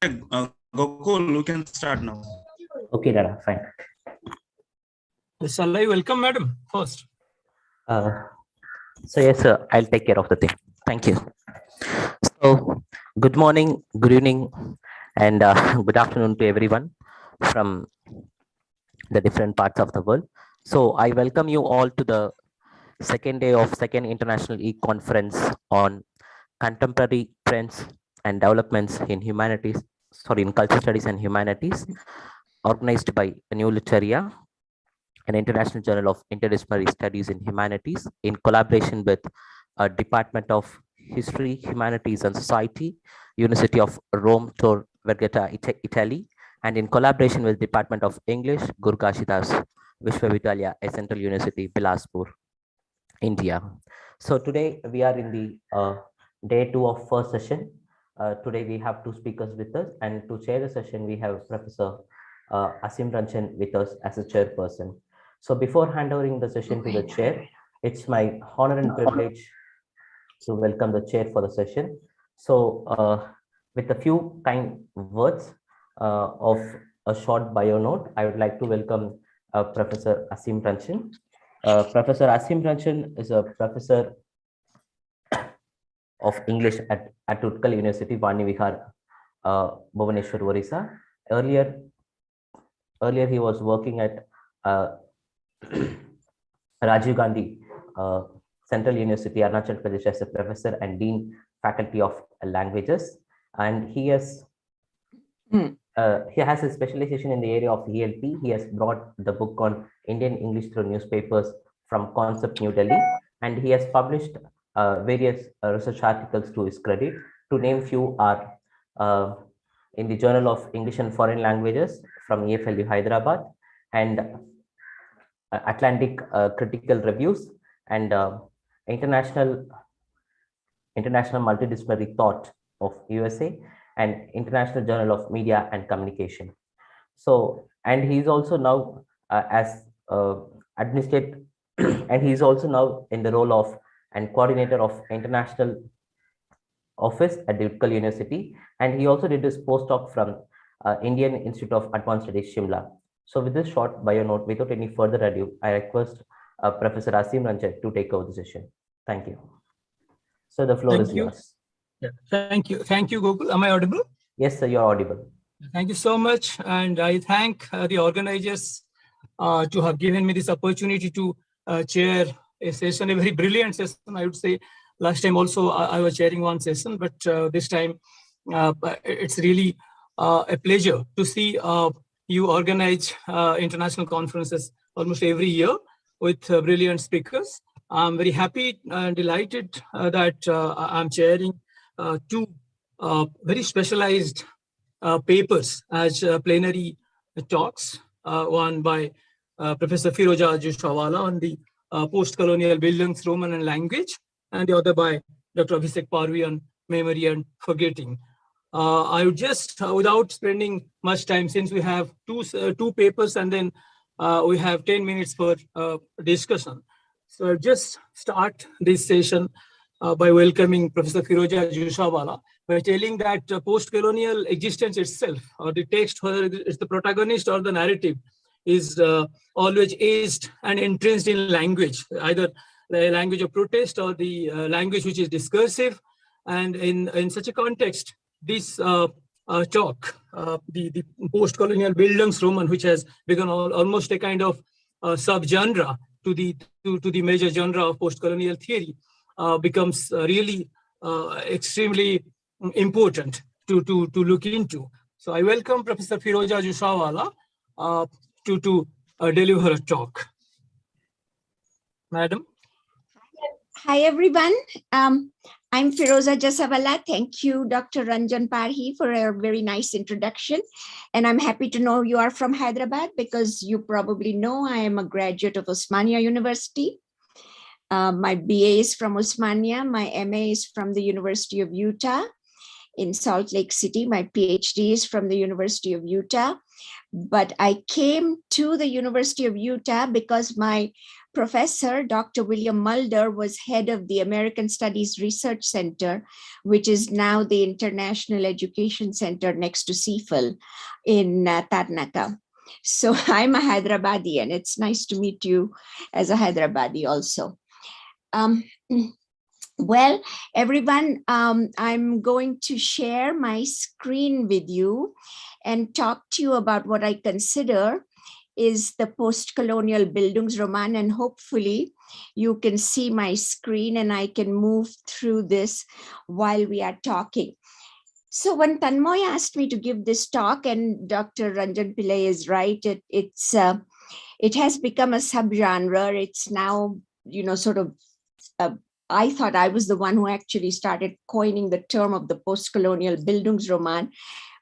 Gokul, you can start now. Okay, Dada, fine. Shall I welcome Madam first? So yes, sir, I'll take care of the thing. Thank you. So good morning, good evening, and good afternoon to everyone from the different parts of the world. So I welcome you all to the second day of second International E-Conference on contemporary trends and developments in humanities, in culture studies and humanities, organized by New Literature, an international journal of interdisciplinary studies in humanities, in collaboration with Department of History, Humanities and Society, University of Rome, Tor Vergata, Italy, and in collaboration with Department of English, Guru Kashidas Vishwavidyalaya, a Central University, Bilaspur, India. So today we are in the day 2 of first session. Today we have 2 speakers with us, and to chair the session we have Professor Asim Ranjan with us as a chairperson. So before handovering the session to the chair, it's my honor and privilege to welcome the chair for the session. So with a few kind words of a short bio note, I would like to welcome Professor Asim Ranjan. Professor Asim Ranjan is a professor of English at Utkal University, Vani Vihar, Bhubaneswar, Orissa. Earlier he was working at Rajiv Gandhi Central University, Arunachal Pradesh, as a professor and dean faculty of languages, and he has a specialization in the area of ELP. He has brought the book on Indian English through newspapers from Concept, New Delhi, and he has published various research articles to his credit. To name few are in the Journal of English and Foreign Languages from EFLU Hyderabad, and Atlantic Critical Reviews, and International Multidisciplinary Thought of USA, and International Journal of Media and Communication. So, and he's also now as administrative, and he's also now in the role of and coordinator of international office at the Utkal University, and he also did his postdoc from Indian Institute of Advanced Studies, Shimla. So with this short bio note, without any further ado, I request Professor Asim Ranjan to take over the session. Thank you. So the floor is yours. Yeah. Thank you, Gokul. Am I audible? Yes, sir, you're audible. Thank you so much, and I thank the organizers to have given me this opportunity to chair a session, a very brilliant session, I would say. Last time also I was chairing one session, but this time it's really a pleasure to see you organize international conferences almost every year with brilliant speakers. I'm very happy and delighted that I'm chairing 2 very specialized papers as plenary talks, one by Professor Firoza Jushawala on the Postcolonial Bildungsroman and language, and the other by Dr. Abhishek Parvi on memory and forgetting. I would just, without spending much time, since we have two papers and then we have 10 minutes for discussion. So I'll just start this session by welcoming Professor Firoza Jushawala by telling that post-colonial existence itself, or the text, whether it's the protagonist or the narrative, is always aged and entrenched in language, either the language of protest or the language which is discursive. And in such a context, this talk, the post-colonial Bildungsroman, which has become almost a kind of subgenre to the major genre of post-colonial theory, becomes really extremely important to look into. So I welcome Professor Firoza Jushawala to deliver a talk. Madam. Hi, everyone. I'm Firoza Jushawala. Thank you, Dr. Ranjan Parhi, for a very nice introduction. And I'm happy to know you are from Hyderabad, because you probably know I am a graduate of Osmania University. My BA is from Osmania. My MA is from the University of Utah. in Salt Lake City. My PhD is from the University of Utah, but I came to the University of Utah because my professor, Dr. William Mulder, was head of the American Studies Research Center, which is now the International Education Center next to CFL in Tarnaka. So I'm a Hyderabadi, and it's nice to meet you as a Hyderabadi also. Well, everyone, I'm going to share my screen with you and talk to you about what I consider is the post-colonial Bildungsroman, and hopefully you can see my screen and I can move through this while we are talking. So when Tanmoy asked me to give this talk, and Dr. Ranjan Pillai is right, it has become a subgenre. It's now, sort of, I thought I was the one who actually started coining the term of the post-colonial Bildungsroman,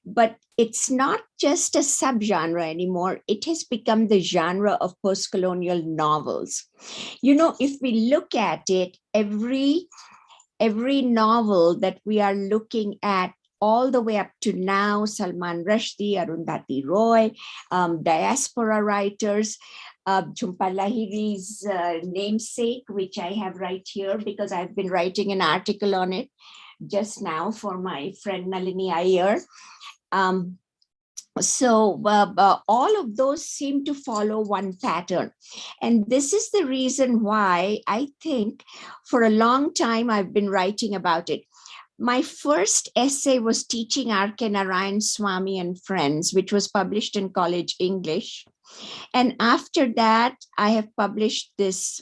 but it's not just a subgenre anymore. It has become the genre of post-colonial novels. If we look at it, every novel that we are looking at all the way up to now, Salman Rushdie, Arundhati Roy, diaspora writers, Jhumpa Lahiri's namesake, which I have right here because I've been writing an article on it just now for my friend Nalini Iyer. So all of those seem to follow one pattern. And this is the reason why I think for a long time I've been writing about it. My first essay was Teaching R.K. Narayan Swami and Friends, which was published in College English. And after that, I have published this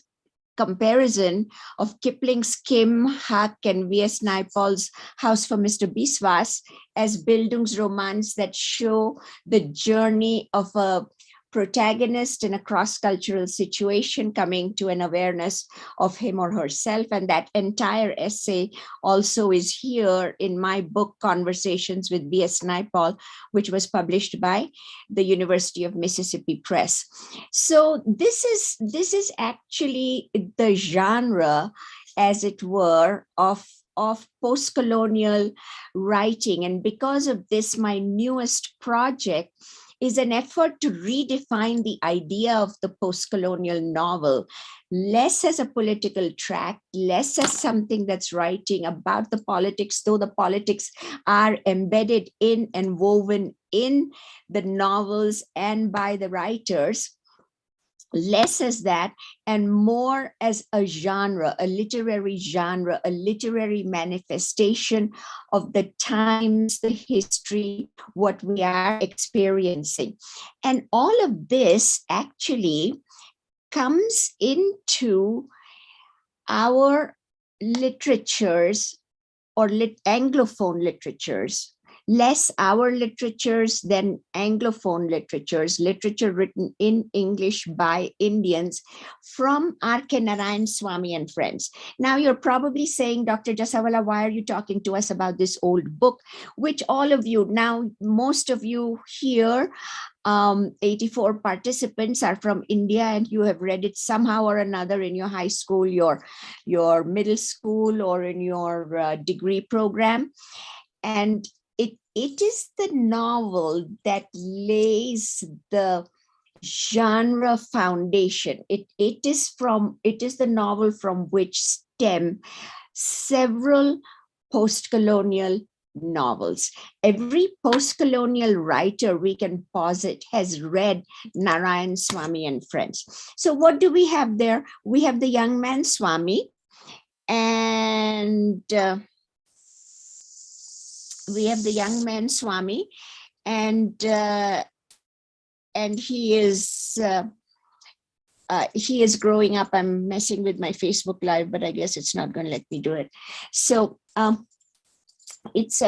comparison of Kipling's Kim, Huck, and V.S. Naipaul's House for Mr. Biswas as Bildungsromans that show the journey of a protagonist in a cross-cultural situation coming to an awareness of him or herself. And that entire essay also is here in my book, Conversations with V.S. Naipaul, which was published by the University of Mississippi Press. So this is actually the genre, as it were, of post-colonial writing. And because of this, my newest project is an effort to redefine the idea of the post-colonial novel, less as a political tract, less as something that's writing about the politics, though the politics are embedded in and woven in the novels and by the writers, less as that and more as a genre, a literary manifestation of the times, the history, what we are experiencing. And all of this actually comes into our literatures or Anglophone literatures, less our literatures than Anglophone literatures, literature written in English by Indians from R.K. Narayan Swami and Friends. Now you're probably saying, Dr. Jasawala, why are you talking to us about this old book, which all of you, now most of you here, 84 participants are from India, and you have read it somehow or another in your high school, your middle school, or in your degree program. And it is the novel that lays the genre foundation. It is the novel from which stem several post-colonial novels. Every post-colonial writer we can posit has read Narayan Swami and Friends. So what do we have there? We have the young man Swami, and we have the young man Swami, and he is growing up. I'm messing with my Facebook Live, but I guess it's not going to let me do it. So it's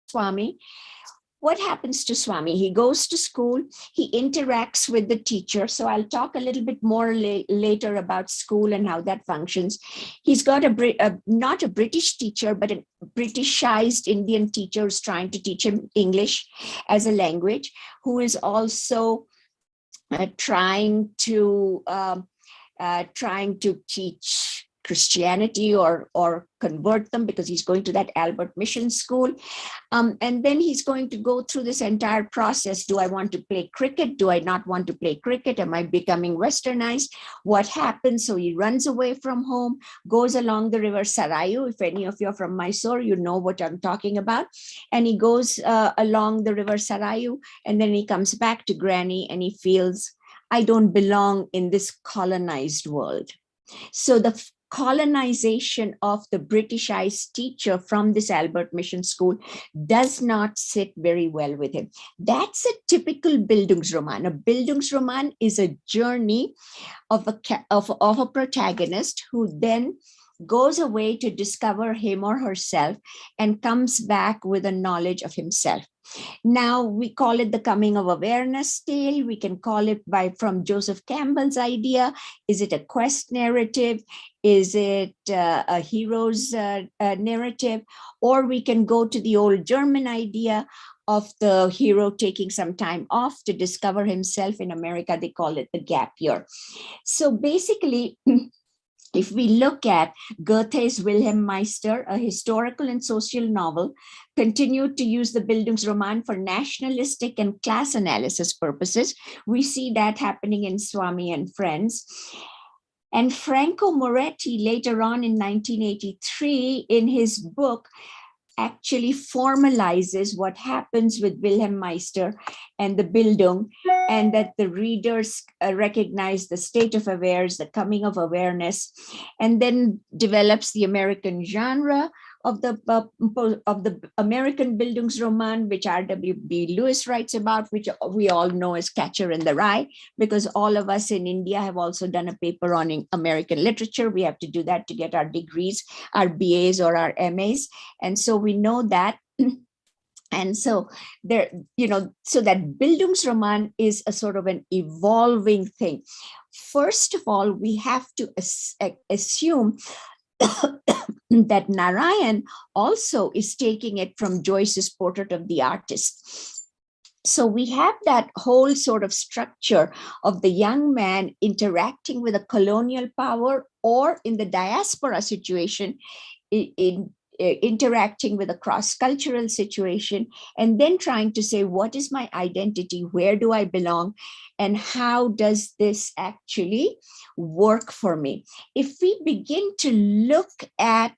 Swami. What happens to Swami? He goes to school, he interacts with the teacher. So I'll talk a little bit more later about school and how that functions. He's got not a British teacher, but a Britishized Indian teacher who's trying to teach him English as a language, who is also trying to teach Christianity or convert them, because he's going to that Albert Mission School. And then he's going to go through this entire process. Do I want to play cricket? Do I not want to play cricket? Am I becoming westernized? What happens? So he runs away from home, goes along the river Sarayu. If any of you are from Mysore, you know what I'm talking about. And he goes along the river Sarayu, and then he comes back to Granny and he feels, I don't belong in this colonized world. So the colonization of the Britishized teacher from this Albert Mission School does not sit very well with him. That's a typical Bildungsroman. A Bildungsroman is a journey of a protagonist who then goes away to discover him or herself and comes back with a knowledge of himself. Now we call it the coming of awareness tale. We can call it from Joseph Campbell's idea. Is it a quest narrative? Is it a hero's narrative? Or we can go to the old German idea of the hero taking some time off to discover himself. In America, they call it the gap year. So basically, if we look at Goethe's Wilhelm Meister, a historical and social novel, continued to use the Bildungsroman for nationalistic and class analysis purposes. We see that happening in Swami and Friends. And Franco Moretti, later on in 1983, in his book, actually formalizes what happens with Wilhelm Meister and the Bildung, and that the readers recognize the state of affairs, the coming of awareness, and then develops the American genre of the American Bildungsroman, which R.W.B. Lewis writes about, which we all know as Catcher in the Rye, because all of us in India have also done a paper on American literature. We have to do that to get our degrees, our BAs or our MAs. And so we know that. And so there, so that Bildungsroman is a sort of an evolving thing. First of all, we have to assume that Narayan also is taking it from Joyce's Portrait of the Artist. So we have that whole sort of structure of the young man interacting with a colonial power, or in the diaspora situation, interacting with a cross-cultural situation, and then trying to say, what is my identity? Where do I belong? And how does this actually work for me? If we begin to look at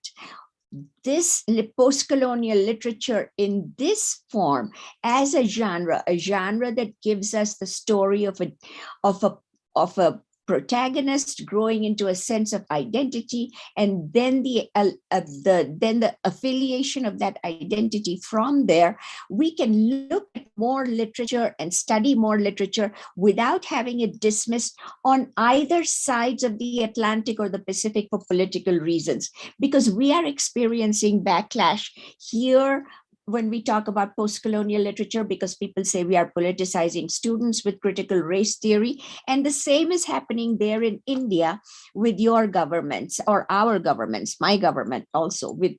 this post-colonial literature in this form as a genre that gives us the story of a protagonist growing into a sense of identity, and then the affiliation of that identity from there, we can look at more literature and study more literature without having it dismissed on either sides of the Atlantic or the Pacific for political reasons, because we are experiencing backlash here when we talk about post-colonial literature, because people say we are politicizing students with critical race theory. And the same is happening there in India with your governments, or our governments, my government also, with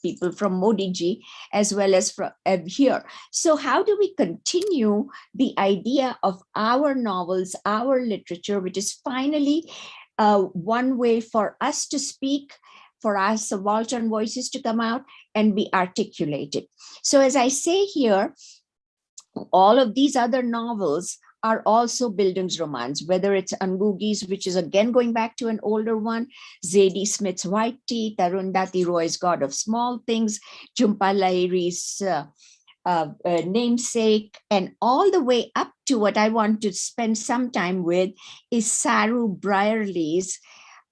people from Modi ji, as well as from here. So how do we continue the idea of our novels, our literature, which is finally one way for us to speak, for us subaltern voices to come out and be articulated. So as I say here, all of these other novels are also Bildungsromans, whether it's Angugi's, which is again going back to an older one, Zadie Smith's White Tea, Arundhati Roy's God of Small Things, Jhumpa Lahiri's Namesake, and all the way up to what I want to spend some time with is Saru Brierley's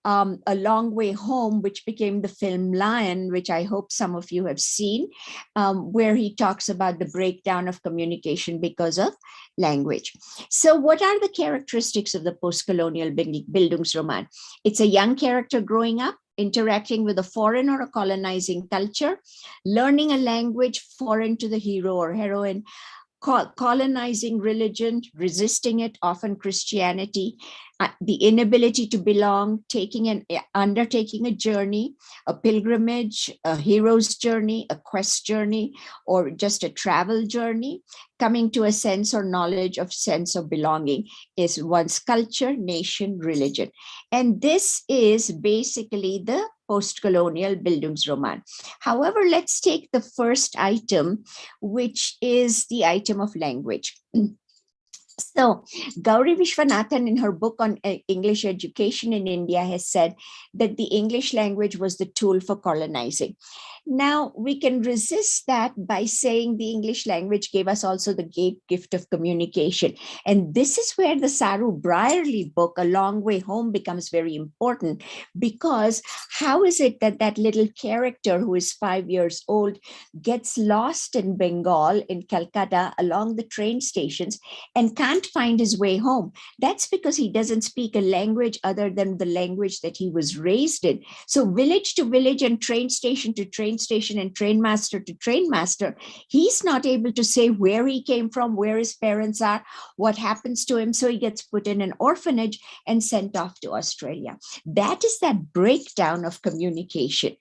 A Long Way Home, which became the film Lion, which I hope some of you have seen, where he talks about the breakdown of communication because of language. So what are the characteristics of the post-colonial Bildungsroman? It's a young character growing up, interacting with a foreign or a colonizing culture, learning a language foreign to the hero or heroine, colonizing religion, resisting it, often Christianity, the inability to belong, undertaking a journey, a pilgrimage, a hero's journey, a quest journey, or just a travel journey, coming to a sense or knowledge of sense of belonging is one's culture, nation, religion. And this is basically the postcolonial Bildungsroman. However, let's take the first item, which is the item of language. So Gauri Vishwanathan, in her book on English education in India, has said that the English language was the tool for colonizing. Now, we can resist that by saying the English language gave us also the gift of communication. And this is where the Saru Brierley book, A Long Way Home, becomes very important, because how is it that that little character who is 5 years old gets lost in Bengal, in Calcutta, along the train stations and can't find his way home? That's because he doesn't speak a language other than the language that he was raised in. So village to village and train station to train station and train master to train master, he's not able to say where he came from, where his parents are, what happens to him. So he gets put in an orphanage and sent off to Australia. That is that breakdown of communication.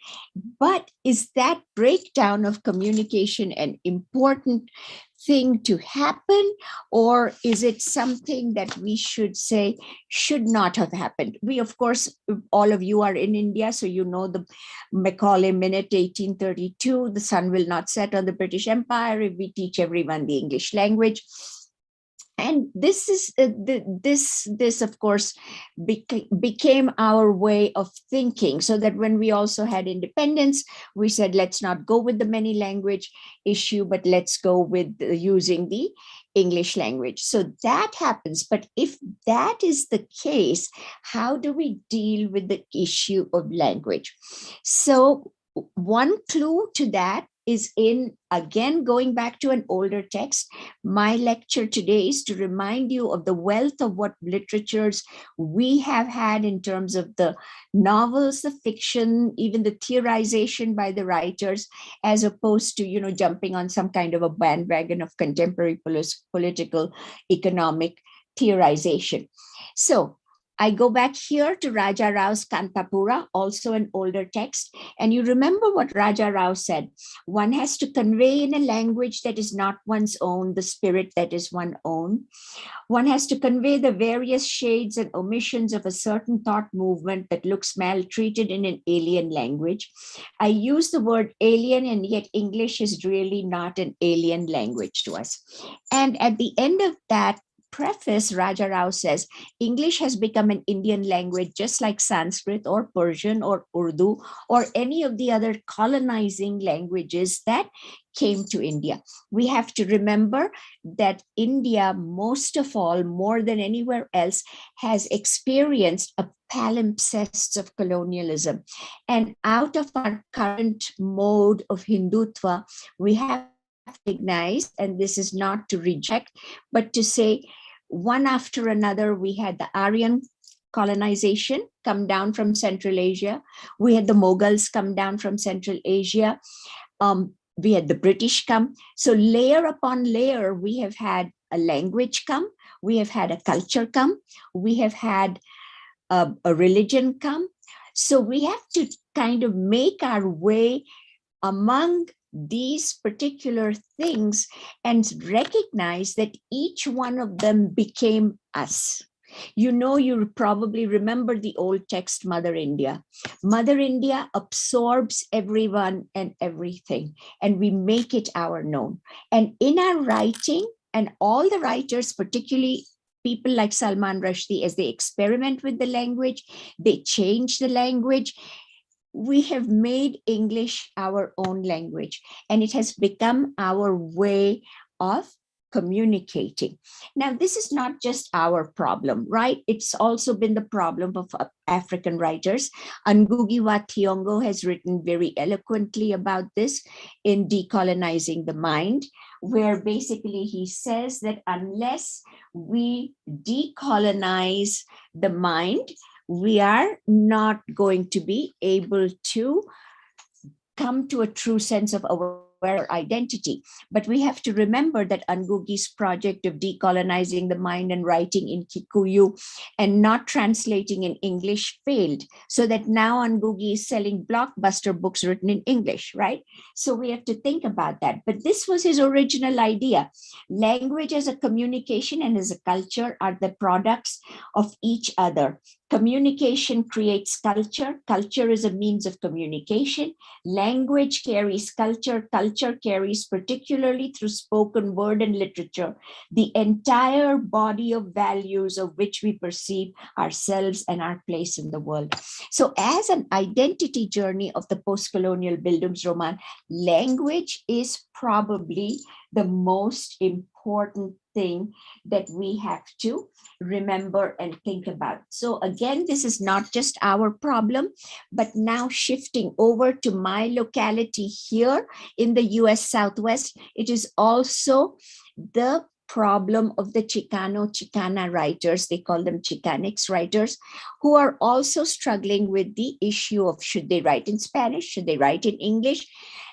But is that breakdown of communication an important thing to happen, or is it something that we should say should not have happened? We, of course, all of you are in India, so you know the Macaulay Minute 1832, the sun will not set on the British Empire if we teach everyone the English language. And this is this of course became our way of thinking, so that when we also had independence, we said, let's not go with the many language issue, but let's go with using the English language. So that happens. But if that is the case, how do we deal with the issue of language? So one clue to that is in, again, going back to an older text. My lecture today is to remind you of the wealth of what literatures we have had in terms of the novels, the fiction, even the theorization by the writers, as opposed to, jumping on some kind of a bandwagon of contemporary political, economic theorization. So I go back here to Raja Rao's Kantapura, also an older text. And you remember what Raja Rao said: one has to convey in a language that is not one's own the spirit that is one's own. One has to convey the various shades and omissions of a certain thought movement that looks maltreated in an alien language. I use the word alien, and yet English is really not an alien language to us. And at the end of that preface, Raja Rao says, English has become an Indian language, just like Sanskrit or Persian or Urdu or any of the other colonizing languages that came to India. We have to remember that India, most of all, more than anywhere else, has experienced a palimpsest of colonialism. And out of our current mode of Hindutva, we have recognized, and this is not to reject, but to say, one after another, we had the Aryan colonization come down from Central Asia. We had the Mughals come down from Central Asia. We had the British come. So layer upon layer, we have had a language come. We have had a culture come. We have had a religion come. So we have to kind of make our way among these particular things and recognize that each one of them became us. You probably remember the old text, Mother India. Mother India absorbs everyone and everything, and we make it our own. And in our writing, and all the writers, particularly people like Salman Rushdie, as they experiment with the language, they change the language. We have made English our own language, and it has become our way of communicating. Now, this is not just our problem, right? It's also been the problem of African writers. Ngugi wa Thiong'o has written very eloquently about this in Decolonizing the Mind, where basically he says that unless we decolonize the mind, we are not going to be able to come to a true sense of awareness our identity. But we have to remember that Ngugi's project of decolonizing the mind and writing in Kikuyu and not translating in English failed, so that now Ngugi is selling blockbuster books written in English, right? So we have to think about that. But this was his original idea. Language as a communication and as a culture are the products of each other. Communication creates culture. Culture is a means of communication. Language carries culture. Culture carries, particularly through spoken word and literature, the entire body of values of which we perceive ourselves and our place in the world. So as an identity journey of the postcolonial Bildungsroman, language is probably the most important thing that we have to remember and think about. So again, this is not just our problem, but now shifting over to my locality here in the US Southwest, it is also the problem of the Chicano-Chicana writers, they call them Chicanx writers, who are also struggling with the issue of should they write in Spanish, should they write in English?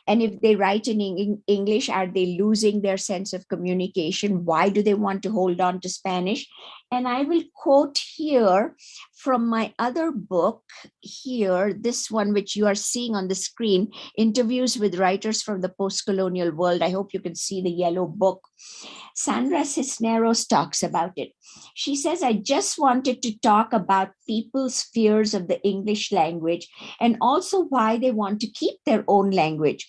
And if they write in English, are they losing their sense of communication? Why do they want to hold on to Spanish? And I will quote here from my other book here, this one which you are seeing on the screen, Interviews with Writers from the Postcolonial World. I hope you can see the yellow book. Sandra Cisneros talks about it. She says, I just wanted to talk about people's fears of the English language and also why they want to keep their own language.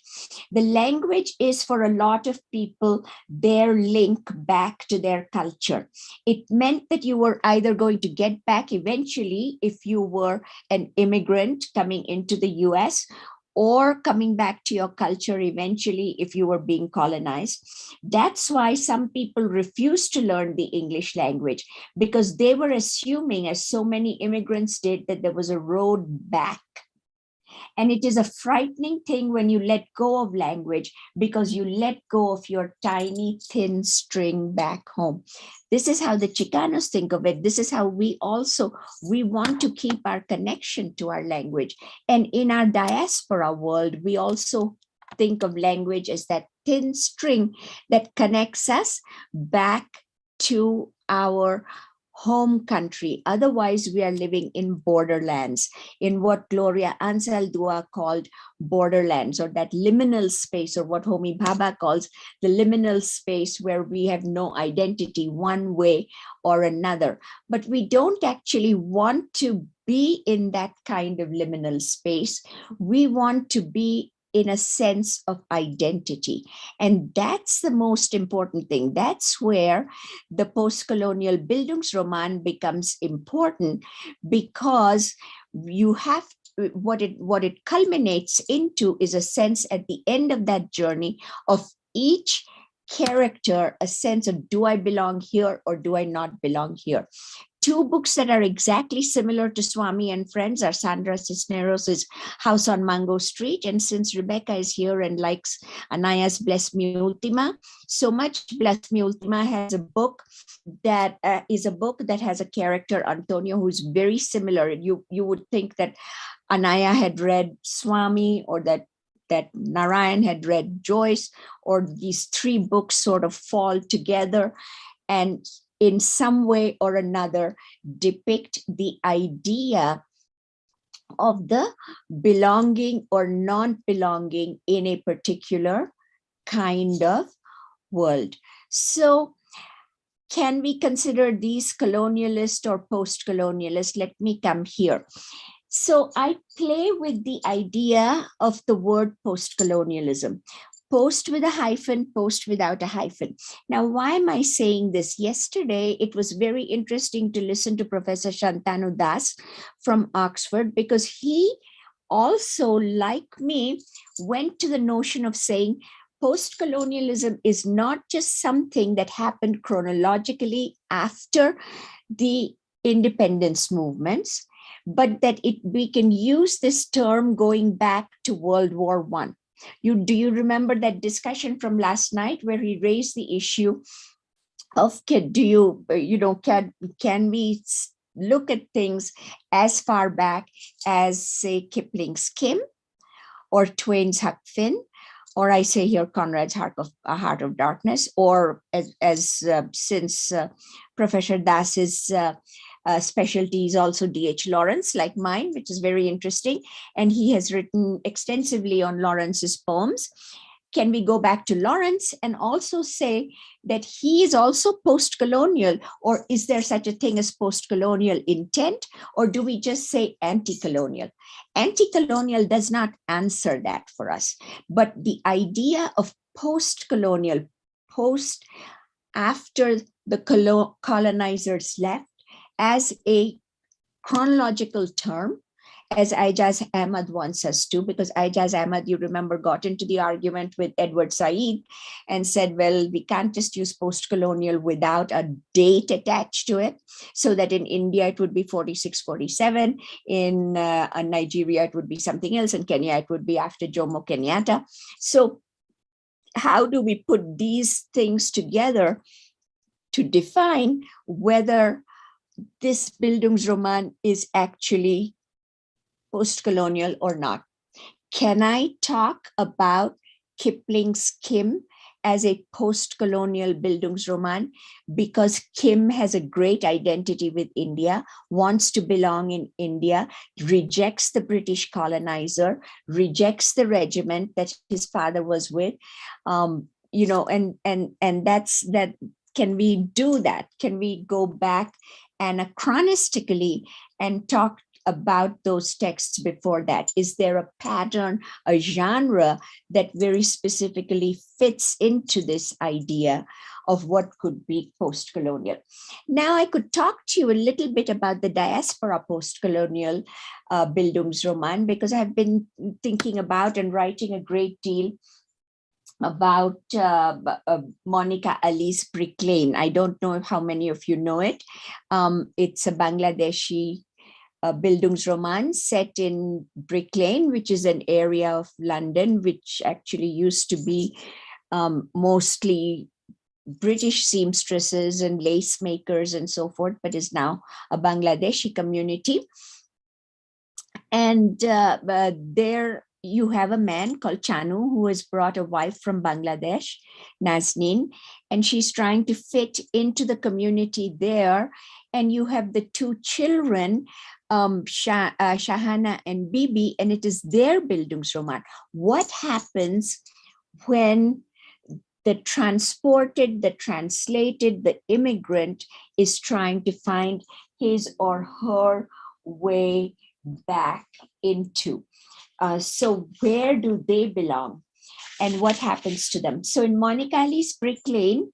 The language is for a lot of people their link back to their culture. It meant that you were either going to get back eventually if you were an immigrant coming into the US, or coming back to your culture eventually if you were being colonized. That's why some people refuse to learn the English language, because they were assuming, as so many immigrants did, that there was a road back. And it is a frightening thing when you let go of language, because you let go of your tiny, thin string back home. This is how the Chicanos think of it. This is how we want to keep our connection to our language. And in our diaspora world, we also think of language as that thin string that connects us back to our home country. Otherwise, we are living in borderlands, in what Gloria Anzaldúa called borderlands, or that liminal space, or what Homi Bhabha calls the liminal space, where we have no identity one way or another. But we don't actually want to be in that kind of liminal space. We want to be in a sense of identity. And that's the most important thing. That's where the postcolonial Bildungsroman becomes important, because you have what it culminates into is a sense at the end of that journey of each character, a sense of, do I belong here or do I not belong here? Two books that are exactly similar to Swami and Friends are Sandra Cisneros' House on Mango Street. And since Rebecca is here and likes Anaya's Bless Me Ultima so much, Bless Me Ultima has a book that has a character, Antonio, who's very similar. You would think that Anaya had read Swami, or that Narayan had read Joyce, or these three books sort of fall together and in some way or another depict the idea of the belonging or non-belonging in a particular kind of world. So can we consider these colonialist or post-colonialist? Let me come here. So I play with the idea of the word post-colonialism. Post with a hyphen, post without a hyphen. Now, why am I saying this? Yesterday, it was very interesting to listen to Professor Shantanu Das from Oxford, because he also, like me, went to the notion of saying post-colonialism is not just something that happened chronologically after the independence movements, but that we can use this term going back to World War I. Do you remember that discussion from last night where he raised the issue of can we look at things as far back as, say, Kipling's Kim or Twain's Huck Finn or I say here Conrad's Heart of Darkness, or since Professor Das's specialty is also D.H. Lawrence, like mine, which is very interesting. And he has written extensively on Lawrence's poems. Can we go back to Lawrence and also say that he is also post-colonial, or is there such a thing as post-colonial intent, or do we just say anti-colonial? Anti-colonial does not answer that for us, but the idea of post-colonial, post after the colonizers left, as a chronological term, as Ijaz Ahmad wants us to, because Ijaz Ahmad, you remember, got into the argument with Edward Said and said, well, we can't just use post-colonial without a date attached to it, so that in India it would be 46, 47, in Nigeria it would be something else, in Kenya it would be after Jomo Kenyatta. So how do we put these things together to define whether this Bildungsroman is actually post-colonial or not? Can I talk about Kipling's Kim as a post-colonial Bildungsroman because Kim has a great identity with India, wants to belong in India, rejects the British colonizer, rejects the regiment that his father was with, you know, and that's that. Can we do that? Can we go back anachronistically and talk about those texts before that? Is there a pattern, a genre that very specifically fits into this idea of what could be post-colonial? Now I could talk to you a little bit about the diaspora post-colonial Bildungsroman, because I've been thinking about and writing a great deal about Monica Ali's Brick Lane. I don't know how many of you know it. It's a Bangladeshi Bildungsroman set in Brick Lane, which is an area of London which actually used to be mostly British seamstresses and lace makers and so forth, but is now a Bangladeshi community. And there you have a man called Chanu who has brought a wife from Bangladesh, Nazneen, and she's trying to fit into the community there. And you have the two children, Shahana and Bibi, and it is their Bildungsroman. What happens when the transported, the translated, the immigrant is trying to find his or her way back into? So where do they belong and what happens to them? So in Monica Ali's Brick Lane,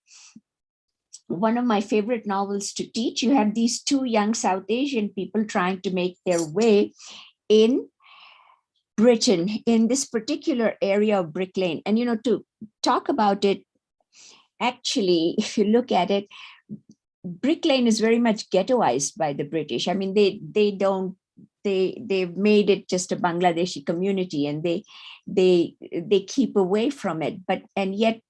one of my favorite novels to teach, you have these two young South Asian people trying to make their way in Britain, in this particular area of Brick Lane. And, you know, to talk about it, actually, if you look at it, Brick Lane is very much ghettoized by the British. I mean, they've made it just a Bangladeshi community, and they keep away from it. And yet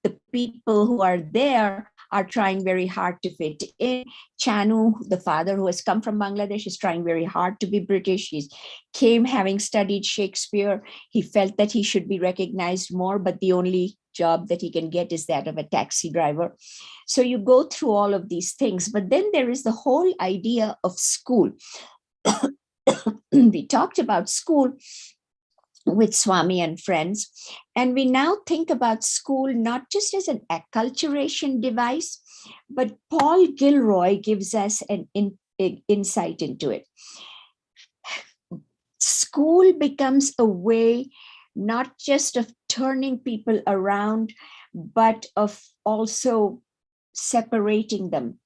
the people who are there are trying very hard to fit in. Chanu, the father who has come from Bangladesh, is trying very hard to be British. He came having studied Shakespeare. He felt that he should be recognized more, but the only job that he can get is that of a taxi driver. So you go through all of these things, but then there is the whole idea of school. We talked about school with Swami and friends, and we now think about school not just as an acculturation device, but Paul Gilroy gives us an insight into it. School becomes a way not just of turning people around, but of also separating them.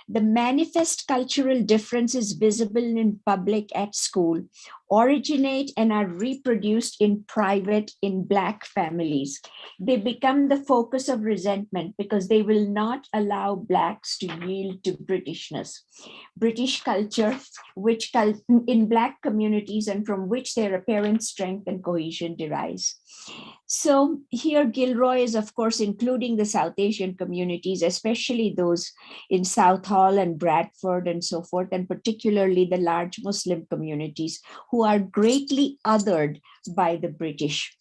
The manifest cultural differences visible in public at school originate and are reproduced in private in Black families. They become the focus of resentment because they will not allow Blacks to yield to Britishness. British culture, which in Black communities and from which their apparent strength and cohesion derives. So here Gilroy is, of course, including the South Asian communities, especially those in Southall and Bradford and so forth, and particularly the large Muslim communities who who are greatly othered by the British.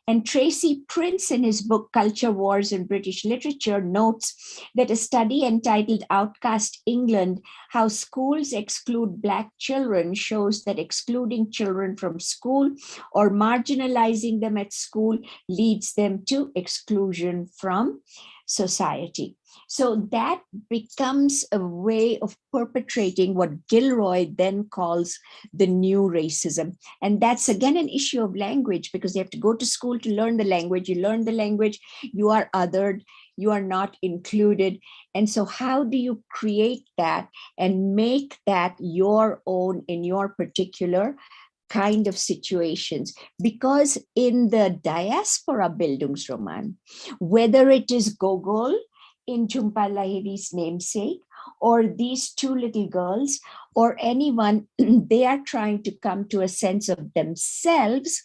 And Tracy Prince, in his book Culture Wars in British Literature, notes that a study entitled Outcast England, How Schools Exclude Black Children, shows that excluding children from school or marginalizing them at school leads them to exclusion from society. So that becomes a way of perpetrating what Gilroy then calls the new racism. And that's again an issue of language, because you have to go to school to learn the language. You learn the language, you are othered, you are not included. And so how do you create that and make that your own in your particular kind of situations? Because in the diaspora Bildungsroman, whether it is Gogol in Jhumpa Lahiri's namesake, or these two little girls, or anyone, they are trying to come to a sense of themselves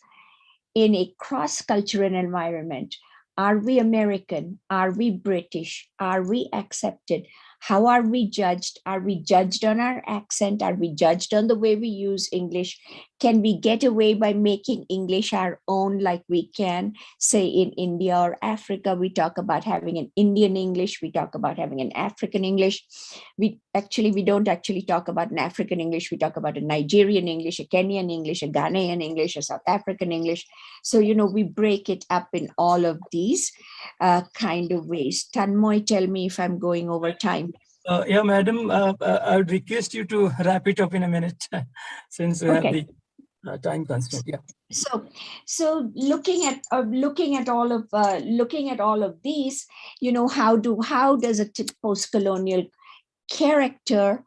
in a cross-cultural environment. Are we American? Are we British? Are we accepted? How are we judged? Are we judged on our accent? Are we judged on the way we use English? Can we get away by making English our own, like we can, say, in India or Africa? We talk about having an Indian English. We talk about having an African English. We don't actually talk about an African English. We talk about a Nigerian English, a Kenyan English, a Ghanaian English, a South African English. So, we break it up in all of these kind of ways. Tanmoy, tell me if I'm going over time. Yeah, madam, I would request you to wrap it up in a minute since we have the time constraint. Yeah. So looking at all of these, how does a post-colonial character,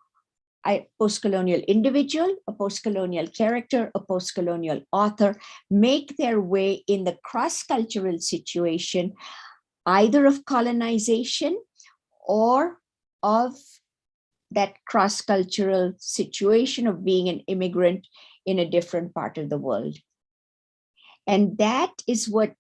a post-colonial individual, a post-colonial character, a post-colonial author make their way in the cross-cultural situation, either of colonization or of that cross-cultural situation of being an immigrant in a different part of the world. And that is what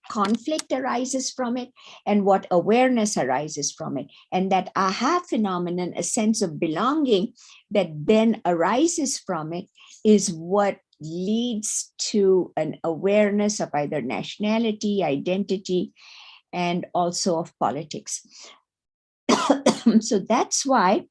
conflict arises from it and what awareness arises from it. And that aha phenomenon, a sense of belonging that then arises from it, is what leads to an awareness of either nationality, identity, and also of politics. So that's why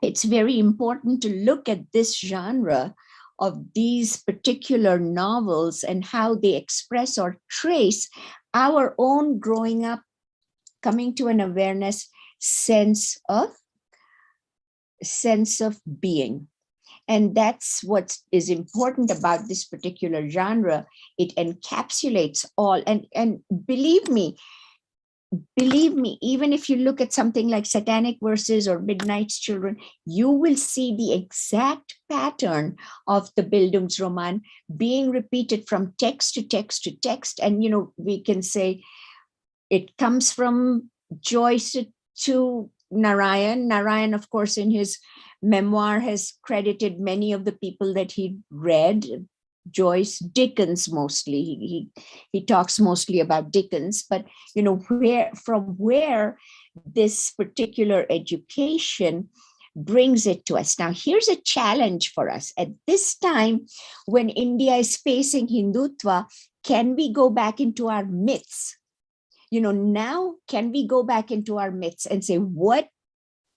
it's very important to look at this genre of these particular novels and how they express or trace our own growing up, coming to an awareness, sense of being. And that's what is important about this particular genre. It encapsulates all. And believe me, even if you look at something like Satanic Verses or Midnight's Children, you will see the exact pattern of the Bildungsroman being repeated from text to text to text. And, we can say it comes from Joyce to Narayan. Narayan, of course, in his memoir has credited many of the people that he read. Joyce, Dickens mostly. He talks mostly about Dickens, but where this particular education brings it to us. Now, here's a challenge for us. At this time, when India is facing Hindutva, can we go back into our myths? Now, can we go back into our myths and say, what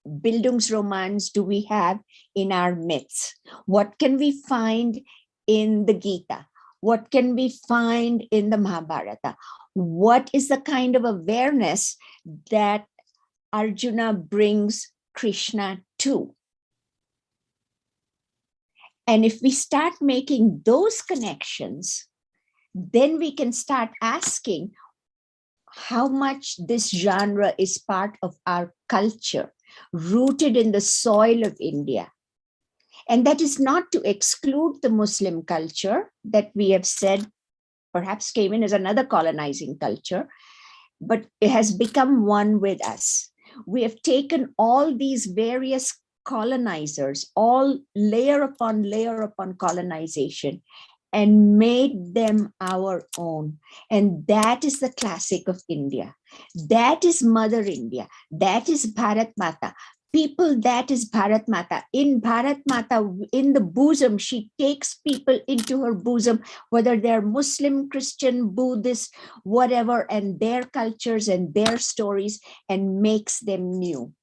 Bildungsromans do we have in our myths? What can we find in the Gita? What can we find in the Mahabharata? What is the kind of awareness that Arjuna brings Krishna to? And if we start making those connections, then we can start asking how much this genre is part of our culture, rooted in the soil of India. And that is not to exclude the Muslim culture that we have said perhaps came in as another colonizing culture, but it has become one with us. We have taken all these various colonizers, all layer upon colonization, and made them our own. And that is the classic of India. That is Mother India. That is Bharat Mata. people, that is Bharat Mata. In Bharat Mata, in the bosom, she takes people into her bosom, whether they're Muslim, Christian, Buddhist, whatever, and their cultures and their stories, and makes them new.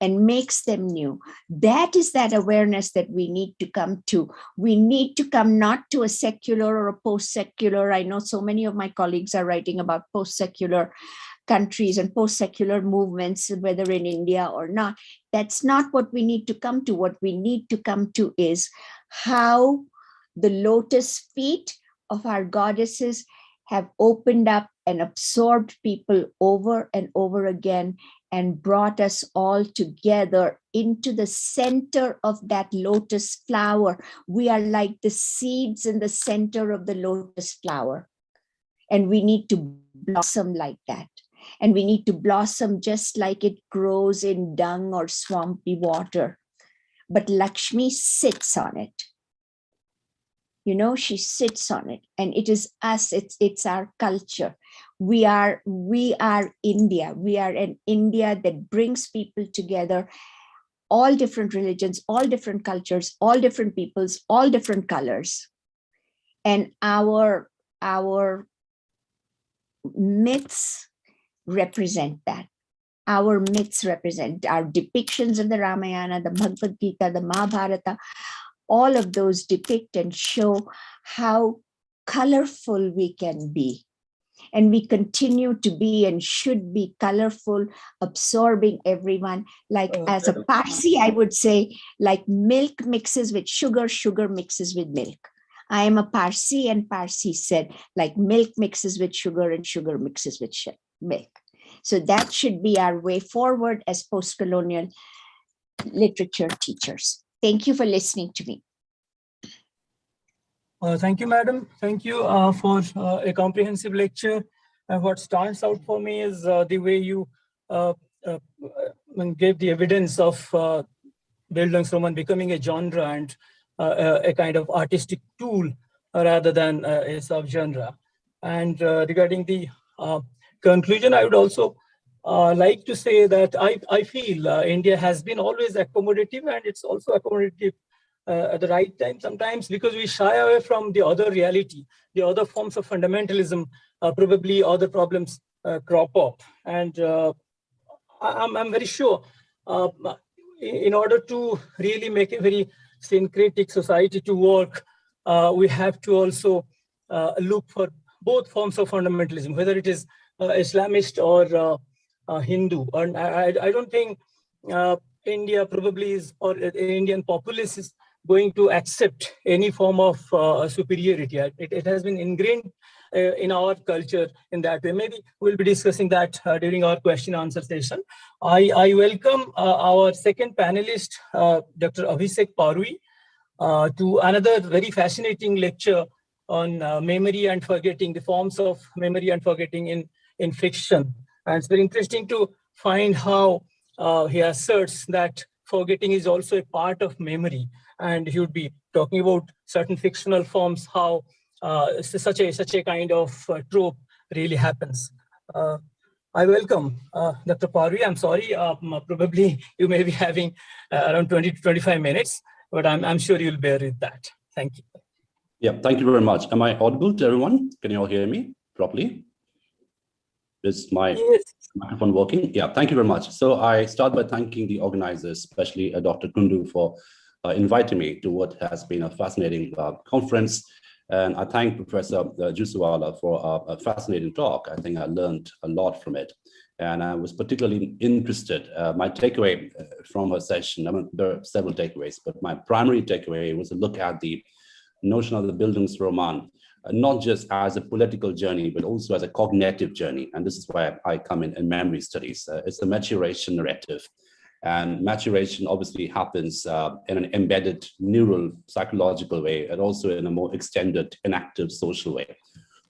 That is that awareness that we need to come to. We need to come not to a secular or a post-secular. I know so many of my colleagues are writing about post-secular countries and post-secular movements, whether in India or not. That's not what we need to come to. What we need to come to is how the lotus feet of our goddesses have opened up and absorbed people over and over again, and brought us all together into the center of that lotus flower. We are like the seeds in the center of the lotus flower. And we need to blossom like that. And we need to blossom just like it grows in dung or swampy water. But Lakshmi sits on it. You know, she sits on it, and it is us, it's our culture. We are India. We are an India that brings people together, all different religions, all different cultures, all different peoples, all different colors. And our myths represent that. Our myths represent our depictions of the Ramayana, the Bhagavad Gita, the Mahabharata. All of those depict and show how colorful we can be. And we continue to be and should be colorful, absorbing everyone. Like as a Parsi, I would say, like milk mixes with sugar, sugar mixes with milk. I am a Parsi, and Parsi said, like milk mixes with sugar and sugar mixes with milk. So that should be our way forward as post-colonial literature teachers. Thank you for listening to me. Thank you, madam. Thank you for a comprehensive lecture. What stands out for me is the way you gave the evidence of Bildungsroman becoming a genre and a kind of artistic tool rather than a subgenre. And regarding the conclusion, I would also like to say that I feel India has been always accommodative, and it's also accommodative at the right time sometimes, because we shy away from the other reality, the other forms of fundamentalism. Probably other problems crop up, and I'm very sure in order to really make a very syncretic society to work, we have to also look for both forms of fundamentalism, whether it is Islamist or Hindu. And I don't think India probably is, or the Indian populace is going to accept any form of superiority. It has been ingrained in our culture in that way. Maybe we'll be discussing that during our question answer session. I welcome our second panelist, Dr. Abhishek Parui, to another very fascinating lecture on memory and forgetting, the forms of memory and forgetting in fiction. And it's very interesting to find how he asserts that forgetting is also a part of memory. And he would be talking about certain fictional forms, how such a kind of trope really happens. I welcome Dr. Parvi. I'm sorry, probably you may be having around 20 to 25 minutes, but I'm sure you'll bear with that. Thank you. Yeah, thank you very much. Am I audible to everyone? Can you all hear me properly? Is my microphone working? Yeah, thank you very much. So I start by thanking the organizers, especially Dr. Kundu, for inviting me to what has been a fascinating conference. And I thank Professor Juswala for a fascinating talk. I think I learned a lot from it. And I was particularly interested. My takeaway from her session, I mean, there are several takeaways, but my primary takeaway was to look at the notion of the Bildungsroman, not just as a political journey, but also as a cognitive journey. And this is why I come in memory studies. It's a maturation narrative. And maturation obviously happens in an embedded neural psychological way, and also in a more extended inactive social way.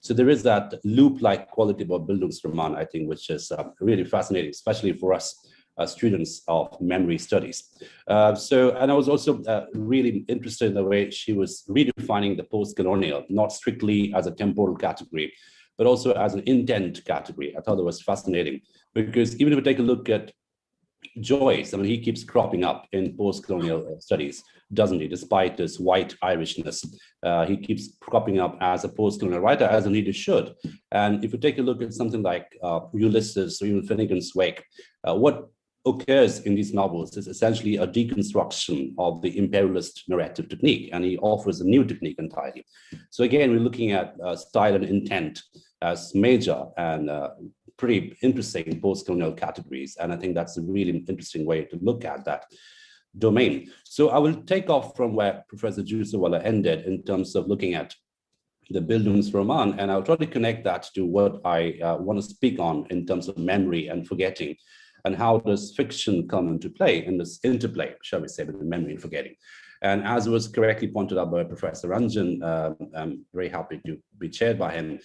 So there is that loop-like quality about Bildungsroman, I think, which is really fascinating, especially for us students of memory studies. And I was also really interested in the way she was redefining the post-colonial, not strictly as a temporal category, but also as an intent category. I thought it was fascinating, because even if we take a look at Joyce, I mean, he keeps cropping up in post-colonial studies, doesn't he? Despite this white Irishness, he keeps cropping up as a post-colonial writer, as a reader should. And if you take a look at something like Ulysses or even Finnegan's Wake, what occurs in these novels is essentially a deconstruction of the imperialist narrative technique, and he offers a new technique entirely. So again, we're looking at style and intent as major and pretty interesting post-colonial categories. And I think that's a really interesting way to look at that domain. So I will take off from where Professor Jusawala ended in terms of looking at the Bildungsroman, and I'll try to connect that to what I want to speak on in terms of memory and forgetting, and how does fiction come into play in this interplay, shall we say, between memory and forgetting. And as was correctly pointed out by Professor Ranjan, I'm very happy to be chaired by him,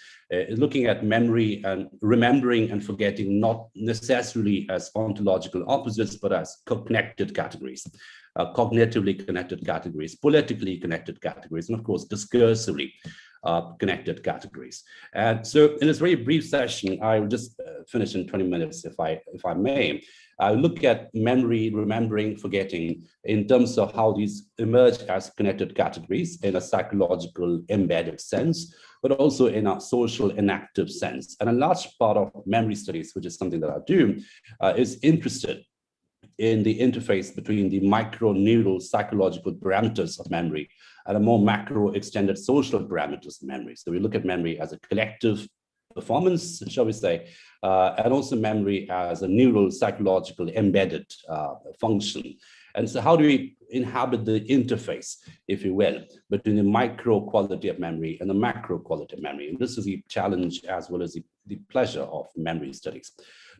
looking at memory and remembering and forgetting not necessarily as ontological opposites, but as connected categories, cognitively connected categories, politically connected categories, and of course, discursively connected categories. And so in this very brief session, I will just finish in 20 minutes, if I may. I look at memory, remembering, forgetting in terms of how these emerge as connected categories in a psychological embedded sense, but also in a social enactive sense. And a large part of memory studies, which is something that I do, is interested in the interface between the micro-neural psychological parameters of memory and a more macro extended social parameters of memory. So we look at memory as a collective performance, shall we say, and also memory as a neural psychological embedded function. And so how do we inhabit the interface, if you will, between the micro quality of memory and the macro quality of memory? And this is the challenge as well as the pleasure of memory studies.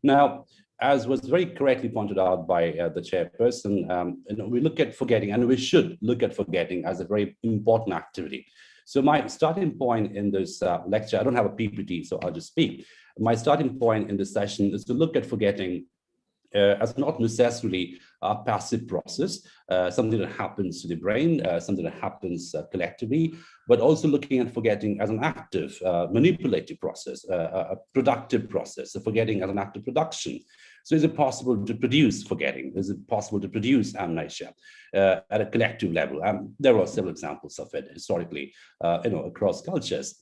Now, as was very correctly pointed out by the chairperson, we look at forgetting, and we should look at forgetting as a very important activity. So my starting point in this lecture, I don't have a PPT, so I'll just speak. My starting point in this session is to look at forgetting as not necessarily a passive process, something that happens to the brain, something that happens collectively, but also looking at forgetting as an active, manipulative process, a productive process, so forgetting as an act of production. So is it possible to produce forgetting? Is it possible to produce amnesia at a collective level? There are several examples of it historically, across cultures.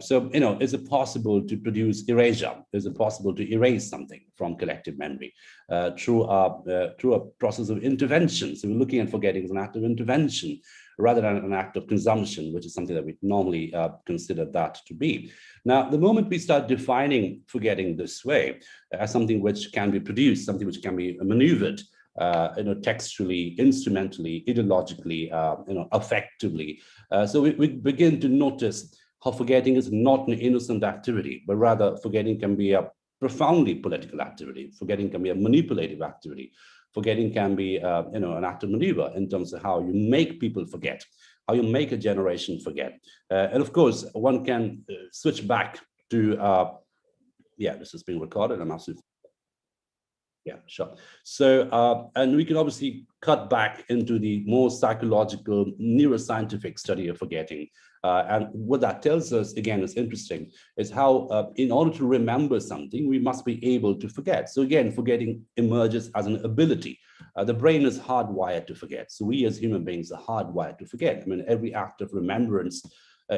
So, is it possible to produce erasure? Is it possible to erase something from collective memory through a process of intervention? So we're looking at forgetting as an act of intervention rather than an act of consumption, which is something that we normally consider that to be. Now, the moment we start defining forgetting this way as something which can be produced, something which can be maneuvered, textually, instrumentally, ideologically, affectively, so we begin to notice how forgetting is not an innocent activity, but rather forgetting can be a profoundly political activity. Forgetting can be a manipulative activity. Forgetting can be, an act of maneuver in terms of how you make people forget, how you make a generation forget. And of course, one can switch back to, this is being recorded. I'm absolutely, yeah, sure. So, and we can obviously cut back into the more psychological, neuroscientific study of forgetting. And what that tells us, again, is interesting, is how in order to remember something, we must be able to forget. So again, forgetting emerges as an ability. The brain is hardwired to forget. So we as human beings are hardwired to forget. I mean, every act of remembrance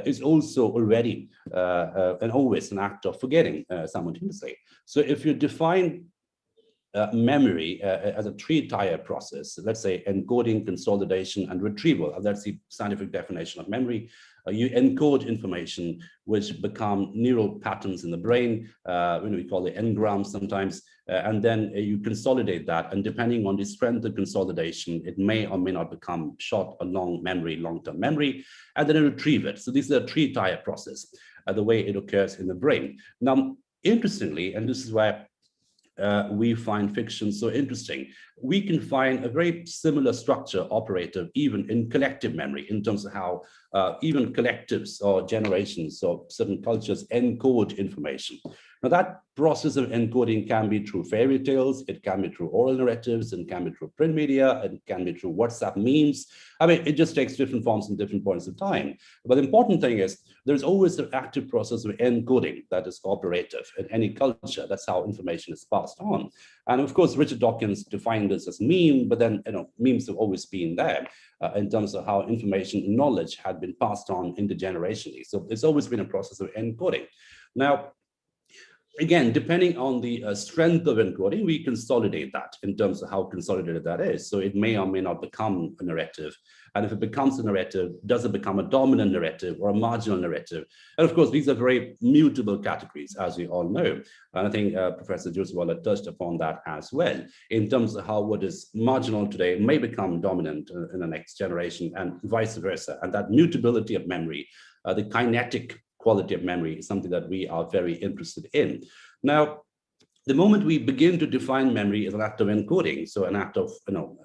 is also already and always an act of forgetting simultaneously. So if you define memory as a three-tier process, let's say encoding, consolidation, and retrieval. That's the scientific definition of memory. You encode information which become neural patterns in the brain, we call it engrams sometimes, and then you consolidate that, and depending on the strength of consolidation, it may or may not become short or long memory, long-term memory, and then you retrieve it. So this is a three-tier process, the way it occurs in the brain. Now, interestingly, and this is why we find fiction so interesting, we can find a very similar structure operative even in collective memory in terms of how even collectives or generations or certain cultures encode information. Now, that process of encoding can be through fairy tales, it can be through oral narratives, it can be through print media, it can be through WhatsApp memes. I mean, it just takes different forms and different points of time. But the important thing is there's always an active process of encoding that is operative in any culture. That's how information is passed on. And of course, Richard Dawkins defined this as meme, but then memes have always been there in terms of how information and knowledge had been passed on intergenerationally. So it's always been a process of encoding. Now, again, depending on the strength of encoding, we consolidate that in terms of how consolidated that is. So it may or may not become a narrative. And if it becomes a narrative, does it become a dominant narrative or a marginal narrative? And of course, these are very mutable categories, as we all know. And I think Professor Joseph touched upon that as well, in terms of how what is marginal today may become dominant in the next generation and vice versa. And that mutability of memory, the kinetic quality of memory is something that we are very interested in. Now, the moment we begin to define memory as an act of encoding, so an act of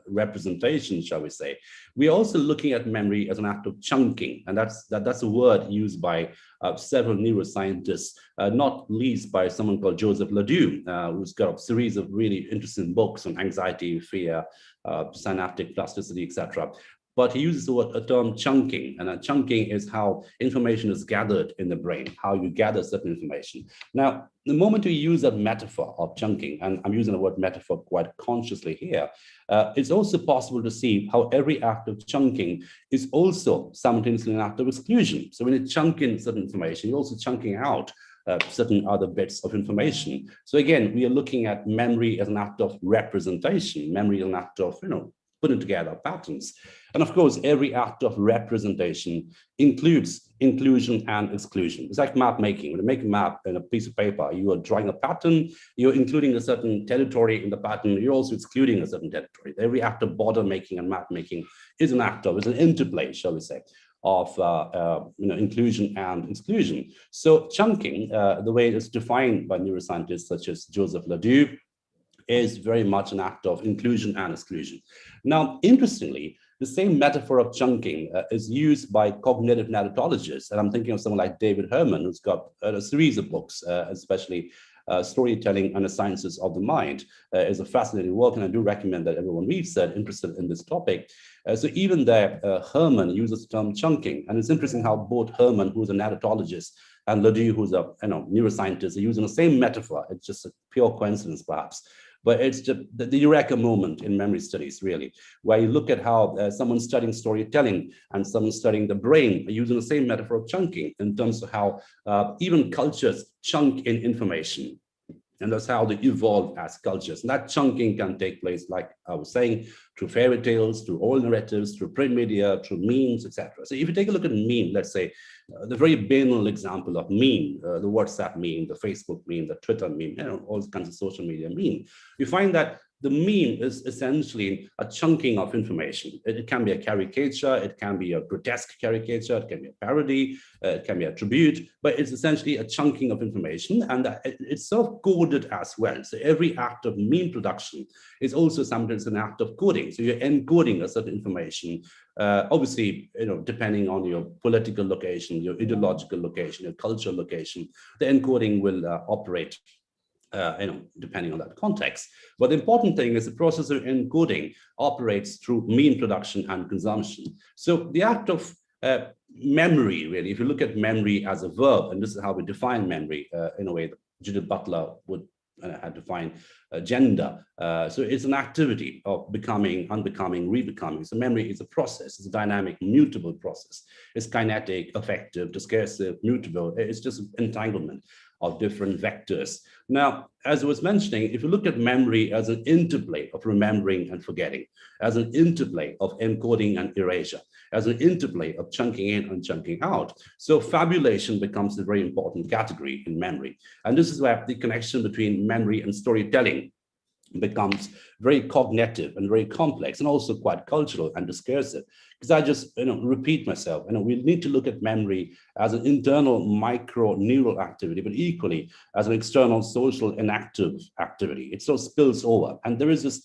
representation, shall we say, we're also looking at memory as an act of chunking, and that's a word used by several neuroscientists, not least by someone called Joseph Ledoux, who's got a series of really interesting books on anxiety, fear, synaptic plasticity, etc. But he uses a term chunking, and chunking is how information is gathered in the brain, how you gather certain information. Now, the moment we use that metaphor of chunking, and I'm using the word metaphor quite consciously here, it's also possible to see how every act of chunking is also simultaneously an act of exclusion. So when you chunk in certain information, you're also chunking out certain other bits of information. So again, we are looking at memory as an act of representation, memory as an act of, putting together patterns. And of course, every act of representation includes inclusion and exclusion. It's like map making. When you make a map in a piece of paper, you are drawing a pattern, you're including a certain territory in the pattern, you're also excluding a certain territory. Every act of border making and map making is an act of, it's an interplay, shall we say, of inclusion and exclusion. So chunking, the way it's defined by neuroscientists such as Joseph Ledoux, is very much an act of inclusion and exclusion. Now, interestingly, the same metaphor of chunking is used by cognitive narratologists. And I'm thinking of someone like David Herman, who's got a series of books, especially Storytelling and the Sciences of the Mind, is a fascinating work. And I do recommend that everyone reads that, interested in this topic. So even there, Herman uses the term chunking. And it's interesting how both Herman, who's a narratologist, and Ledoux, who's a neuroscientist, are using the same metaphor. It's just a pure coincidence, perhaps. But it's just the eureka moment in memory studies, really, where you look at how someone studying storytelling and someone studying the brain are using the same metaphor of chunking in terms of how even cultures chunk in information. And that's how they evolve as cultures. And that chunking can take place, like I was saying, through fairy tales, through oral narratives, through print media, through memes, etc. So if you take a look at meme, let's say, the very banal example of meme, the WhatsApp meme, the Facebook meme, the Twitter meme, all kinds of social media meme, you find that the meme is essentially a chunking of information. It can be a caricature, it can be a grotesque caricature, it can be a parody, it can be a tribute, but it's essentially a chunking of information, and it's sort of coded as well. So every act of meme production is also sometimes an act of coding. So you're encoding a certain information, obviously, depending on your political location, your ideological location, your cultural location, the encoding will operate depending on that context. But the important thing is the process of encoding operates through meme production and consumption. So the act of memory, really, if you look at memory as a verb, and this is how we define memory in a way that Judith Butler would have defined gender. So it's an activity of becoming, unbecoming, rebecoming. So memory is a process, it's a dynamic, mutable process. It's kinetic, affective, discursive, mutable. It's just entanglement of different vectors. Now, as I was mentioning, if you look at memory as an interplay of remembering and forgetting, as an interplay of encoding and erasure, as an interplay of chunking in and chunking out, so fabulation becomes a very important category in memory. And this is where the connection between memory and storytelling becomes very cognitive and very complex, and also quite cultural and discursive. Because I just repeat myself, we need to look at memory as an internal micro neural activity, but equally as an external social enactive activity. It sort of spills over, and there is this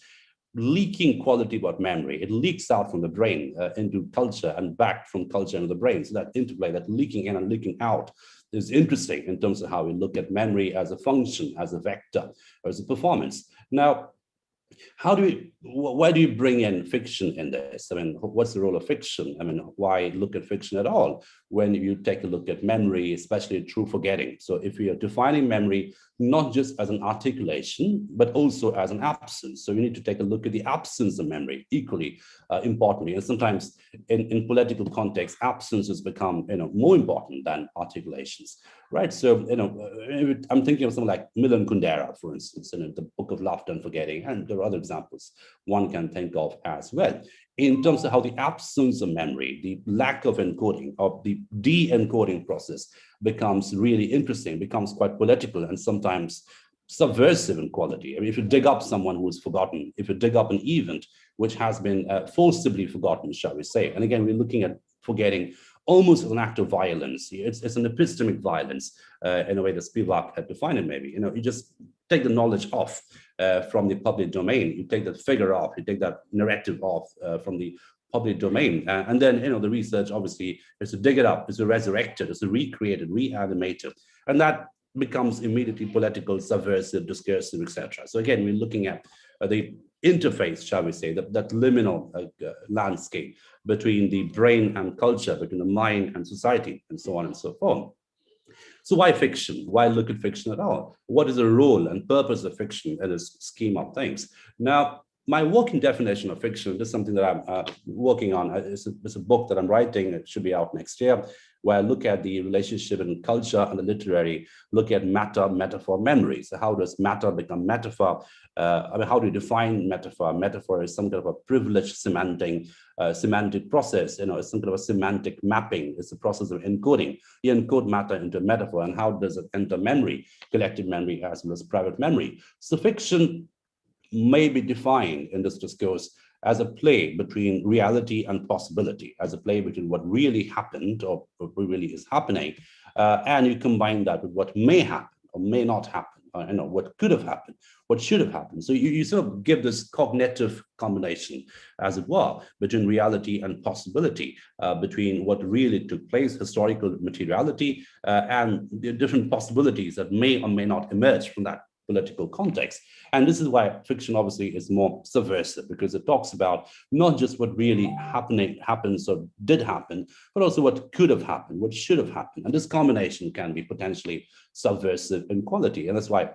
leaking quality about memory. It leaks out from the brain into culture and back from culture into the brain. So that interplay, that leaking in and leaking out, is interesting in terms of how we look at memory as a function, as a vector, or as a performance. Now, why do you bring in fiction in this? I mean, what's the role of fiction? I mean, why look at fiction at all when you take a look at memory, especially true forgetting? So if we are defining memory, not just as an articulation, but also as an absence. So we need to take a look at the absence of memory equally importantly. And sometimes in political context, absences become, more important than articulations, right? So, I'm thinking of something like Milan Kundera, for instance, in the Book of Laughter and Forgetting, and there are other examples one can think of as well, in terms of how the absence of memory, the lack of encoding, or the de-encoding process becomes really interesting, becomes quite political and sometimes subversive in quality. I mean, if you dig up someone who's forgotten, if you dig up an event which has been forcibly forgotten, shall we say, and again, we're looking at forgetting almost as an act of violence. It's an epistemic violence in a way that Spivak had defined it maybe. You just take the knowledge off from the public domain, you take that figure off, you take that narrative off from the public domain. And then, the research obviously is to dig it up, is to resurrect it, is to recreate it, reanimate it. And that becomes immediately political, subversive, discursive, etc. So again, we're looking at the interface, shall we say, that liminal landscape between the brain and culture, between the mind and society, and so on and so forth. So why fiction? Why look at fiction at all? What is the role and purpose of fiction in this scheme of things? Now, my working definition of fiction, this is something that I'm working on. It's a book that I'm writing. It should be out next year, where I look at the relationship in culture and the literary, look at matter, metaphor, memory. So how does matter become metaphor? How do you define metaphor? Metaphor is some kind of a privileged semantic process. It's some kind of a semantic mapping. It's a process of encoding. You encode matter into metaphor, and how does it enter memory, collective memory as well as private memory? So fiction may be defined in this discourse as a play between reality and possibility, as a play between what really happened or what really is happening, and you combine that with what may happen or may not happen, what could have happened, what should have happened. So you sort of give this cognitive combination, as it were, between reality and possibility, between what really took place, historical materiality, and the different possibilities that may or may not emerge from that political context. And this is why fiction obviously is more subversive, because it talks about not just what really happens or did happen, but also what could have happened, what should have happened. And this combination can be potentially subversive in quality. And that's why,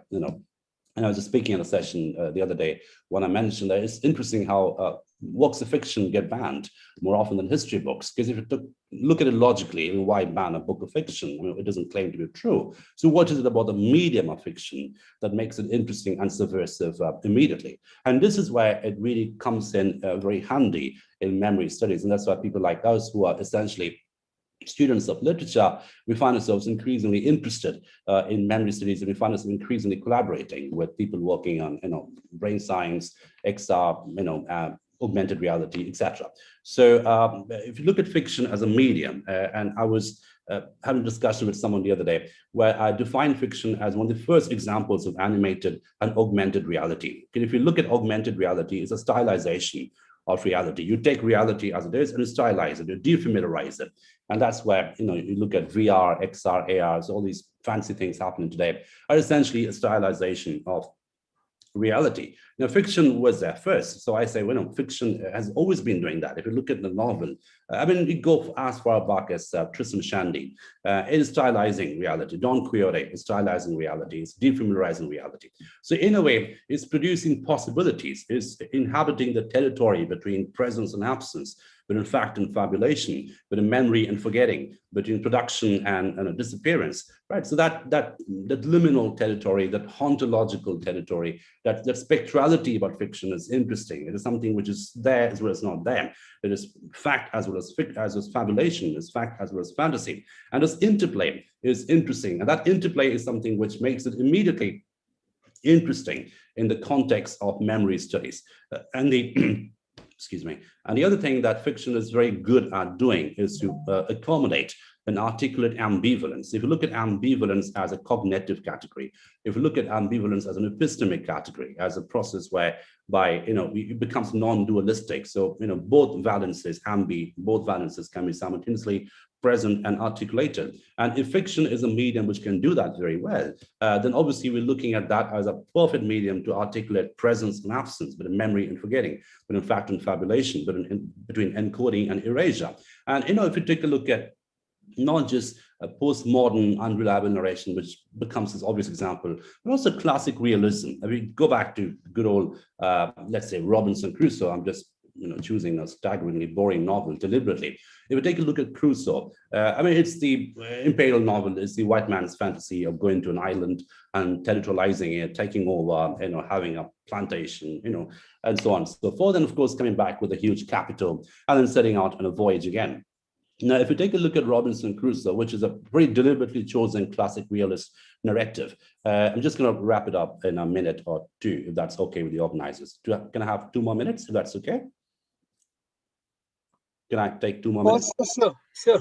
and I was just speaking in a session the other day when I mentioned that it's interesting how works of fiction get banned more often than history books. Because if you look at it logically, why ban a book of fiction? It doesn't claim to be true. So what is it about the medium of fiction that makes it interesting and subversive immediately? And this is where it really comes in very handy in memory studies. And that's why people like us, who are essentially students of literature, we find ourselves increasingly interested in memory studies, and we find ourselves increasingly collaborating with people working on, brain science, XR, augmented reality, etc. So if you look at fiction as a medium, and I was having a discussion with someone the other day where I defined fiction as one of the first examples of animated and augmented reality. And if you look at augmented reality, it's a stylization of reality. You take reality as it is and you stylize it, you defamiliarize it. And that's where, you look at VR, XR, AR, so all these fancy things happening today are essentially a stylization of reality. Fiction was there first. So I say, fiction has always been doing that. If you look at the novel, you go as far back as Tristan Shandy, it is stylizing reality. Don Quixote is stylizing reality. It's defamiliarizing reality. So in a way, it's producing possibilities. It's inhabiting the territory between presence and absence, between fact and fabulation, between memory and forgetting, between production and disappearance, right? So that liminal territory, that hauntological territory, that spectrality about fiction is interesting. It is something which is there as well as not there. It is fact as well as fabulation, is fact as well as fantasy. And this interplay is interesting. And that interplay is something which makes it immediately interesting in the context of memory studies. Excuse me. And the other thing that fiction is very good at doing is to accommodate an articulate ambivalence. If you look at ambivalence as a cognitive category, if you look at ambivalence as an epistemic category, as a process whereby, it becomes non-dualistic. So, both valences, both valences can be simultaneously present and articulated. And if fiction is a medium which can do that very well, then obviously we're looking at that as a perfect medium to articulate presence and absence, between memory and forgetting, between fact and fabulation, between encoding and erasure. And, if you take a look at not just a postmodern unreliable narration, which becomes this obvious example, but also classic realism. I mean, go back to good old, let's say, Robinson Crusoe. I'm just choosing a staggeringly boring novel deliberately. If we take a look at Crusoe, it's the imperial novel, it's the white man's fantasy of going to an island and territorializing it, taking over, having a plantation, and so on and so forth. And of course, coming back with a huge capital and then setting out on a voyage again. Now, if you take a look at Robinson Crusoe, which is a very deliberately chosen classic realist narrative, I'm just going to wrap it up in a minute or two, if that's okay with the organizers. Can I have 2 more minutes, if that's okay? Can I take 2 more minutes? Sure.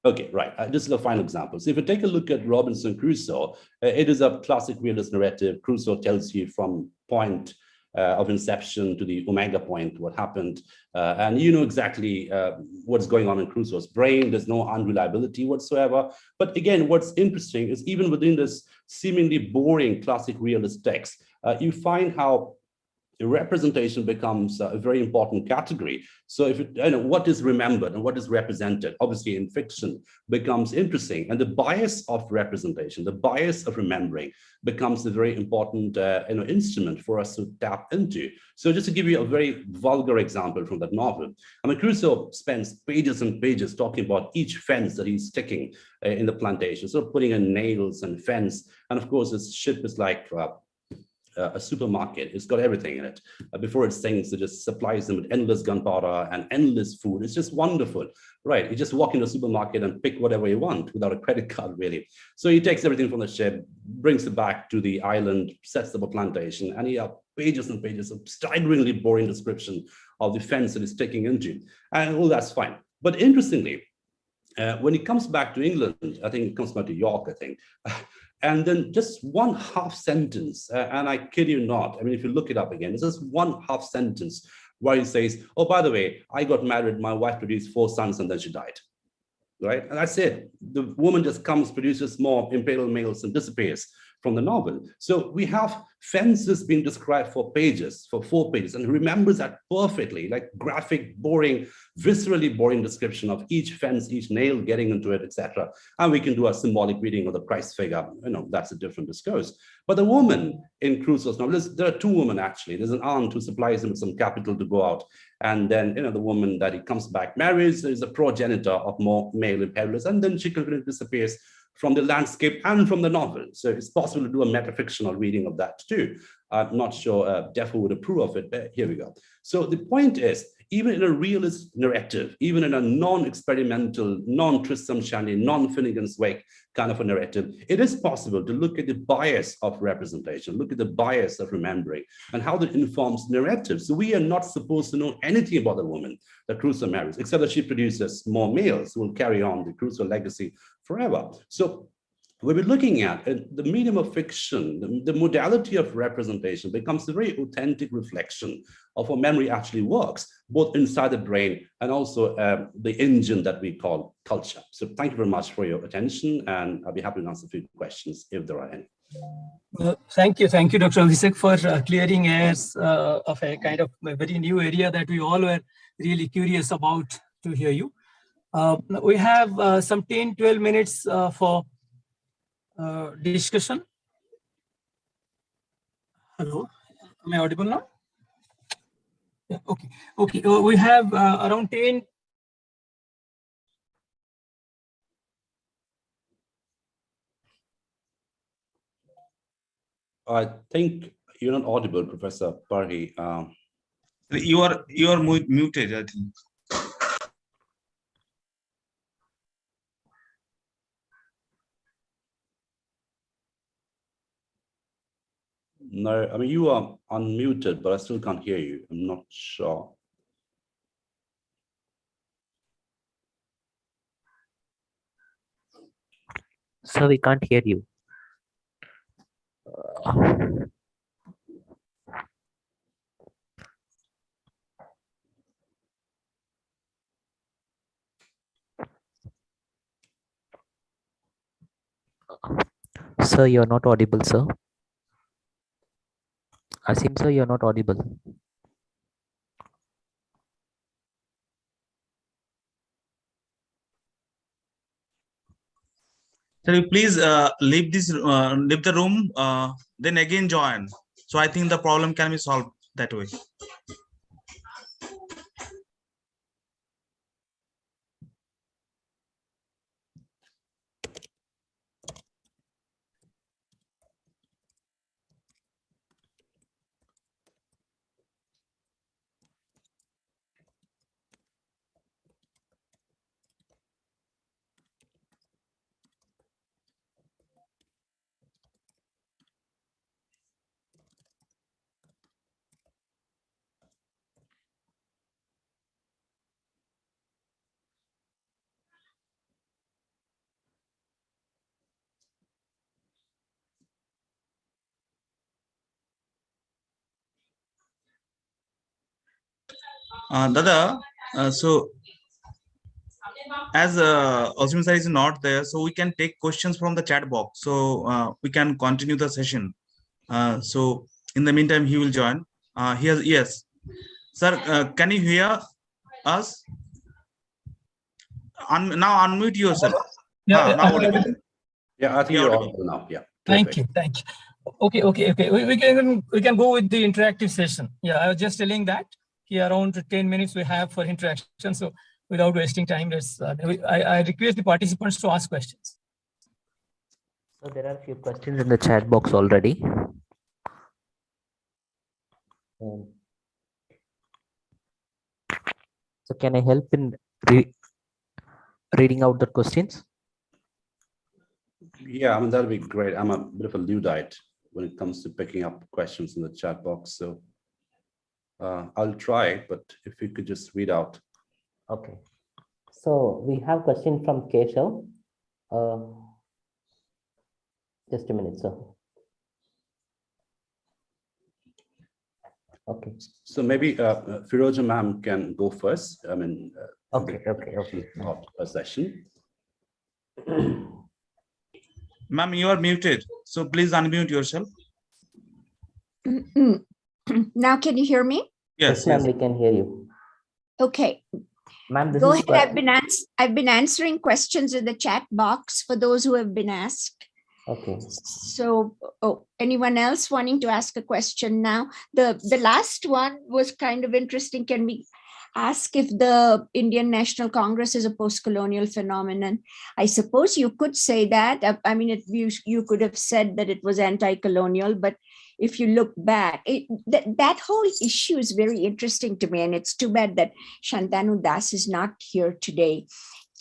Okay, right. This is the final example. So if you take a look at Robinson Crusoe, it is a classic realist narrative. Crusoe tells you from point of inception to the omega point what happened, and you know exactly what's going on in Crusoe's brain. There's no unreliability whatsoever. But again, what's interesting is even within this seemingly boring classic realist text, you find how representation becomes a very important category. So if what is remembered and what is represented, obviously in fiction, becomes interesting, and the bias of representation, the bias of remembering, becomes a very important instrument for us to tap into. So just to give you a very vulgar example from that novel, Crusoe spends pages and pages talking about each fence that he's sticking in the plantation, so putting in nails and fence, and of course his ship is like a supermarket. It's got everything in it. Before it sinks, it just supplies them with endless gunpowder and endless food. It's just wonderful, right? You just walk into a supermarket and pick whatever you want without a credit card, really. So he takes everything from the ship, brings it back to the island, sets up a plantation, and he has pages and pages of staggeringly boring description of the fence that he's taking into. And all that's fine. But interestingly, when he comes back to England, I think it comes back to York, I think, and then just one half sentence, and I kid you not, if you look it up again, it's just one half sentence where he says, oh, by the way, I got married, my wife produced 4 sons, and then she died, right? And that's it. The woman just comes, produces more imperial males, and disappears from the novel. So we have fences being described for pages, for 4 pages, and he remembers that perfectly, like graphic, boring, viscerally boring description of each fence, each nail getting into it, etc. And we can do a symbolic reading of the price figure. That's a different discourse. But the woman in Crusoe's novel, there are 2 women actually. There's an aunt who supplies him with some capital to go out, and then the woman that he comes back marries is a progenitor of more male imperialists, and then she completely disappears from the landscape and from the novel. So it's possible to do a metafictional reading of that too. I'm not sure Defo would approve of it, but here we go. So the point is, even in a realist narrative, even in a non-experimental, non-Tristram Shandy, non-Finnegan's Wake kind of a narrative, it is possible to look at the bias of representation, look at the bias of remembering, and how that informs narrative. So we are not supposed to know anything about the woman that Crusoe marries, except that she produces more males who will carry on the Crusoe legacy forever. So when we're looking at the medium of fiction, the modality of representation becomes a very authentic reflection of how memory actually works, both inside the brain and also the engine that we call culture. So thank you very much for your attention, and I'll be happy to answer a few questions if there are any. Thank you, Dr. Abhishek, for clearing airs of a kind of a very new area that we all were really curious about to hear you. We have some 10-12 minutes for discussion. Hello, am I audible now? Yeah, okay. We have around 10. I think you're not audible, Professor Parhi. You are muted, I think. No, you are unmuted, but I still can't hear you. I'm not sure. Sir, we can't hear you. Sir, you're not audible, sir. Asim, sir, you're not audible. Sir, you please leave the room, then again join. So I think the problem can be solved that way. Dada, so as Osmin sir is not there, so we can take questions from the chat box. So we can continue the session. So in the meantime, he will join. Yes, sir. Can you hear us? Now unmute yourself. Now audible. Yeah, I think Yeah, you're audible. audible now. Yeah. Thank you. Okay. We can go with the interactive session. Yeah, I was just telling that here around 10 minutes we have for interaction. So without wasting time, I request the participants to ask questions. So there are a few questions in the chat box already. So can I help in reading out the questions? Yeah, I mean, that'd be great. I'm a bit of a Luddite when it comes to picking up questions in the chat box. So I'll try, but if you could just read out. Okay. So we have question from Keshav. Just a minute, sir. Okay. So maybe Firoza ma'am can go first. I mean, Okay. First session. Ma'am, you are muted. So please unmute yourself. Now, can you hear me? Yes, ma'am, we can hear you. Okay. Ma'am, this Go is ahead. I've been answering questions in the chat box for those who have been asked. Okay. So, anyone else wanting to ask a question now? The last one was kind of interesting. Can we ask if the Indian National Congress is a post-colonial phenomenon? I suppose you could say that. I mean, you could have said that it was anti-colonial, but if you look back, that whole issue is very interesting to me, and it's too bad that Shantanu Das is not here today.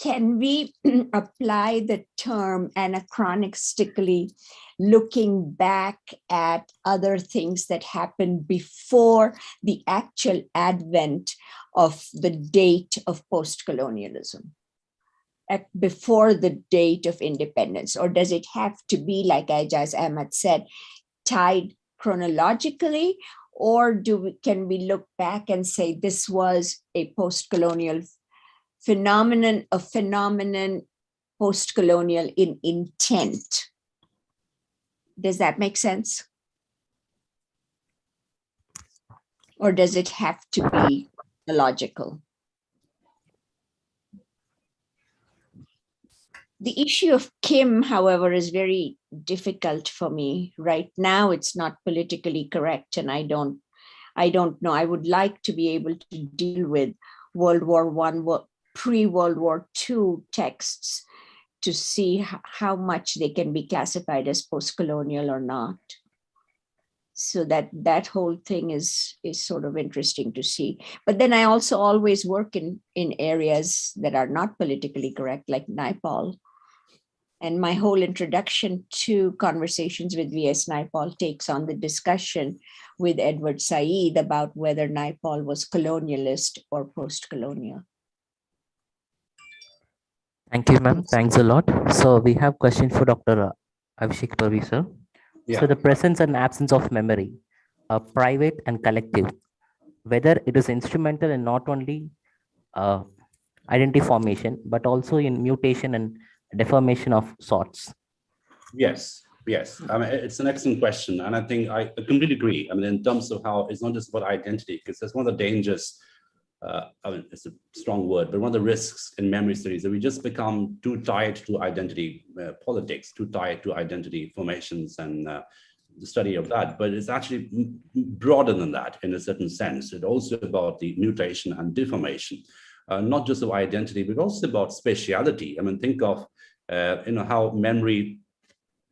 Can we apply the term anachronistically, looking back at other things that happened before the actual advent of the date of post-colonialism, before the date of independence? Or does it have to be, like Ijaz Ahmad said, tied chronologically? Or can we look back and say this was a post-colonial phenomenon, a phenomenon post-colonial in intent? Does that make sense? Or does it have to be logical? The issue of Kim, however, is very difficult for me. Right now, it's not politically correct, and I don't know. I would like to be able to deal with World War I, pre-World War II texts to see how much they can be classified as post-colonial or not. So that whole thing is sort of interesting to see. But then I also always work in areas that are not politically correct, like Naipaul. And my whole introduction to Conversations with V.S. Naipaul takes on the discussion with Edward Said about whether Naipaul was colonialist or post-colonial. Thank you, ma'am. Thanks a lot. So we have question for Dr. Abhishek Purvi, sir. Yeah. So the presence and absence of memory, private and collective, whether it is instrumental in not only identity formation, but also in mutation and deformation of sorts. Yes, yes. I mean, it's an excellent question. And I think I completely agree. I mean, in terms of how it's not just about identity, because that's one of the dangers. I mean, it's a strong word, but one of the risks in memory studies that we just become too tied to identity politics, too tied to identity formations and the study of that. But it's actually broader than that in a certain sense. It's also about the mutation and deformation, not just of identity, but also about spatiality. I mean, think of how memory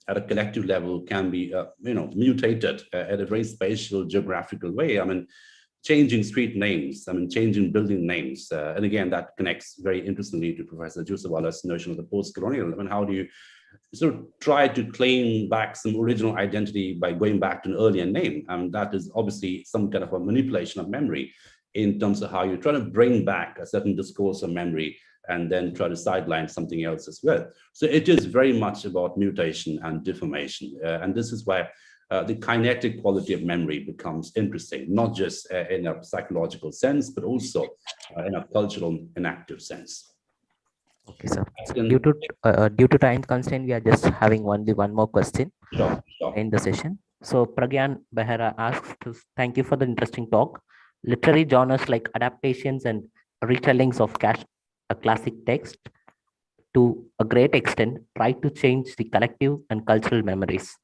at a collective level can be mutated at a very spatial geographical way. I mean, changing street names, I mean, changing building names. And again, that connects very interestingly to Professor Jusawala's notion of the postcolonial. I mean, how do you sort of try to claim back some original identity by going back to an earlier name? And that is obviously some kind of a manipulation of memory in terms of how you try to bring back a certain discourse of memory and then try to sideline something else as well. So it is very much about mutation and deformation. And this is why the kinetic quality of memory becomes interesting, not just in a psychological sense, but also in a cultural and active sense. Okay, sir. Due to time constraint, we are just having only one more question in the session. So Pragyan Behera asks, thank you for the interesting talk. Literary genres like adaptations and retellings of classic text to a great extent try to change the collective and cultural memories,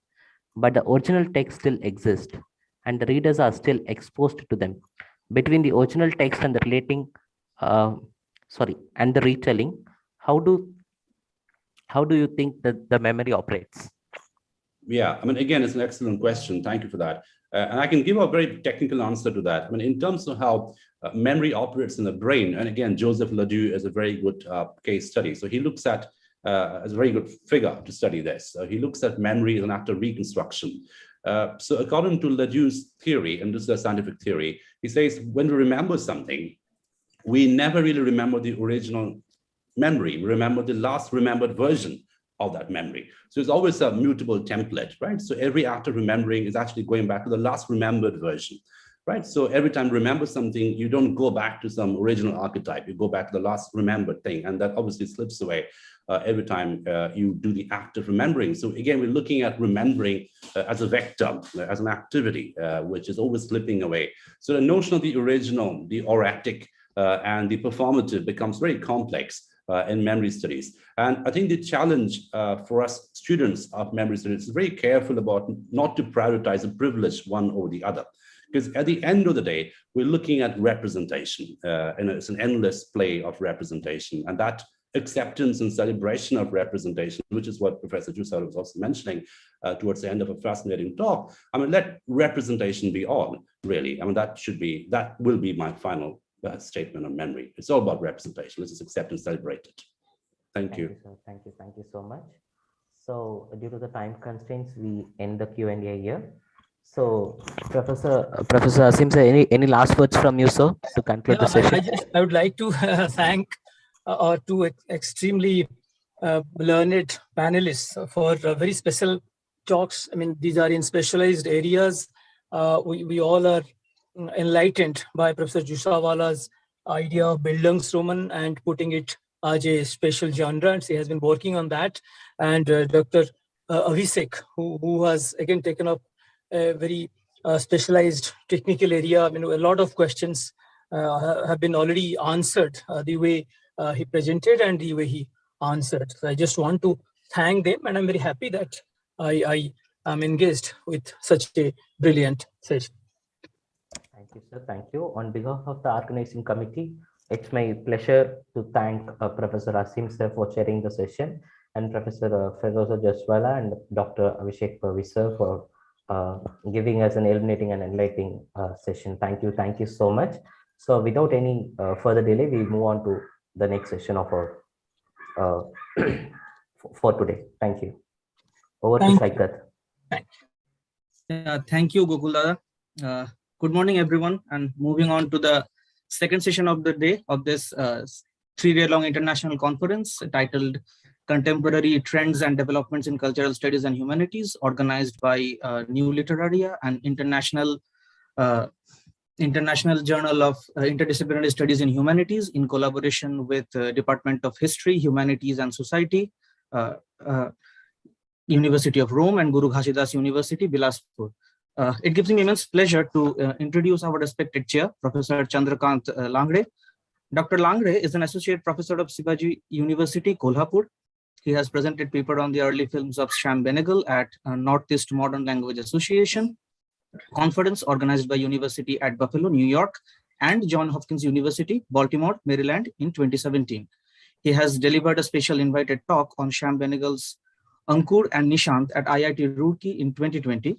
but the original text still exists and the readers are still exposed to them. Between the original text and the and the retelling, how do you think that the memory operates? Yeah, I mean, again, it's an excellent question. Thank you for that. And I can give a very technical answer to that. I mean, in terms of how memory operates in the brain, and again, Joseph Ledoux is a very good case study. So he looks at, as a very good figure to study this. He looks at memory as an act of reconstruction. So according to Ledoux's theory, and this is a scientific theory, he says, when we remember something, we never really remember the original memory. We remember the last remembered version of that memory. So it's always a mutable template, right? So every act of remembering is actually going back to the last remembered version, right? So every time you remember something, you don't go back to some original archetype, you go back to the last remembered thing. And that obviously slips away every time you do the act of remembering. So again, we're looking at remembering as a vector, as an activity, which is always slipping away. So the notion of the original, the auratic, and the performative becomes very complex in memory studies. And I think the challenge for us students of memory studies is very careful about not to prioritize a privileged one over the other. Because at the end of the day, we're looking at representation, and it's an endless play of representation. And that acceptance and celebration of representation, which is what Professor Jusawala was also mentioning towards the end of a fascinating talk. I mean, let representation be all, really. I mean, that will be my final statement on memory. It's all about representation. Let's just accept and celebrate it. Thank you. Thank you so much. So due to the time constraints, we end the Q&A here. So Professor Asim, sir, any last words from you, sir, to conclude the session? I would like to thank our two extremely learned panelists for very special talks. I mean, these are in specialized areas. We all are enlightened by Professor Jusawala's idea of Bildungsroman and putting it as a special genre. And he has been working on that. And Dr. Abhishek, who has again taken up a very specialized technical area. I mean, a lot of questions have been already answered the way he presented and the way he answered. So I just want to thank them, and I'm very happy that I am engaged with such a brilliant session. Thank you, sir. Thank you. On behalf of the organizing committee, it's my pleasure to thank Professor Asim sir for chairing the session, and Professor Firoza Jusawala and Dr. Abhishek Purvi sir for giving us an illuminating and enlightening session. Thank you so much. So without any further delay, we move on to the next session of our for today. Thank you. Over to Saikat. Thank you, Gokul. Good morning, everyone, and moving on to the second session of the day of this 3-day-long international conference titled Contemporary Trends and Developments in Cultural Studies and Humanities, organized by New Literaria, an international Journal of Interdisciplinary Studies in Humanities, in collaboration with Department of History, Humanities and Society, University of Rome, and Guru Ghazidas University, Bilaspur. It gives me immense pleasure to introduce our respected chair, Professor Chandrakant Langre. Dr. Langre is an associate professor of Shivaji University, Kolhapur. He has presented paper on the early films of Shyam Benegal at Northeast Modern Language Association conference organized by University at Buffalo, New York, and Johns Hopkins University, Baltimore, Maryland in 2017. He has delivered a special invited talk on Shyam Benegal's Ankur and Nishant at IIT Roorkee in 2020.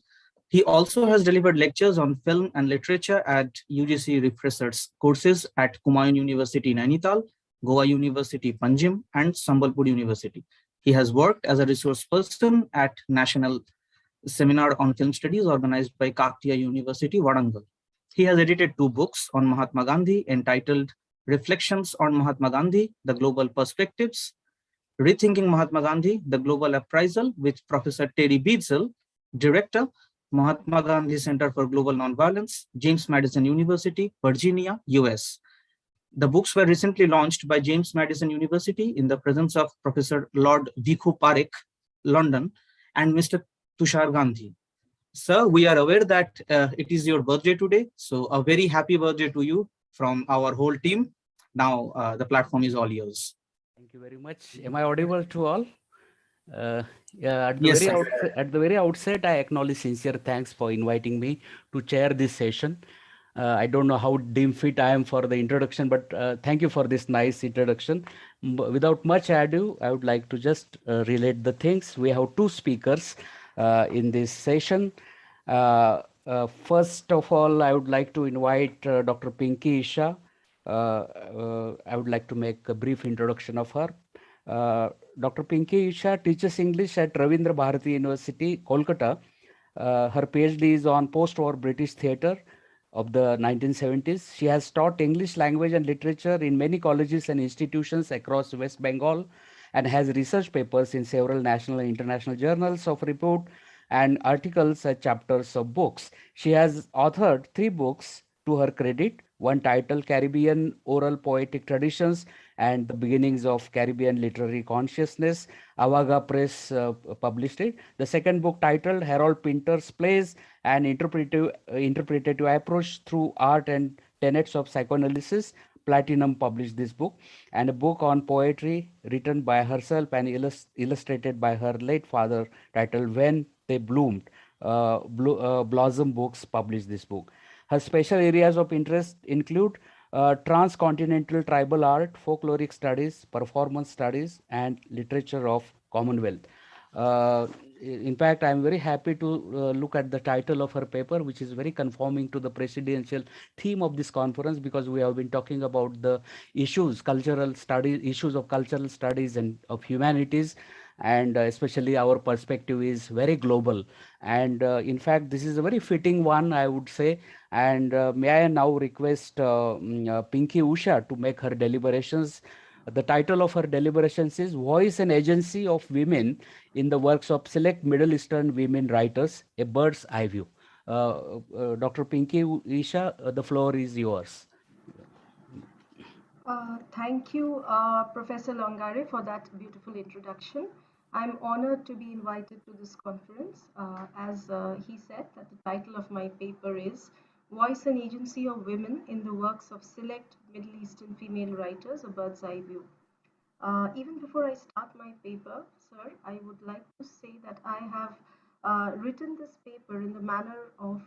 He also has delivered lectures on film and literature at UGC refreshers courses at Kumaon University, Nainital, Goa University, Panjim, and Sambalpur University. He has worked as a resource person at National Seminar on Film Studies organized by Kaktiya University, Warangal. He has edited 2 books on Mahatma Gandhi entitled Reflections on Mahatma Gandhi, The Global Perspectives, Rethinking Mahatma Gandhi, The Global Appraisal with Professor Terry Beadsell, Director, Mahatma Gandhi Center for Global Nonviolence, James Madison University, Virginia, US. The books were recently launched by James Madison University in the presence of Professor Lord Vikhu Parekh, London, and Mr. Tushar Gandhi. Sir, we are aware that it is your birthday today, so a very happy birthday to you from our whole team. Now the platform is all yours. Thank you very much. Am I audible to all? At Yes, the very outset, I acknowledge sincere thanks for inviting me to chair this session. I don't know how dim fit I am for the introduction, but thank you for this nice introduction. Without much ado, I would like to just relate the things. We have 2 speakers in this session. First of all, I would like to invite Dr. Pinky Isha. I would like to make a brief introduction of her. Dr. Pinky Isha teaches English at Ravindra Bharati University, Kolkata. Her PhD is on post-war British theatre of the 1970s. She has taught English language and literature in many colleges and institutions across West Bengal and has research papers in several national and international journals of repute and articles and chapters of books. She has authored 3 books to her credit, one titled Caribbean Oral Poetic Traditions and the Beginnings of Caribbean Literary Consciousness. Avaga Press published it. The second book titled Harold Pinter's Plays, an interpretative approach through art and tenets of psychoanalysis. Platinum published this book, and a book on poetry written by herself and illustrated by her late father titled When They Bloomed. Blossom Books published this book. Her special areas of interest include transcontinental tribal art, folkloric studies, performance studies, and literature of Commonwealth. In fact, I'm very happy to look at the title of her paper, which is very conforming to the presidential theme of this conference, because we have been talking about the issues, cultural studies, issues of cultural studies and of humanities, and especially our perspective is very global. And in fact, this is a very fitting one, I would say. And may I now request Pinky Usha to make her deliberations. The title of her deliberations is Voice and Agency of Women in the Works of Select Middle Eastern Women Writers, A Bird's Eye View. Dr. Pinky Isha, the floor is yours. Thank you, Professor Langare, for that beautiful introduction. I'm honored to be invited to this conference. As he said, that the title of my paper is Voice and Agency of Women in the Works of Select Middle Eastern Female Writers, A Bird's Eye View. Even before I start my paper, sir, I would like to say that I have written this paper in the manner of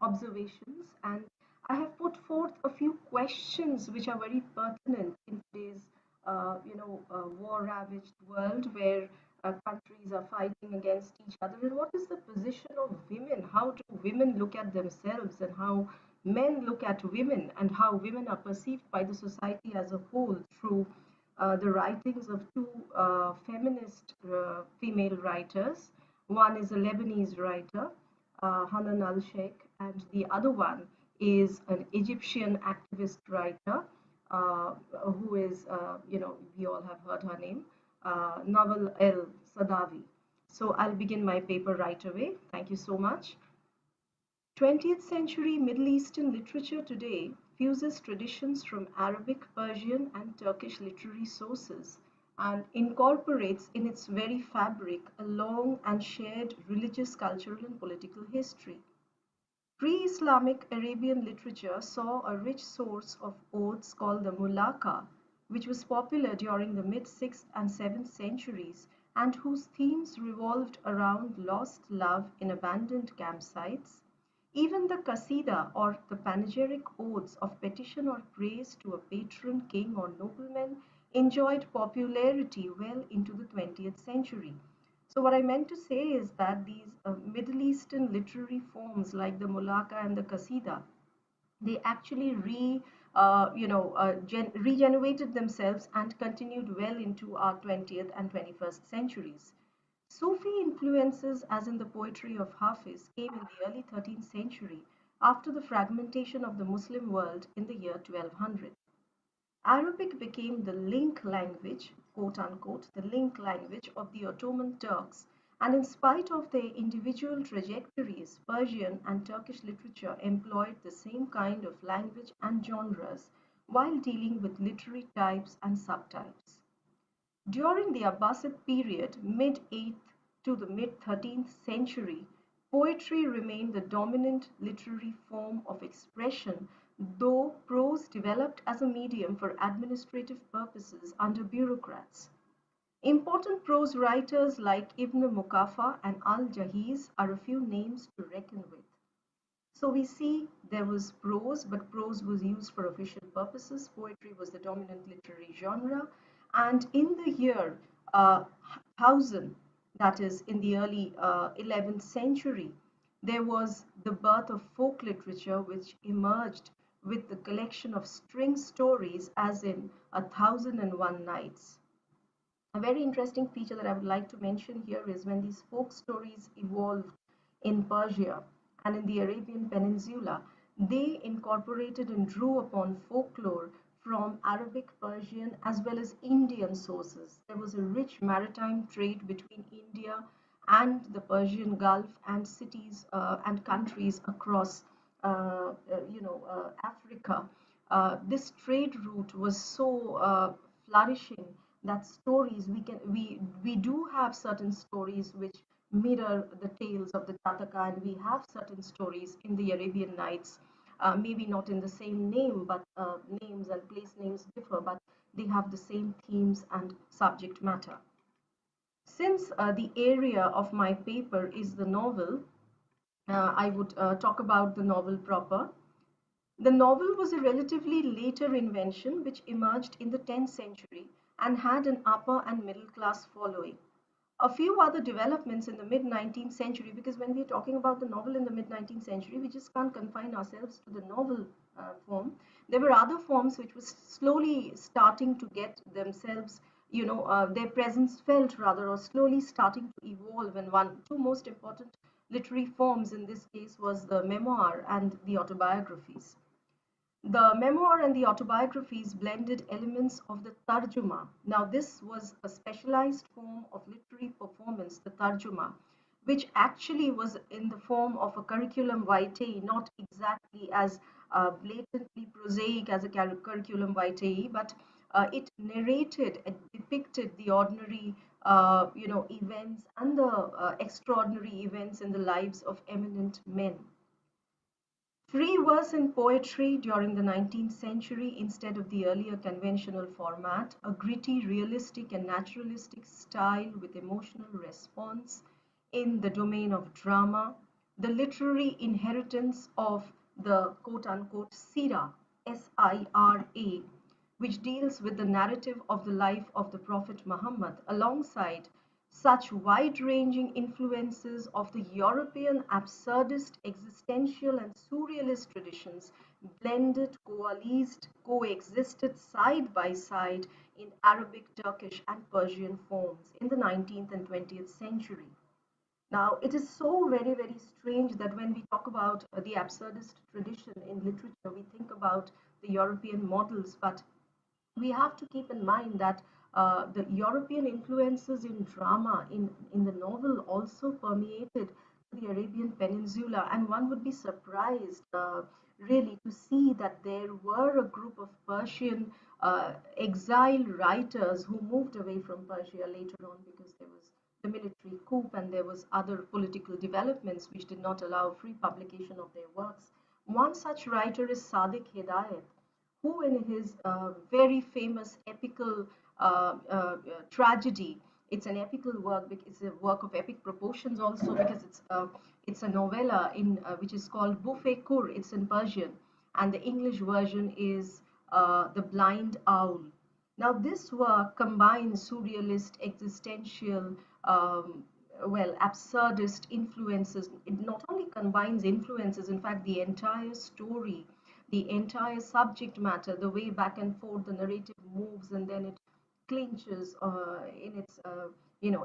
observations, and I have put forth a few questions which are very pertinent in today's war-ravaged world, where countries are fighting against each other. And what is the position of women? How do women look at themselves, and how men look at women, and how women are perceived by the society as a whole through the writings of 2 feminist female writers. One is a Lebanese writer, Hanan al-Sheikh, and the other one is an Egyptian activist writer, who is, we all have heard her name, Nawal El Sadawi. So I'll begin my paper right away. Thank you so much. 20th century Middle Eastern literature today fuses traditions from Arabic, Persian, and Turkish literary sources and incorporates in its very fabric a long and shared religious, cultural, and political history. Pre-Islamic Arabian literature saw a rich source of odes called the mulaka, which was popular during the mid-6th and 7th centuries and whose themes revolved around lost love in abandoned campsites. Even the qasida or the panegyric odes of petition or praise to a patron, king, or nobleman enjoyed popularity well into the 20th century. So what I meant to say is that these Middle Eastern literary forms like the mulaka and the qasida, they actually regenerated themselves and continued well into our 20th and 21st centuries. Sufi influences, as in the poetry of Hafiz, came in the early 13th century after the fragmentation of the Muslim world in the year 1200. Arabic became the link language, quote unquote, the link language of the Ottoman Turks, and in spite of their individual trajectories, Persian and Turkish literature employed the same kind of language and genres while dealing with literary types and subtypes. During the Abbasid period, mid-8th to the mid-13th century, poetry remained the dominant literary form of expression, though prose developed as a medium for administrative purposes under bureaucrats. Important prose writers like Ibn Muqaffa and Al-Jahiz are a few names to reckon with. So we see there was prose, but prose was used for official purposes. Poetry was the dominant literary genre. And in the year 1000, that is in the early 11th century, there was the birth of folk literature, which emerged with the collection of string stories, as in 1001 Nights. A very interesting feature that I would like to mention here is when these folk stories evolved in Persia and in the Arabian Peninsula, they incorporated and drew upon folklore from Arabic, Persian, as well as Indian sources. There was a rich maritime trade between India and the Persian Gulf and cities and countries across, Africa. This trade route was so flourishing that stories we do have certain stories which mirror the tales of the Jataka, and we have certain stories in the Arabian Nights, maybe not in the same name, but names and place names differ, but they have the same themes and subject matter. Since the area of my paper is the novel, I would talk about the novel proper. The novel was a relatively later invention which emerged in the 10th century and had an upper and middle class following. A few other developments in the mid 19th century, because when we're talking about the novel in the mid 19th century, we just can't confine ourselves to the novel form. There were other forms which was slowly starting to get themselves, their presence felt rather, or slowly starting to evolve. And two most important literary forms in this case was the memoir and the autobiographies. The memoir and the autobiographies blended elements of the tarjuma. Now, this was a specialized form of literary performance, the tarjuma, which actually was in the form of a curriculum vitae, not exactly as blatantly prosaic as a curriculum vitae, but it narrated and depicted the ordinary, events and the extraordinary events in the lives of eminent men. Free verse and poetry during the 19th century instead of the earlier conventional format, a gritty, realistic, and naturalistic style with emotional response in the domain of drama, the literary inheritance of the quote unquote Sira, S-I-R-A, which deals with the narrative of the life of the Prophet Muhammad alongside such wide-ranging influences of the European absurdist, existential, and surrealist traditions blended, coalesced, coexisted side by side in Arabic, Turkish, and Persian forms in the 19th and 20th century. Now, it is so very, very strange that when we talk about the absurdist tradition in literature, we think about the European models, but we have to keep in mind that the European influences in drama in the novel also permeated the Arabian Peninsula, and one would be surprised really to see that there were a group of Persian exile writers who moved away from Persia later on because there was the military coup and there was other political developments which did not allow free publication of their works. One such writer is Sadiq Hidayat, who in his very famous epical tragedy, it's an epical work, it's a work of epic proportions also because it's a novella in which is called Buffet Kur, it's in Persian, and the English version is The Blind Owl. Now this work combines surrealist, existential, absurdist influences. It not only combines influences, in fact, the entire story, the entire subject matter, the way back and forth the narrative moves, and then it clinches in its,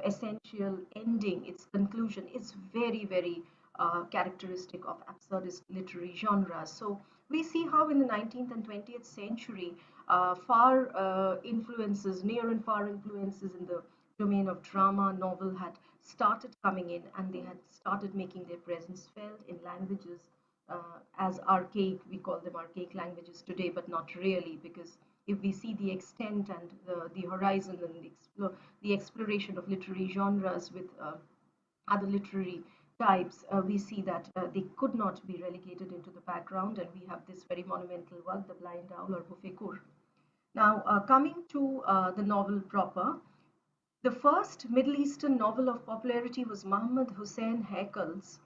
essential ending, its conclusion. It's very, very characteristic of absurdist literary genres. So we see how in the 19th and 20th century, far influences, near and far influences in the domain of drama, novel had started coming in, and they had started making their presence felt in languages as archaic, we call them archaic languages today, but not really, because if we see the extent and the horizon and the exploration of literary genres with other literary types, we see that they could not be relegated into the background, and we have this very monumental work, The Blind Owl or Bufekur. Now, coming to the novel proper, the first Middle Eastern novel of popularity was Muhammad Hussein Haikel's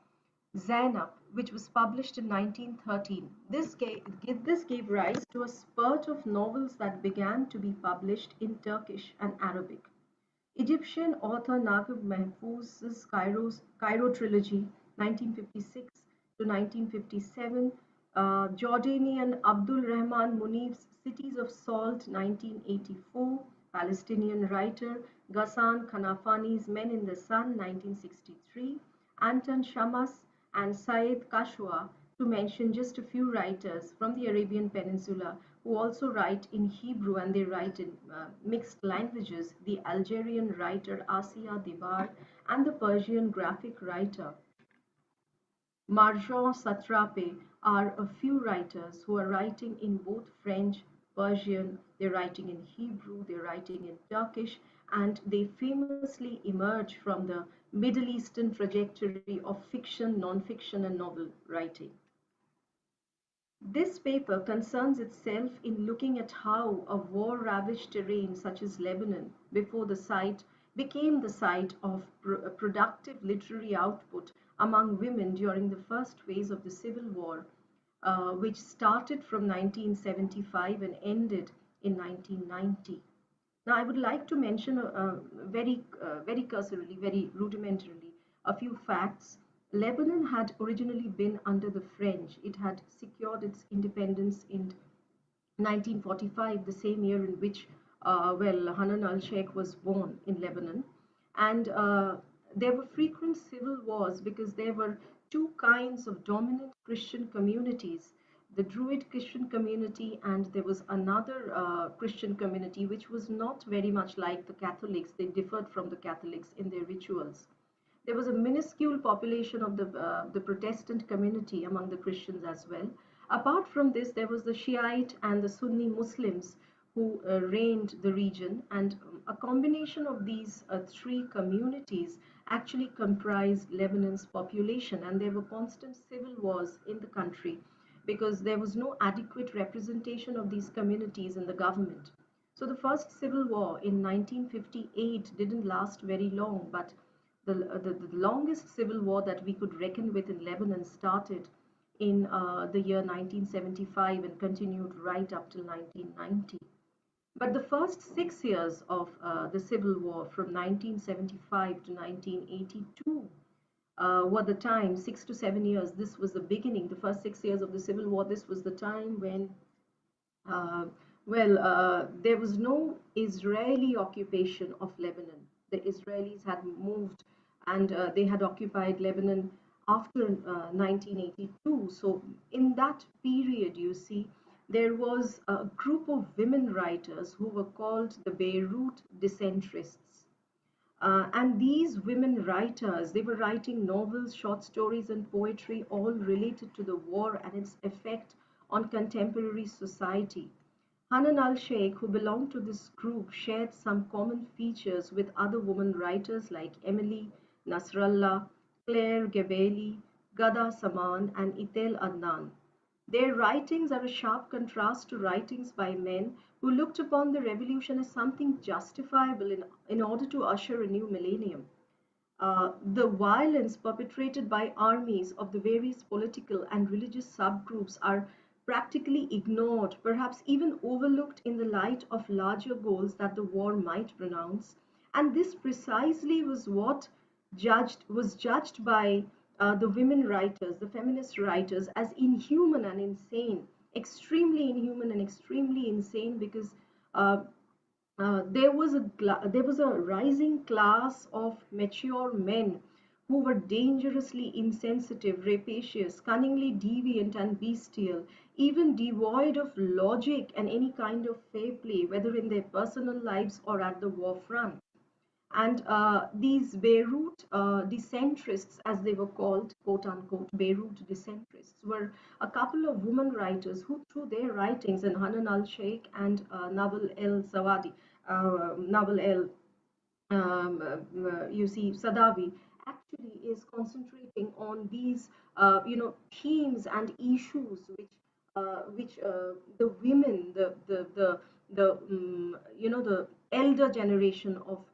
Zainab, which was published in 1913. This gave rise to a spurt of novels that began to be published in Turkish and Arabic. Egyptian author Naguib Mahfouz's Cairo trilogy, 1956 to 1957, Jordanian Abdul Rahman Munif's Cities of Salt, 1984, Palestinian writer Ghassan Kanafani's Men in the Sun, 1963, Anton Shamas and Saeed Kashwa, to mention just a few writers from the Arabian Peninsula who also write in Hebrew, and they write in mixed languages, the Algerian writer Asiya Dibar and the Persian graphic writer Marjan Satrape are a few writers who are writing in both French, Persian, they're writing in Hebrew, they're writing in Turkish, and they famously emerge from the Middle Eastern trajectory of fiction, non-fiction, and novel writing. This paper concerns itself in looking at how a war-ravaged terrain such as Lebanon became the site of productive literary output among women during the first phase of the Civil War, which started from 1975 and ended in 1990. Now, I would like to mention very cursorily, very rudimentarily, a few facts. Lebanon had originally been under the French. It had secured its independence in 1945, the same year in which, Hanan al-Sheikh was born in Lebanon. And there were frequent civil wars because there were two kinds of dominant Christian communities, the Druid Christian community, and there was another Christian community which was not very much like the Catholics. They differed from the Catholics in their rituals. There was a minuscule population of the Protestant community among the Christians as well. Apart from this, there was the Shiite and the Sunni Muslims who reigned the region, and a combination of these three communities actually comprised Lebanon's population, and there were constant civil wars in the country because there was no adequate representation of these communities in the government. So the first civil war in 1958 didn't last very long, but the longest civil war that we could reckon with in Lebanon started in the year 1975 and continued right up till 1990. But the first 6 years of the Civil War, from 1975 to 1982, were the time, 6 to 7 years. This was the beginning, the first 6 years of the Civil War. This was the time when, there was no Israeli occupation of Lebanon. The Israelis had moved and they had occupied Lebanon after 1982. So in that period, you see, there was a group of women writers who were called the Beirut Decentrists. And these women writers, they were writing novels, short stories, and poetry, all related to the war and its effect on contemporary society. Hanan al-Sheikh, who belonged to this group, shared some common features with other women writers like Emily Nasrallah, Claire Gebeli, Ghada Saman, and Itel Adnan. Their writings are a sharp contrast to writings by men who looked upon the revolution as something justifiable in order to usher a new millennium. The violence perpetrated by armies of the various political and religious subgroups are practically ignored, perhaps even overlooked in the light of larger goals that the war might pronounce. And this precisely was what was judged by the women writers, the feminist writers, as inhuman and insane, extremely inhuman and extremely insane, because uh, there was a rising class of mature men who were dangerously insensitive, rapacious, cunningly deviant and bestial, even devoid of logic and any kind of fair play, whether in their personal lives or at the war front. And these Beirut decentrists, as they were called, quote unquote, Beirut decentrists, were a couple of women writers who, through their writings, and Hanan al-Sheikh and Nawal el-Zawadi, Nawal el you see, Sadavi actually is concentrating on these, themes and issues which the women, the elder generation of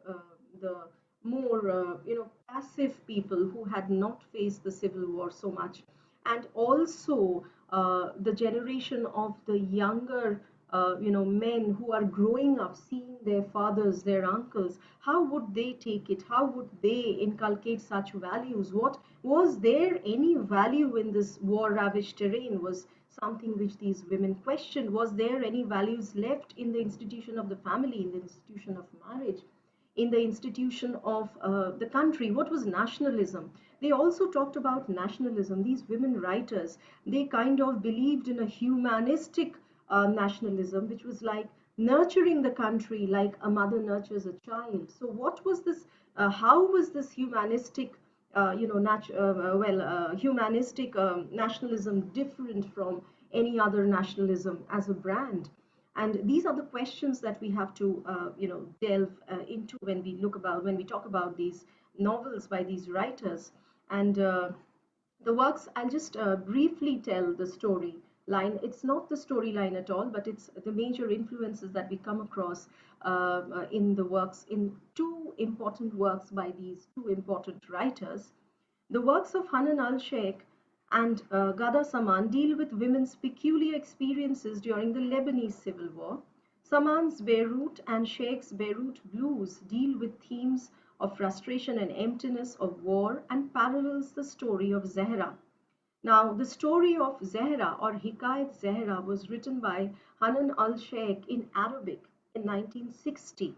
the more, passive people who had not faced the civil war so much, and also the generation of the younger men who are growing up seeing their fathers, their uncles, how would they take it? How would they inculcate such values? What was there any value in this war ravaged terrain was something which these women questioned. Was there any values left in the institution of the family, in the institution of marriage, in the institution of the country? What was nationalism? They also talked about nationalism. These women writers, they kind of believed in a humanistic nationalism, which was like nurturing the country like a mother nurtures a child. So what was this, how was this humanistic, humanistic nationalism different from any other nationalism as a brand? And these are the questions that we have to, delve into when we talk about these novels by these writers. And the works, I'll just briefly tell the story line. It's not the storyline at all, but it's the major influences that we come across in the works, in two important works by these two important writers. The works of Hanan al-Sheikh and Ghada Saman deal with women's peculiar experiences during the Lebanese civil war. Saman's Beirut and Sheikh's Beirut Blues deal with themes of frustration and emptiness of war and parallels the story of Zehra. Now, the story of Zehra or Hikayat Zehra was written by Hanan al-Sheikh in Arabic in 1960.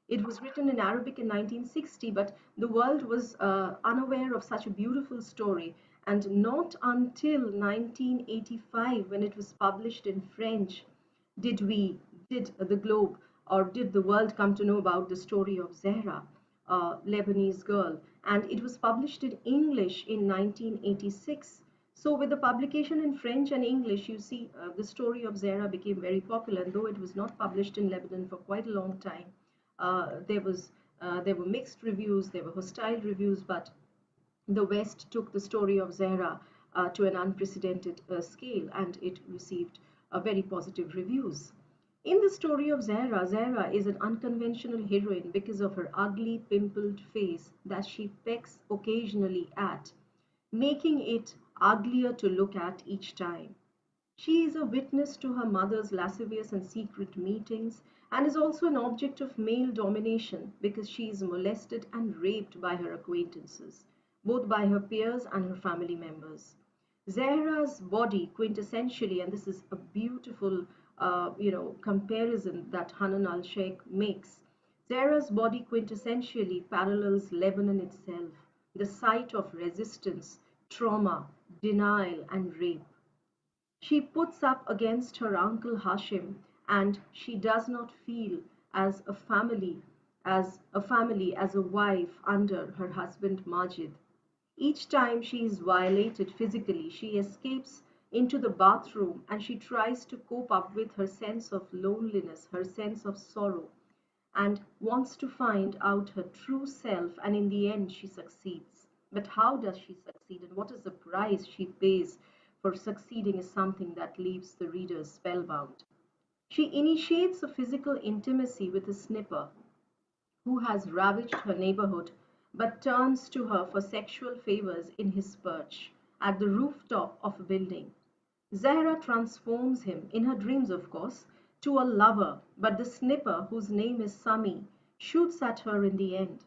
It was written in Arabic in 1960, but the world was unaware of such a beautiful story. And not until 1985, when it was published in French, did the globe or did the world come to know about the story of Zehra, a Lebanese girl. And it was published in English in 1986. So with the publication in French and English, you see the story of Zehra became very popular. And though it was not published in Lebanon for quite a long time, there were mixed reviews, there were hostile reviews, but the West took the story of Zehra to an unprecedented scale, and it received very positive reviews. In the story of Zehra, Zehra is an unconventional heroine because of her ugly, pimpled face that she pecks occasionally at, making it uglier to look at each time. She is a witness to her mother's lascivious and secret meetings, and is also an object of male domination because she is molested and raped by her acquaintances, both by her peers and her family members. Zahra's body, quintessentially, and this is a beautiful, comparison that Hanan al-Sheikh makes. Zahra's body quintessentially parallels Lebanon itself, the site of resistance, trauma, denial, and rape. She puts up against her uncle Hashim, and she does not feel as a family, as a wife under her husband Majid. Each time she is violated physically, she escapes into the bathroom and she tries to cope up with her sense of loneliness, her sense of sorrow, and wants to find out her true self, and in the end she succeeds. But how does she succeed, and what is the price she pays for succeeding is something that leaves the readers spellbound. She initiates a physical intimacy with a snipper who has ravaged her neighborhood but turns to her for sexual favors in his perch at the rooftop of a building. Zahra transforms him, in her dreams of course, to a lover, but the snipper, whose name is Sami, shoots at her in the end.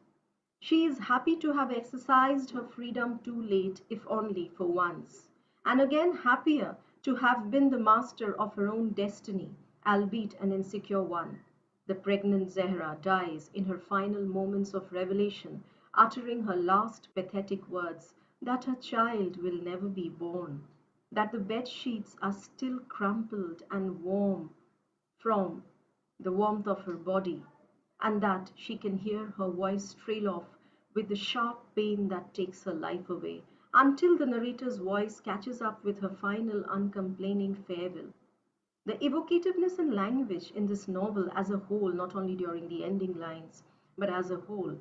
She is happy to have exercised her freedom too late, if only for once, and again happier to have been the master of her own destiny, albeit an insecure one. The pregnant Zahra dies in her final moments of revelation, uttering her last pathetic words that her child will never be born, that the bed sheets are still crumpled and warm from the warmth of her body, and that she can hear her voice trail off with the sharp pain that takes her life away, until the narrator's voice catches up with her final uncomplaining farewell. The evocativeness and language in this novel as a whole, not only during the ending lines, but as a whole,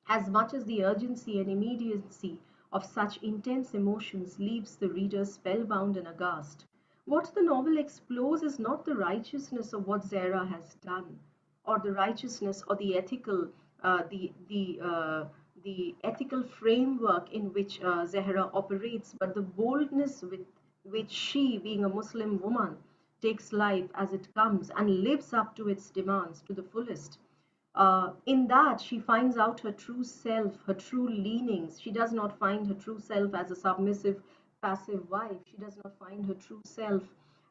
as much as the urgency and immediacy of such intense emotions leaves the reader spellbound and aghast. What the novel explores is not the righteousness of what Zahra has done, or the righteousness or the ethical, the ethical framework in which Zahra operates, but the boldness with which she, being a Muslim woman, takes life as it comes and lives up to its demands to the fullest. In that, she finds out her true self, her true leanings. She does not find her true self as a submissive, passive wife. She does not find her true self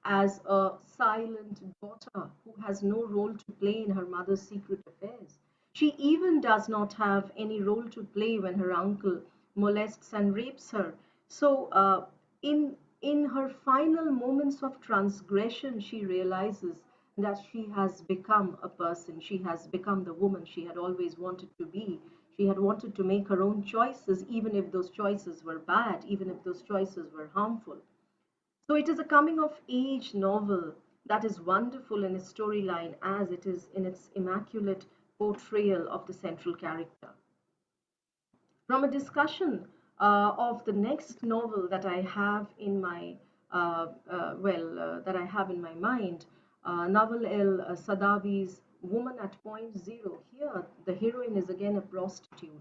as a silent daughter who has no role to play in her mother's secret affairs. She even does not have any role to play when her uncle molests and rapes her. So, in her final moments of transgression, she realizes that she has become a person. She has become the woman she had always wanted to be. She had wanted to make her own choices, even if those choices were bad, even if those choices were harmful. So it is a coming of age novel that is wonderful in its storyline as it is in its immaculate portrayal of the central character. From a discussion of the next novel that I have in my that I have in my mind, Nawal El Sadawi's Woman at Point Zero. Here, the heroine is again a prostitute.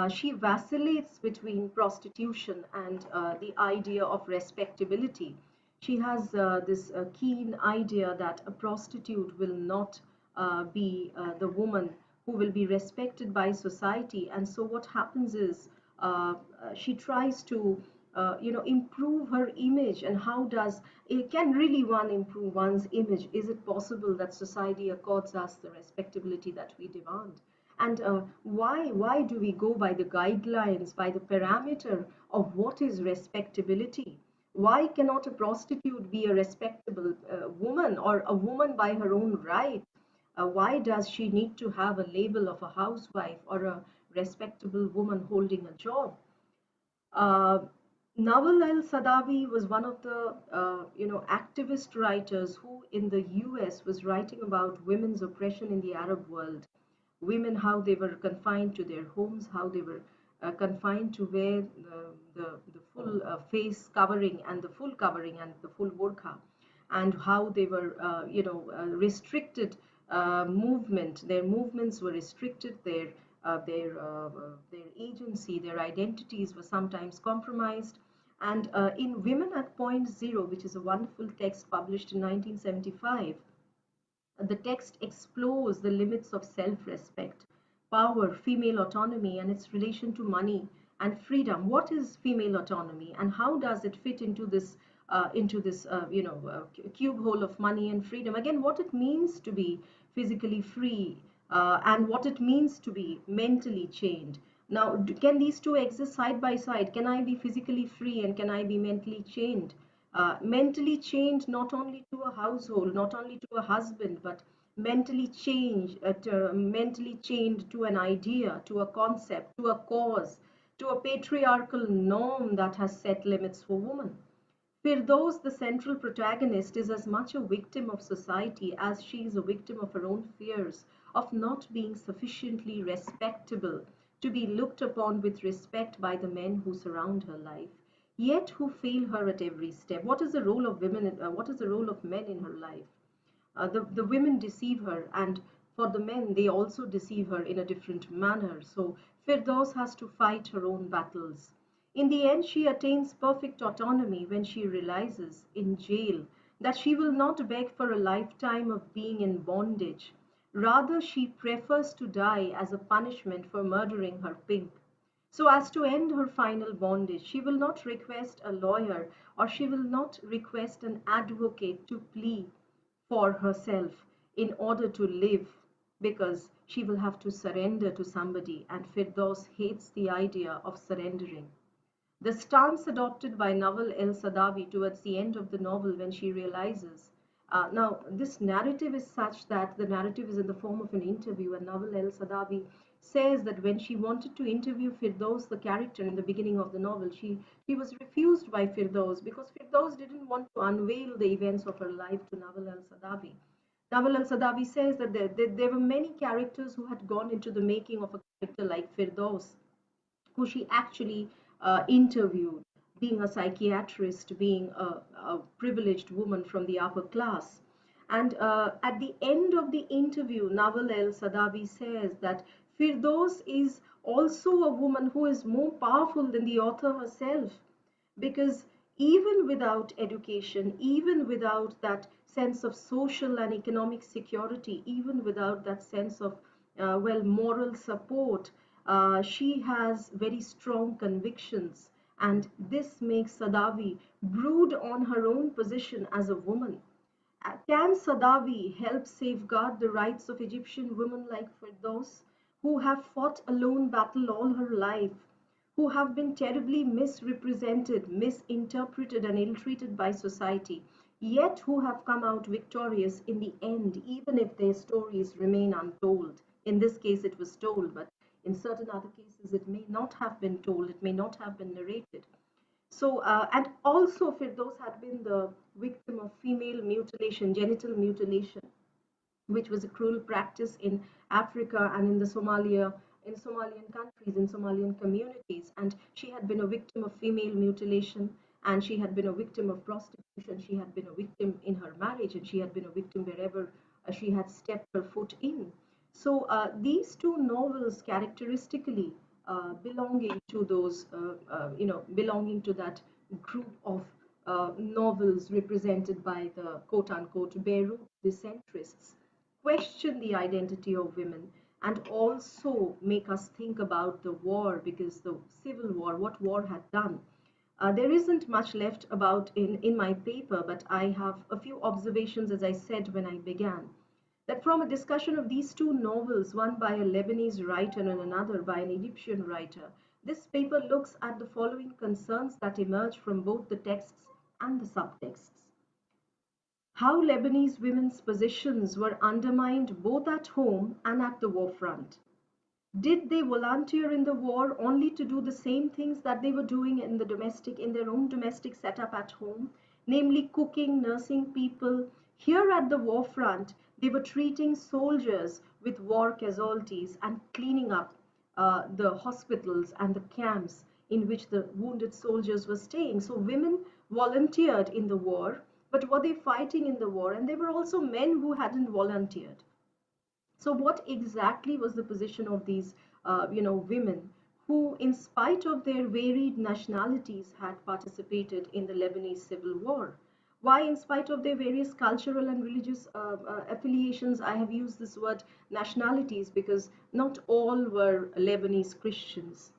She vacillates between prostitution and the idea of respectability. She has this keen idea that a prostitute will not be the woman who will be respected by society. And so what happens is she tries to improve her image. And how does it, can really one improve one's image? Is it possible that society accords us the respectability that we demand? And why do we go by the guidelines, by the parameter of what is respectability? Why cannot a prostitute be a respectable woman, or a woman by her own right? Why does she need to have a label of a housewife or a respectable woman holding a job? Uh, Nawal El-Sadawi was one of the activist writers who in the US was writing about women's oppression in the Arab world. Women, how they were confined to their homes, how they were confined to wear the full face covering and the full covering and the full burqa, and how they were restricted movement. Their movements were restricted. Their agency, their identities were sometimes compromised. And in Women at Point Zero, which is a wonderful text published in 1975, the text explores the limits of self-respect, power, female autonomy, and its relation to money and freedom. What is female autonomy, and how does it fit into this cube hole of money and freedom? Again, what it means to be physically free, and what it means to be mentally chained. Now, can these two exist side by side? Can I be physically free and can I be mentally chained? mentally chained not only to a household, not only to a husband, but mentally chained to an idea, to a concept, to a cause, to a patriarchal norm that has set limits for women. Firdaus, the central protagonist, is as much a victim of society as she is a victim of her own fears of not being sufficiently respectable to be looked upon with respect by the men who surround her life, yet who fail her at every step. What is the role of women? What is the role of men in her life? The women deceive her, and for the men, they also deceive her in a different manner. So Firdaus has to fight her own battles. In the end, she attains perfect autonomy when she realizes in jail that she will not beg for a lifetime of being in bondage. Rather, she prefers to die as a punishment for murdering her pimp. So as to end her final bondage, she will not request a lawyer, or she will not request an advocate to plead for herself in order to live, because she will have to surrender to somebody, and Firdaus hates the idea of surrendering. The stance adopted by Nawal el-Saadawi towards the end of the novel, when she realizes, now this narrative is such that the narrative is in the form of an interview, and Nawal el-Saadawi says that when she wanted to interview Firdaus, the character, in the beginning of the novel, she was refused by Firdaus because Firdaus didn't want to unveil the events of her life to Nawal el-Saadawi. Nawal el-Saadawi says that there were many characters who had gone into the making of a character like Firdaus, who she actually interviewed, being a psychiatrist, being a privileged woman from the upper class. And at the end of the interview, Nawal el-Saadawi says that Firdaus is also a woman who is more powerful than the author herself, because even without education, even without that sense of social and economic security, even without that sense of, moral support, she has very strong convictions. And this makes Saadawi brood on her own position as a woman. Can Saadawi help safeguard the rights of Egyptian women like Firdaus, who have fought a lone battle all her life, who have been terribly misrepresented, misinterpreted, and ill-treated by society, yet who have come out victorious in the end, even if their stories remain untold? In this case, it was told, but in certain other cases, it may not have been told, it may not have been narrated. So, and also Firdaus had been the victim of female mutilation, genital mutilation, which was a cruel practice in Africa and in Somalian countries, in Somalian communities. And she had been a victim of female mutilation, and she had been a victim of prostitution. She had been a victim in her marriage, and she had been a victim wherever she had stepped her foot in. So these two novels characteristically belonging to those, belonging to that group of novels represented by the quote-unquote Beirut decentrists, question the identity of women and also make us think about the war, because the civil war, what war had done. There isn't much left about in my paper, but I have a few observations, as I said when I began, that from a discussion of these two novels, one by a Lebanese writer and another by an Egyptian writer, this paper looks at the following concerns that emerge from both the texts and the subtexts. How Lebanese women's positions were undermined both at home and at the war front. Did they volunteer in the war only to do the same things that they were doing in their own domestic setup at home, namely cooking, nursing people? Here at the war front, they were treating soldiers with war casualties and cleaning up the hospitals and the camps in which the wounded soldiers were staying. So women volunteered in the war, but were they fighting in the war? And there were also men who hadn't volunteered. So what exactly was the position of these, women who, in spite of their varied nationalities, had participated in the Lebanese civil war? Why, in spite of their various cultural and religious affiliations, I have used this word nationalities because not all were Lebanese Christians.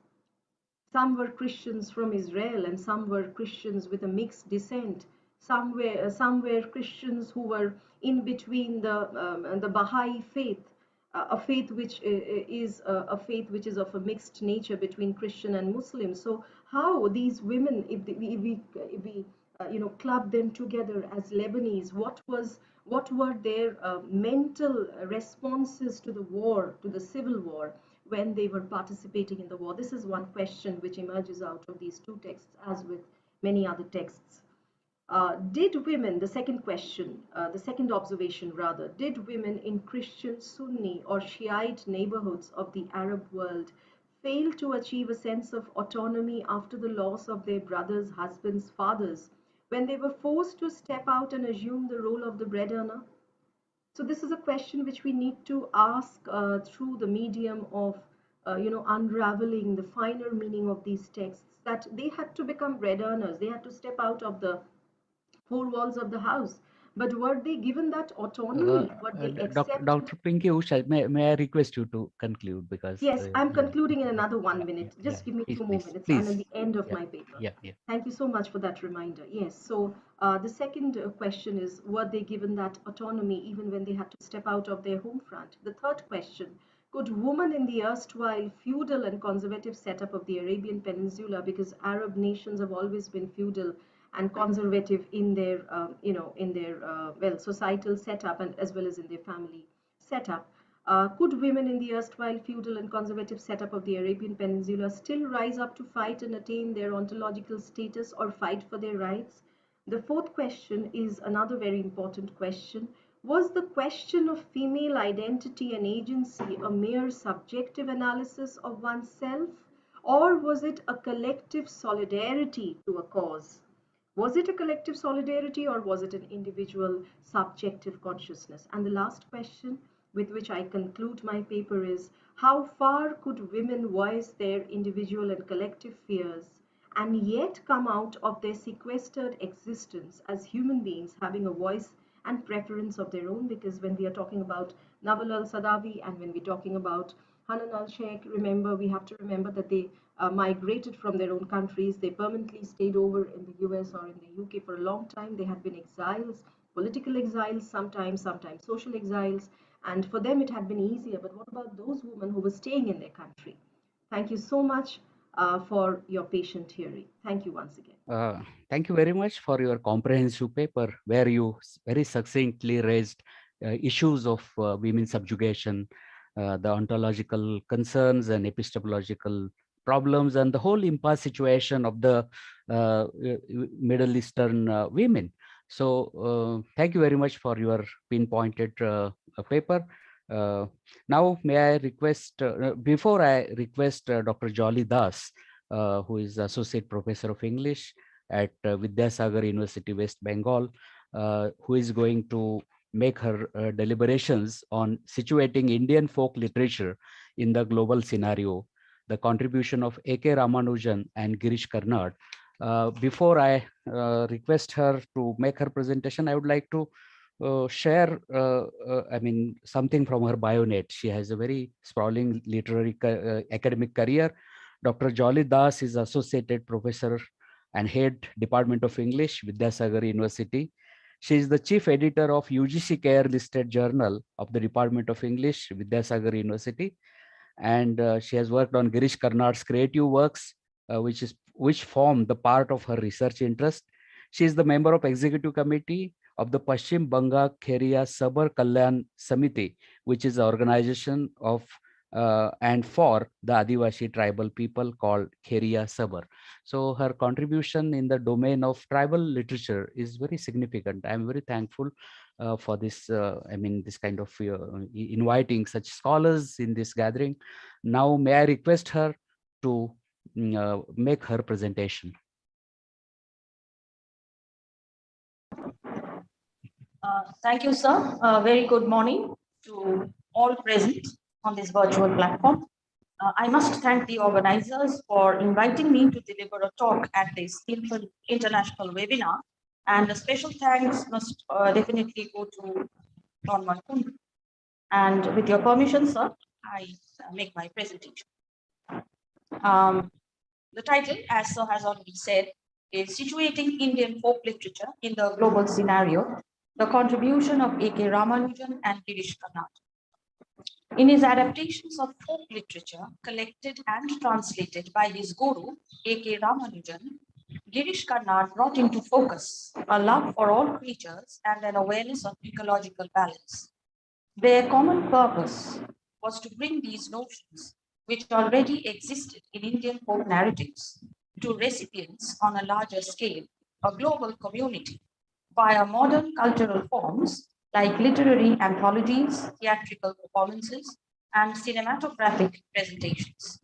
Some were Christians from Israel, and some were Christians with a mixed descent. Some were Christians who were in between the Baha'i faith, a faith which is a faith which is of a mixed nature between Christian and Muslim. So how these women, if we club them together as Lebanese? What were their mental responses to the war, to the civil war, when they were participating in the war? This is one question which emerges out of these two texts, as with many other texts. Did women, the second question, the second observation rather, did women in Christian, Sunni or Shiite neighborhoods of the Arab world fail to achieve a sense of autonomy after the loss of their brothers, husbands, fathers, when they were forced to step out and assume the role of the bread earner? So this is a question which we need to ask through the medium of unraveling the finer meaning of these texts, that they had to become bread earners, they had to step out of the four walls of the house. But were they given that autonomy? Were they accepted? Dr. Pinky Usha, may I request you to conclude, because yes, I'm concluding in another 1 minute. Just give me please, 2 more please, minutes. please. I'm at the end of my paper. Yeah. Thank you so much for that reminder. Yes, so the second question is, were they given that autonomy even when they had to step out of their home front? The third question, could women in the erstwhile feudal and conservative setup of the Arabian Peninsula, because Arab nations have always been feudal and conservative in their, societal setup, and as well as in their family setup, could women in the erstwhile feudal and conservative setup of the Arabian Peninsula still rise up to fight and attain their ontological status, or fight for their rights? The fourth question is another very important question. Was the question of female identity and agency a mere subjective analysis of oneself, or was it a collective solidarity to a cause? Was it a collective solidarity, or was it an individual subjective consciousness? And the last question with which I conclude my paper is, how far could women voice their individual and collective fears and yet come out of their sequestered existence as human beings having a voice and preference of their own? Because when we are talking about Nawal al-Sadawi and when we're talking about Hanan al-Sheikh, we have to remember that they migrated from their own countries. They permanently stayed over in the US or in the UK for a long time. They had been exiles, political exiles, sometimes social exiles. And for them, it had been easier. But what about those women who were staying in their country? Thank you so much for your patient hearing. Thank you once again. Thank you very much for your comprehensive paper, where you very succinctly raised issues of women's subjugation, the ontological concerns and epistemological problems, and the whole impasse situation of the Middle Eastern women. So thank you very much for your pinpointed paper. Now, may I request, before I request Dr. Jolly Das, who is Associate Professor of English at Vidyasagar University, West Bengal, who is going to make her deliberations on situating Indian folk literature in the global scenario, the contribution of A.K. Ramanujan and Girish Karnad. Before I request her to make her presentation, I would like to share, something from her bionet. She has a very sprawling literary academic career. Dr. Jolly Das is Associate Professor and Head Department of English, Vidyasagar University. She is the Chief Editor of UGC Care Listed Journal of the Department of English, Vidyasagar University. And she has worked on Girish Karnad's creative works, which form the part of her research interest. She is the member of Executive Committee of the Paschim Banga Kheriya Sabar Kalyan Samiti, which is an organization of and for the Adivasi tribal people called Kheriya Sabar. So her contribution in the domain of tribal literature is very significant. I'm very thankful for this, this kind of inviting such scholars in this gathering. Now, may I request her to make her presentation. Thank you, sir. Very good morning to all present on this virtual platform. I must thank the organizers for inviting me to deliver a talk at this international webinar. And a special thanks must definitely go to Don Malcolm. And with your permission, sir, I make my presentation. The title, as sir has already said, is Situating Indian Folk Literature in the Global Scenario, the contribution of A.K. Ramanujan and Girish Karnad. In his adaptations of folk literature, collected and translated by his guru, A.K. Ramanujan, Girish Karnad brought into focus a love for all creatures and an awareness of ecological balance. Their common purpose was to bring these notions, which already existed in Indian folk narratives, to recipients on a larger scale, a global community, via modern cultural forms like literary anthologies, theatrical performances, and cinematographic presentations.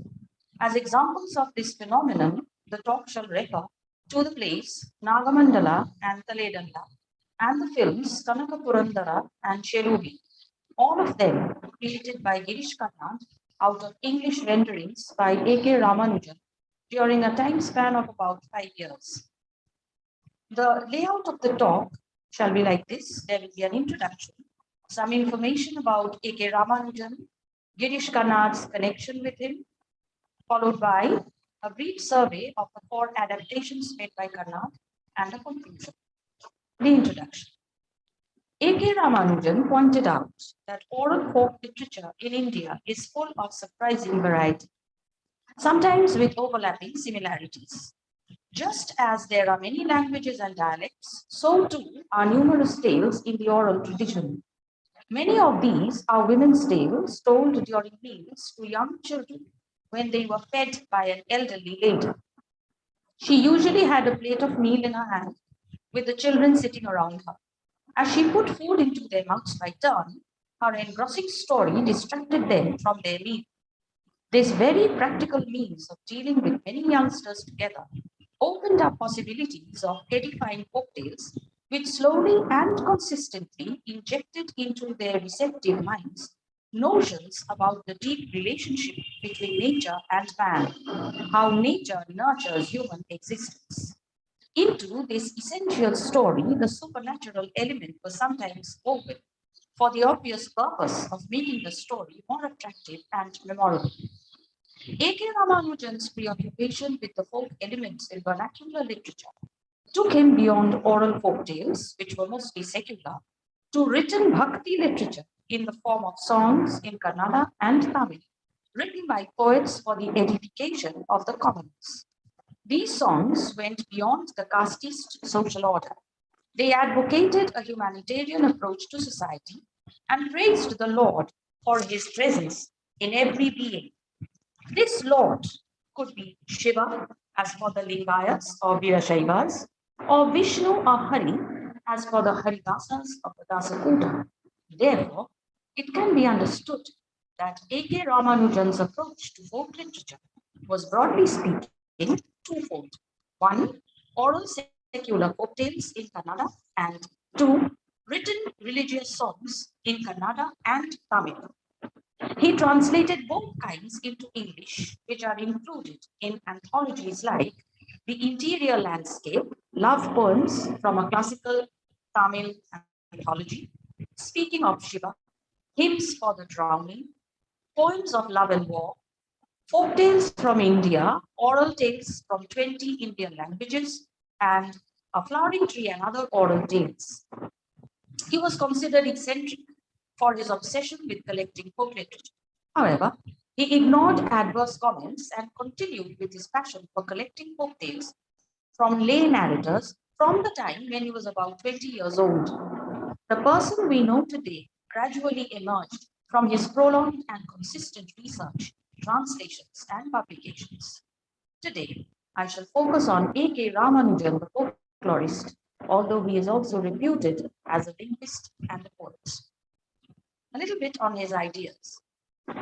As examples of this phenomenon, the talk shall refer to the plays Nagamandala and Taledanda, and the films Kanaka Purandara and Cheruvi, all of them created by Girish Karnad out of English renderings by A.K. Ramanujan during a time span of about 5 years. The layout of the talk shall be like this. There will be an introduction, some information about A.K. Ramanujan, Girish Karnad's connection with him, followed by a brief survey of the 4 adaptations made by Karnad and a conclusion. The introduction. A.K. Ramanujan pointed out that oral folk literature in India is full of surprising variety, sometimes with overlapping similarities. Just as there are many languages and dialects, so too are numerous tales in the oral tradition. Many of these are women's tales told during meals to young children when they were fed by an elderly lady. She usually had a plate of meal in her hand, with the children sitting around her. As she put food into their mouths by turn, her engrossing story distracted them from their meal. This very practical means of dealing with many youngsters together opened up possibilities of edifying folktales, which slowly and consistently injected into their receptive minds notions about the deep relationship between nature and man, how nature nurtures human existence. Into this essential story, the supernatural element was sometimes woven for the obvious purpose of making the story more attractive and memorable. A.K. Ramanujan's preoccupation with the folk elements in vernacular literature took him beyond oral folk tales, which were mostly secular, to written Bhakti literature in the form of songs in Kannada and Tamil, written by poets for the edification of the commons. These songs went beyond the casteist social order. They advocated a humanitarian approach to society and praised the Lord for his presence in every being. This Lord could be Shiva, as for the Lingayas or Virashaivas, or Vishnu or Hari, as for the Haridasas of the Dasakuta. Therefore, it can be understood that A.K. Ramanujan's approach to folk literature was, broadly speaking, twofold. One, oral secular folktales in Kannada, and 2, written religious songs in Kannada and Tamil. He translated both kinds into English, which are included in anthologies like The Interior Landscape, love poems from a classical Tamil anthology, Speaking of Shiva, Hymns for the Drowning, Poems of Love and War, Folk Tales from India, Oral Tales from 20 Indian languages, and A Flowering Tree and Other Oral Tales. He was considered eccentric for his obsession with collecting folk literature. However, he ignored adverse comments and continued with his passion for collecting folk tales from lay narrators from the time when he was about 20 years old. The person we know today gradually emerged from his prolonged and consistent research, translations, and publications. Today, I shall focus on A.K. Ramanujan, the folklorist, although he is also reputed as a linguist and a poet. A little bit on his ideas.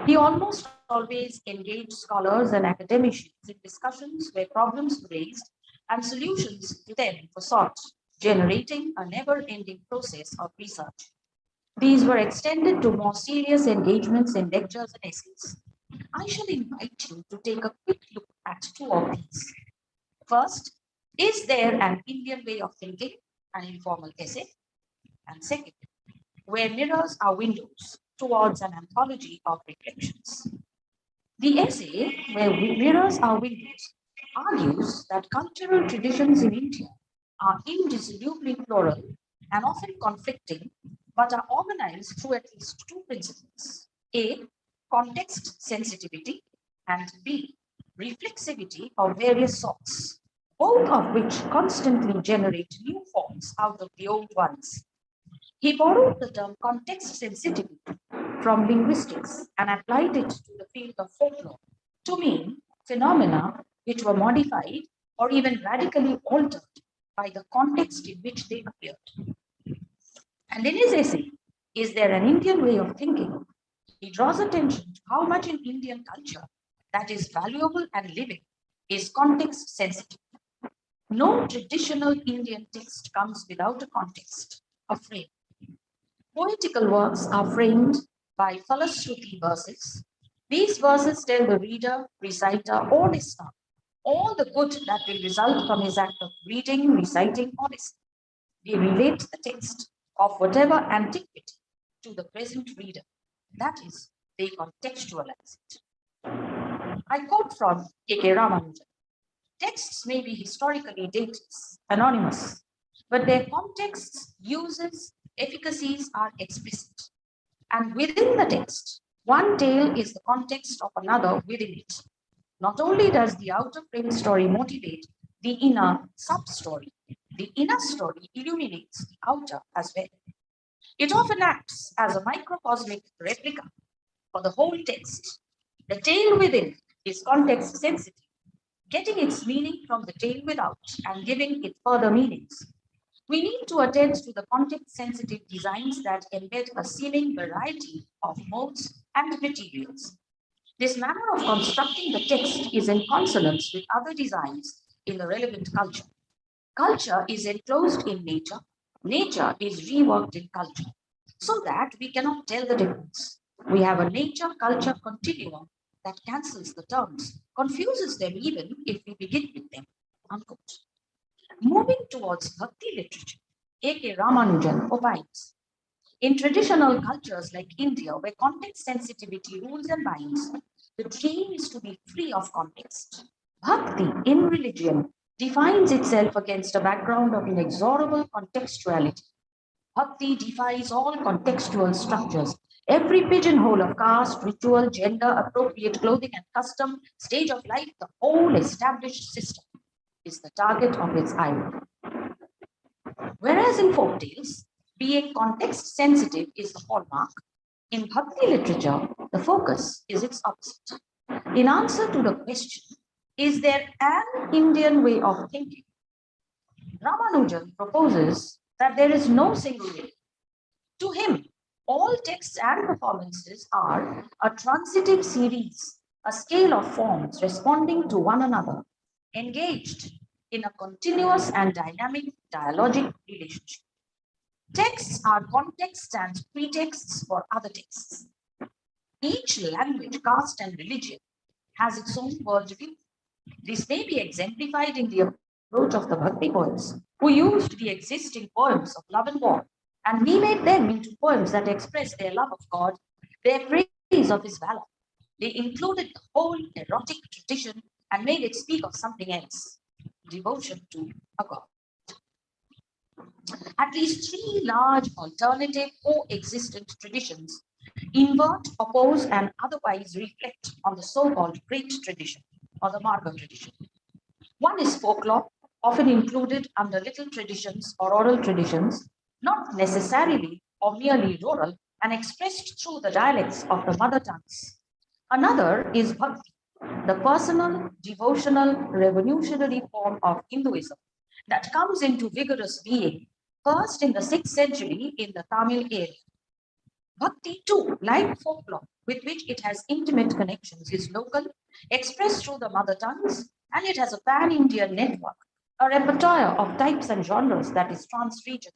He almost always engaged scholars and academicians in discussions where problems were raised and solutions to them were sought, generating a never-ending process of research. These were extended to more serious engagements in lectures and essays. I shall invite you to take a quick look at 2 of these. First, is there an Indian way of thinking, an informal essay? And second, where mirrors are windows towards an anthology of reflections. The essay, where mirrors are windows, argues that cultural traditions in India are indissolubly plural and often conflicting, but are organized through at least 2 principles. A, context sensitivity, and B, reflexivity of various sorts. both of which constantly generate new forms out of the old ones. He borrowed the term context sensitivity from linguistics and applied it to the field of folklore to mean phenomena which were modified or even radically altered by the context in which they appeared. And in his essay, Is There an Indian Way of Thinking?, he draws attention to how much in Indian culture that is valuable and living is context sensitive. No traditional Indian text comes without a context, a frame. Poetical works are framed by Falashruti verses. These verses tell the reader, reciter, or listener all the good that will result from his act of reading, reciting, or listening. They relate the text of whatever antiquity to the present reader. That is, they contextualize it. I quote from K.K. Ramanujan. Texts may be historically dateless, anonymous, but their contexts, uses, efficacies are explicit. And within the text, one tale is the context of another within it. Not only does the outer frame story motivate the inner sub-story, the inner story illuminates the outer as well. It often acts as a microcosmic replica for the whole text. The tale within is context sensitive, getting its meaning from the tale without and giving it further meanings. We need to attend to the context-sensitive designs that embed a seeming variety of modes and materials. This manner of constructing the text is in consonance with other designs in the relevant culture. Culture is enclosed in nature, nature is reworked in culture, so that we cannot tell the difference. We have a nature-culture continuum that cancels the terms, confuses them even if we begin with them, unquote. Moving towards Bhakti literature, A.K. Ramanujan opines, in traditional cultures like India, where context sensitivity rules and binds, the dream is to be free of context. Bhakti in religion defines itself against a background of inexorable contextuality. Bhakti defies all contextual structures. Every pigeonhole of caste, ritual, gender, appropriate clothing and custom, stage of life, the whole established system is the target of its irony. Whereas in folktales, being context sensitive is the hallmark, in Bhakti literature, the focus is its opposite. In answer to the question, is there an Indian way of thinking? Ramanujan proposes that there is no single way. To him, all texts and performances are a transitive series, a scale of forms responding to one another, engaged in a continuous and dynamic dialogic relationship. Texts are contexts and pretexts for other texts. Each language, caste, and religion has its own worldview. This may be exemplified in the approach of the Bhakti poets, who used the existing poems of love and war and remade them into poems that express their love of God, their praise of his valor. They included the whole erotic tradition and made it speak of something else, devotion to a god. At least three large alternative coexistent traditions invert, oppose, and otherwise reflect on the so-called great tradition or the Marga tradition. One is folklore, often included under little traditions or oral traditions, not necessarily or merely rural, and expressed through the dialects of the mother tongues. Another is bhakti, the personal, devotional, revolutionary form of Hinduism that comes into vigorous being first in the 6th century in the Tamil area. Bhakti too, like folklore, with which it has intimate connections, is local, expressed through the mother tongues, and it has a pan-Indian network, a repertoire of types and genres that is trans-regional.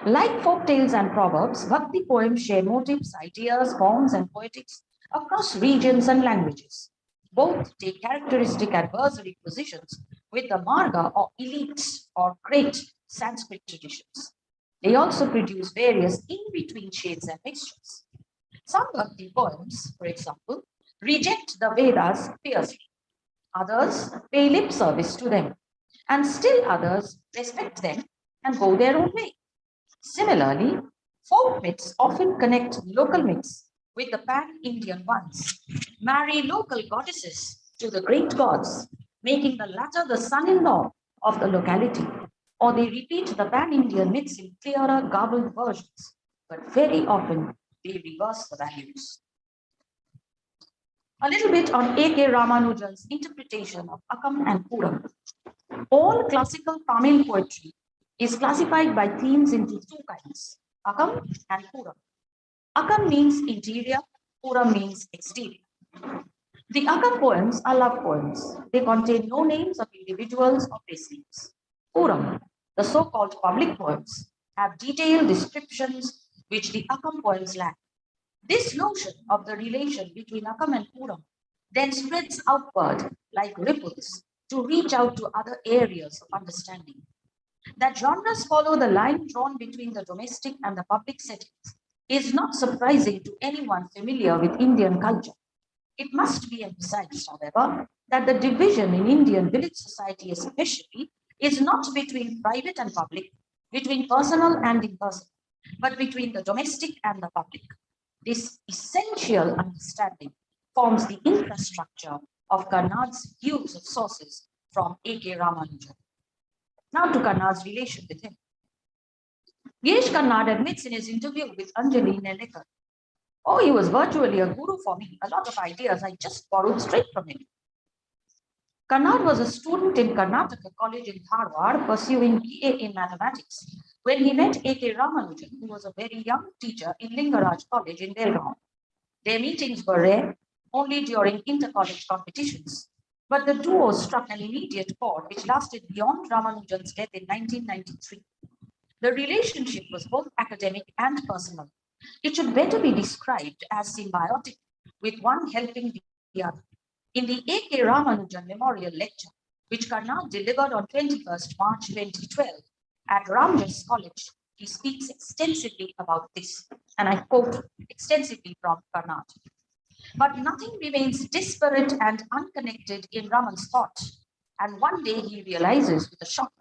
Like folk tales and proverbs, Bhakti poems share motives, ideas, forms, and poetics across regions and languages. Both take characteristic adversary positions with the Marga or elite or great Sanskrit traditions. They also produce various in-between shades and mixtures. Some Bhakti poems, for example, reject the Vedas fiercely. Others pay lip service to them, and still others respect them and go their own way. Similarly, folk myths often connect local myths with the pan-Indian ones, marry local goddesses to the great gods, making the latter the son-in-law of the locality, or they repeat the pan-Indian myths in clearer, garbled versions, but very often they reverse the values. A little bit on A.K. Ramanujan's interpretation of Akam and Puram. All classical Tamil poetry is classified by themes into two kinds, Akam and Puram. Akam means interior, Puram means exterior. The Akam poems are love poems. They contain no names of individuals or place names. Puram, the so-called public poems, have detailed descriptions which the Akam poems lack. This notion of the relation between Akam and Puram then spreads outward like ripples to reach out to other areas of understanding. That genres follow the line drawn between the domestic and the public settings is not surprising to anyone familiar with Indian culture. It must be emphasized, however, that the division in Indian village society especially is not between private and public, between personal and impersonal, but between the domestic and the public. This essential understanding forms the infrastructure of Karnad's use of sources from A.K. Ramanujan. Now to Karnad's relation with him. Girish Karnad admits in his interview with Anjali Nellekar, "Oh, he was virtually a guru for me. A lot of ideas I just borrowed straight from him." Karnad was a student in Karnataka College in Dharwad pursuing BA in mathematics when he met A.K. Ramanujan, who was a very young teacher in Lingaraj College in Belgaum. Their meetings were rare, only during inter-college competitions, but the duo struck an immediate chord which lasted beyond Ramanujan's death in 1993. The relationship was both academic and personal. It should better be described as symbiotic, with one helping the other. In the A.K. Ramanujan Memorial Lecture, which Karnad delivered on 21st March 2012 at Ramjas College, he speaks extensively about this, and I quote extensively from Karnad. But nothing remains disparate and unconnected in Raman's thought, and one day he realizes with a shock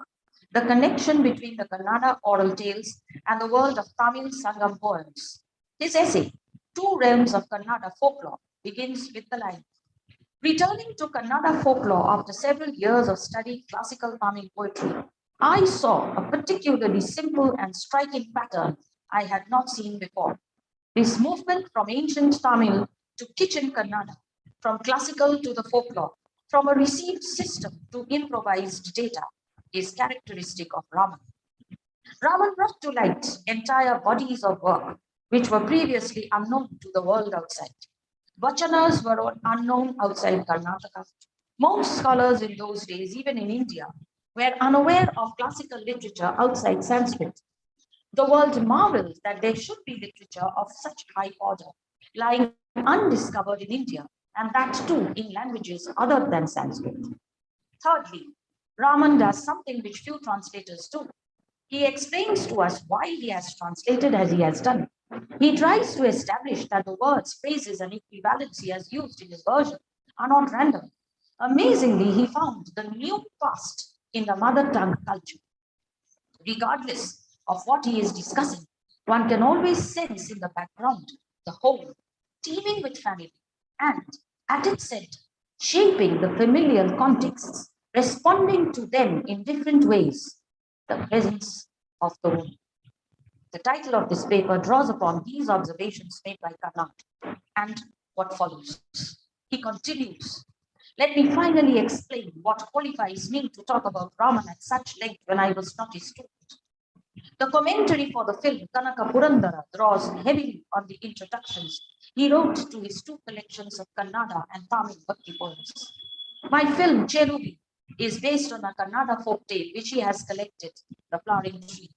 the connection between the Kannada oral tales and the world of Tamil Sangam poems. His essay, Two Realms of Kannada Folklore, begins with the line, "Returning to Kannada folklore after several years of studying classical Tamil poetry, I saw a particularly simple and striking pattern I had not seen before. This movement from ancient Tamil to kitchen Kannada, from classical to the folklore, from a received system to improvised data, is characteristic of Raman. Raman brought to light entire bodies of work which were previously unknown to the world outside. Vachanas were unknown outside Karnataka. Most scholars in those days, even in India, were unaware of classical literature outside Sanskrit. The world marveled that there should be literature of such high order, lying undiscovered in India, and that too in languages other than Sanskrit. Thirdly, Raman does something which few translators do. He explains to us why he has translated as he has done. He tries to establish that the words, phrases, and equivalents he has used in his version are not random. Amazingly, he found the new past in the mother tongue culture. Regardless of what he is discussing, one can always sense in the background the whole, teeming with family, and at its center, shaping the familiar contexts, responding to them in different ways, the presence of the woman. The title of this paper draws upon these observations made by Karnad and what follows. He continues, "Let me finally explain what qualifies me to talk about Raman at such length when I was not his student. The commentary for the film Kanaka Purandara draws heavily on the introductions he wrote to his two collections of Kannada and Tamil Bhakti poems. My film Cherubi is based on a Kannada folk tale which he has collected, The Flowering Tree.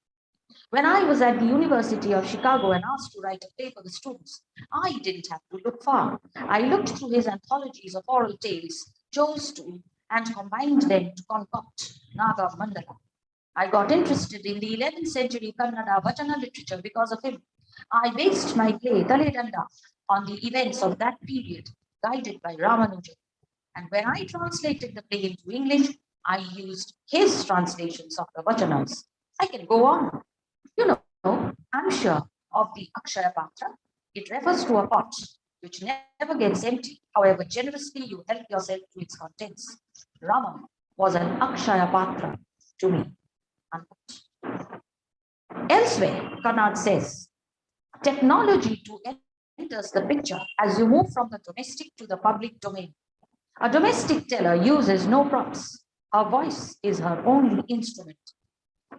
When I was at the University of Chicago and asked to write a play for the students, I didn't have to look far. I looked through his anthologies of oral tales, chose two, and combined them to concoct Naga Mandala. I got interested in the 11th century Kannada Vachana literature because of him. I based my play Taledanda on the events of that period, guided by Ramanujan. And when I translated the play into English, I used his translations of the Vachanas. I can go on. You know, I'm sure of the Akshaya Patra. It refers to a pot which never gets empty, however generously you help yourself to its contents. Raman was an Akshaya Patra to me. Unquote. Elsewhere, Kannad says, technology too enters the picture as you move from the domestic to the public domain. A domestic teller uses no props. Her voice is her only instrument.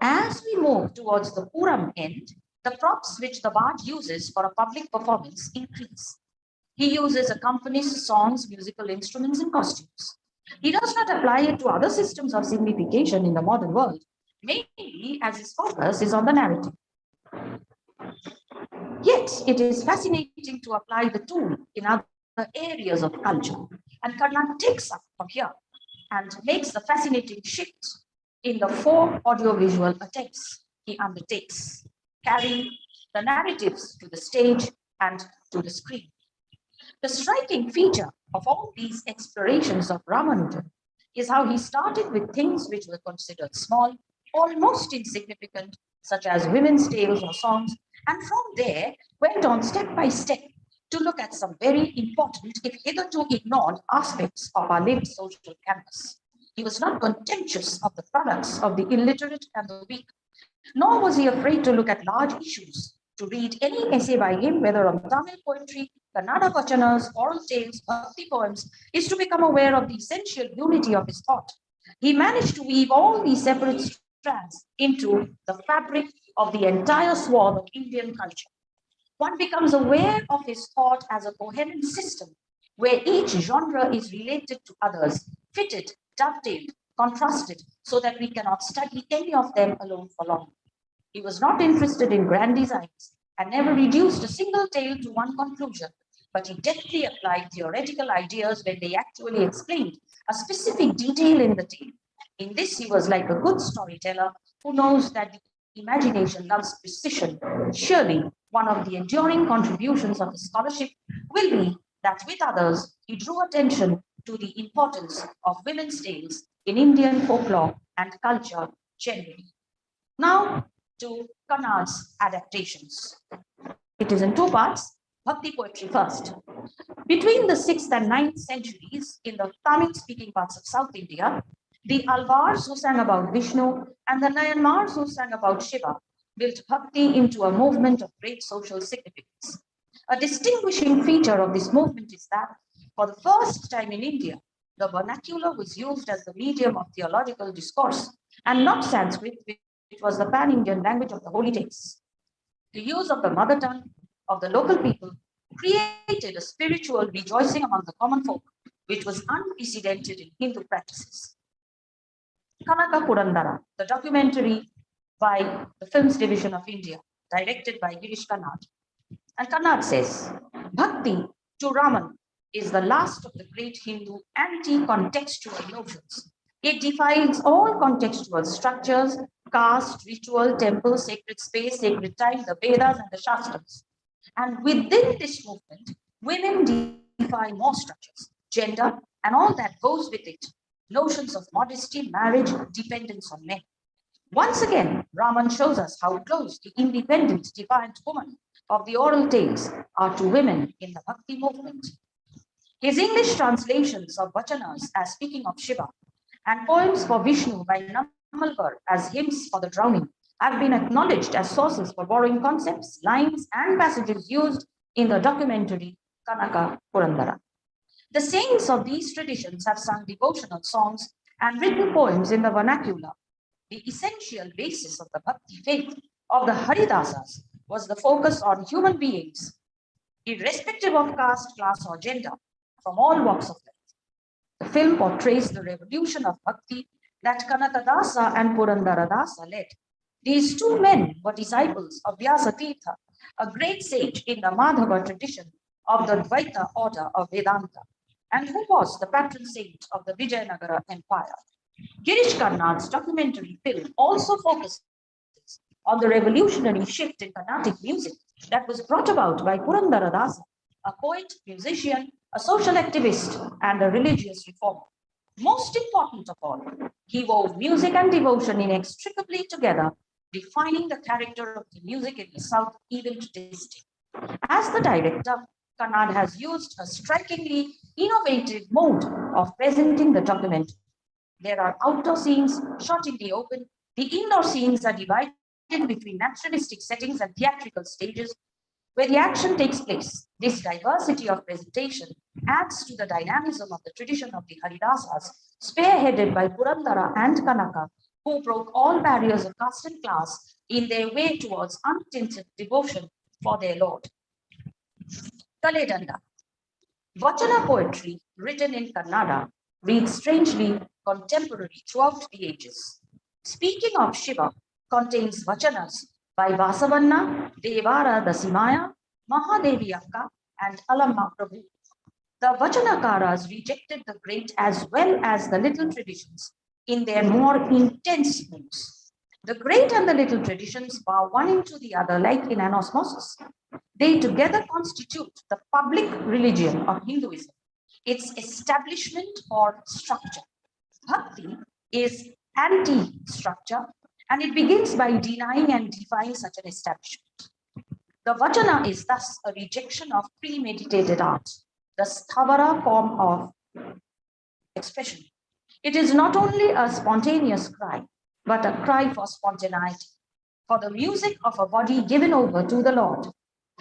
As we move towards the Puram end, the props which the bard uses for a public performance increase. He uses accompanies, songs, musical instruments, and costumes. He does not apply it to other systems of signification in the modern world, mainly as his focus is on the narrative. Yet, it is fascinating to apply the tool in other areas of culture. And Kannad takes up from here and makes the fascinating shift in the 4 audiovisual attempts he undertakes, carrying the narratives to the stage and to the screen. The striking feature of all these explorations of Ramanujan is how he started with things which were considered small, almost insignificant, such as women's tales or songs, and from there went on step by step to look at some very important, if hitherto ignored, aspects of our lived social canvas. He was not contemptuous of the products of the illiterate and the weak, nor was he afraid to look at large issues. To read any essay by him, whether on Tamil poetry, Kannada vachanas, oral tales, bhakti poems, is to become aware of the essential unity of his thought. He managed to weave all these separate strands into the fabric of the entire swath of Indian culture. One becomes aware of his thought as a coherent system where each genre is related to others, fitted, dovetailed, contrasted, so that we cannot study any of them alone for long. He was not interested in grand designs and never reduced a single tale to one conclusion, but he deftly applied theoretical ideas when they actually explained a specific detail in the tale. In this, he was like a good storyteller who knows that the imagination loves precision. Surely, one of the enduring contributions of his scholarship will be that with others, he drew attention to the importance of women's tales in Indian folklore and culture generally. Now, to Kannad's adaptations. It is in 2 parts, Bhakti poetry first. Between the 6th and 9th centuries, in the Tamil-speaking parts of South India, the Alvars who sang about Vishnu and the Nayanmars who sang about Shiva built Bhakti into a movement of great social significance. A distinguishing feature of this movement is that, for the first time in India, the vernacular was used as the medium of theological discourse and not Sanskrit, which was the pan-Indian language of the holy texts. The use of the mother tongue of the local people created a spiritual rejoicing among the common folk, which was unprecedented in Hindu practices. Kanaka Purandara, the documentary by the Films Division of India, directed by Girish Kannad. And Kannad says, Bhakti to Raman is the last of the great Hindu anti-contextual notions. It defines all contextual structures, caste, ritual, temple, sacred space, sacred time, the Vedas and the Shastras. And within this movement, women define more structures, gender, and all that goes with it. Notions of modesty, marriage, dependence on men. Once again, Raman shows us how close the independent, defiant woman of the oral tales are to women in the Bhakti movement. His English translations of vachanas as speaking of Shiva and poems for Vishnu by Namalvar as hymns for the drowning have been acknowledged as sources for borrowing concepts, lines, and passages used in the documentary Kanaka Purandara. The saints of these traditions have sung devotional songs and written poems in the vernacular. The essential basis of the Bhakti faith of the Haridasas was the focus on human beings, irrespective of caste, class, or gender, from all walks of life. The film portrays the revolution of Bhakti that Kanakadasa and Purandaradasa led. These 2 men were disciples of Vyasatirtha, a great sage in the Madhava tradition of the Dvaita order of Vedanta, and who was the patron saint of the Vijayanagara Empire. Girish Kannad's documentary film also focuses on the revolutionary shift in Carnatic music that was brought about by Purandaradasa, a poet, musician, a social activist, and a religious reformer. Most important of all, he wove music and devotion inextricably together, defining the character of the music in the South even to this day. As the director, Kannad has used a strikingly innovative mode of presenting the documentary. There are outdoor scenes shot in the open. The indoor scenes are divided between naturalistic settings and theatrical stages where the action takes place. This diversity of presentation adds to the dynamism of the tradition of the Haridasas, spearheaded by Purandara and Kanaka, who broke all barriers of caste and class in their way towards untinted devotion for their Lord. Kaledanda. Vachana poetry written in Kannada reads strangely contemporary throughout the ages. Speaking of Shiva contains vachanas by Vasavanna, Devara Dasimaya, Mahadevi Akka, and Alamma Prabhu. The Vachanakaras rejected the great as well as the little traditions in their more intense moods. The great and the little traditions bow one into the other like in an osmosis. They together constitute the public religion of Hinduism, its establishment or structure. Bhakti is anti-structure, and it begins by denying and defying such an establishment. The vachana is thus a rejection of premeditated art, the sthavara form of expression. It is not only a spontaneous cry, but a cry for spontaneity, for the music of a body given over to the Lord.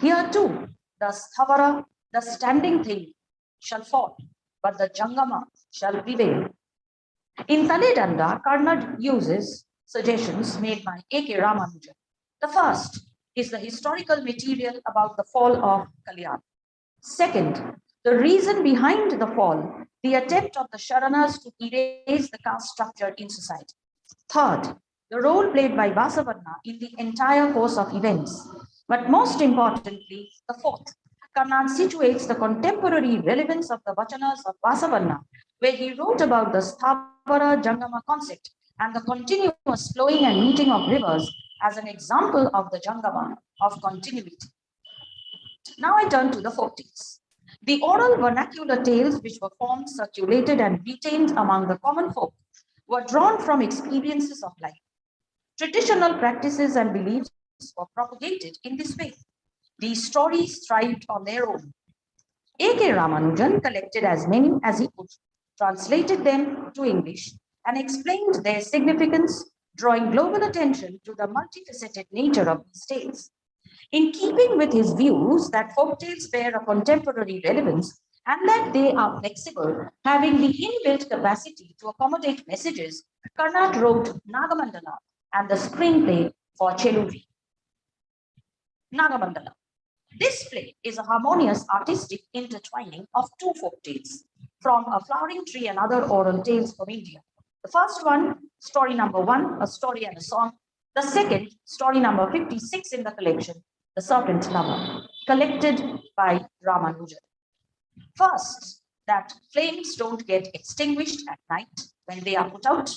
Here too, the sthavara, the standing thing, shall fall, but the jangama shall prevail. In Taledanda, Karnad uses suggestions made by A.K. Ramanujan. The first is the historical material about the fall of Kalyan. Second, the reason behind the fall, the attempt of the Sharanas to erase the caste structure in society. Third, the role played by Vasavanna in the entire course of events. But most importantly, the fourth, Karnad situates the contemporary relevance of the vachanas of Vasavanna, where he wrote about the Sthavara Jangama concept and the continuous flowing and meeting of rivers as an example of the Jangama of continuity. Now I turn to the folk tales. The oral vernacular tales which were formed, circulated, and retained among the common folk were drawn from experiences of life. Traditional practices and beliefs were propagated in this way. These stories thrived on their own. A.K. Ramanujan collected as many as he could, translated them to English, and explained their significance, drawing global attention to the multifaceted nature of these tales. In keeping with his views that folktales bear a contemporary relevance and that they are flexible, having the inbuilt capacity to accommodate messages, Karnad wrote Nagamandala and the screenplay for Cheluri. Nagamandala. This play is a harmonious artistic intertwining of two folktales, From a Flowering Tree and Other Oral Tales from India. The first one, story number 1, a story and a song. The second, story number 56 in the collection, The Serpent Lover, collected by Ramanujan. First, that flames don't get extinguished at night when they are put out.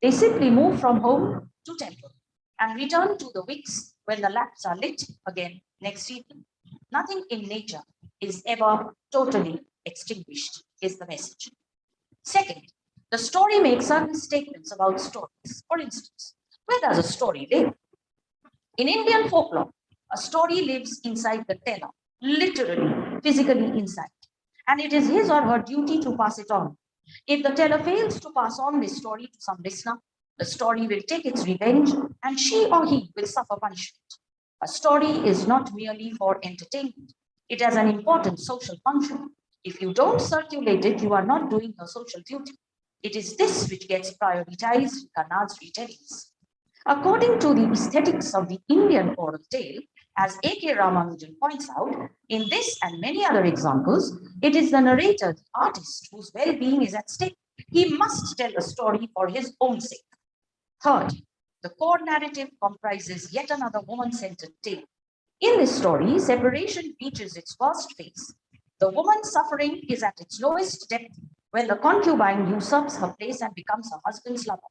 They simply move from home to temple and return to the wicks when the lamps are lit again next evening. Nothing in nature is ever totally extinguished, is the message. Second, the story makes certain statements about stories. For instance, where does a story live? In Indian folklore, a story lives inside the teller, literally, physically inside. And it is his or her duty to pass it on. If the teller fails to pass on this story to some listener, the story will take its revenge and she or he will suffer punishment. A story is not merely for entertainment. It has an important social function. If you don't circulate it, you are not doing your social duty. It is this which gets prioritized in Karnad's retellings. According to the aesthetics of the Indian oral tale, as A.K. Ramanujan points out, in this and many other examples, it is the narrator, the artist, whose well-being is at stake. He must tell a story for his own sake. Third, the core narrative comprises yet another woman-centered tale. In this story, separation reaches its worst phase. The woman's suffering is at its lowest depth when the concubine usurps her place and becomes her husband's lover.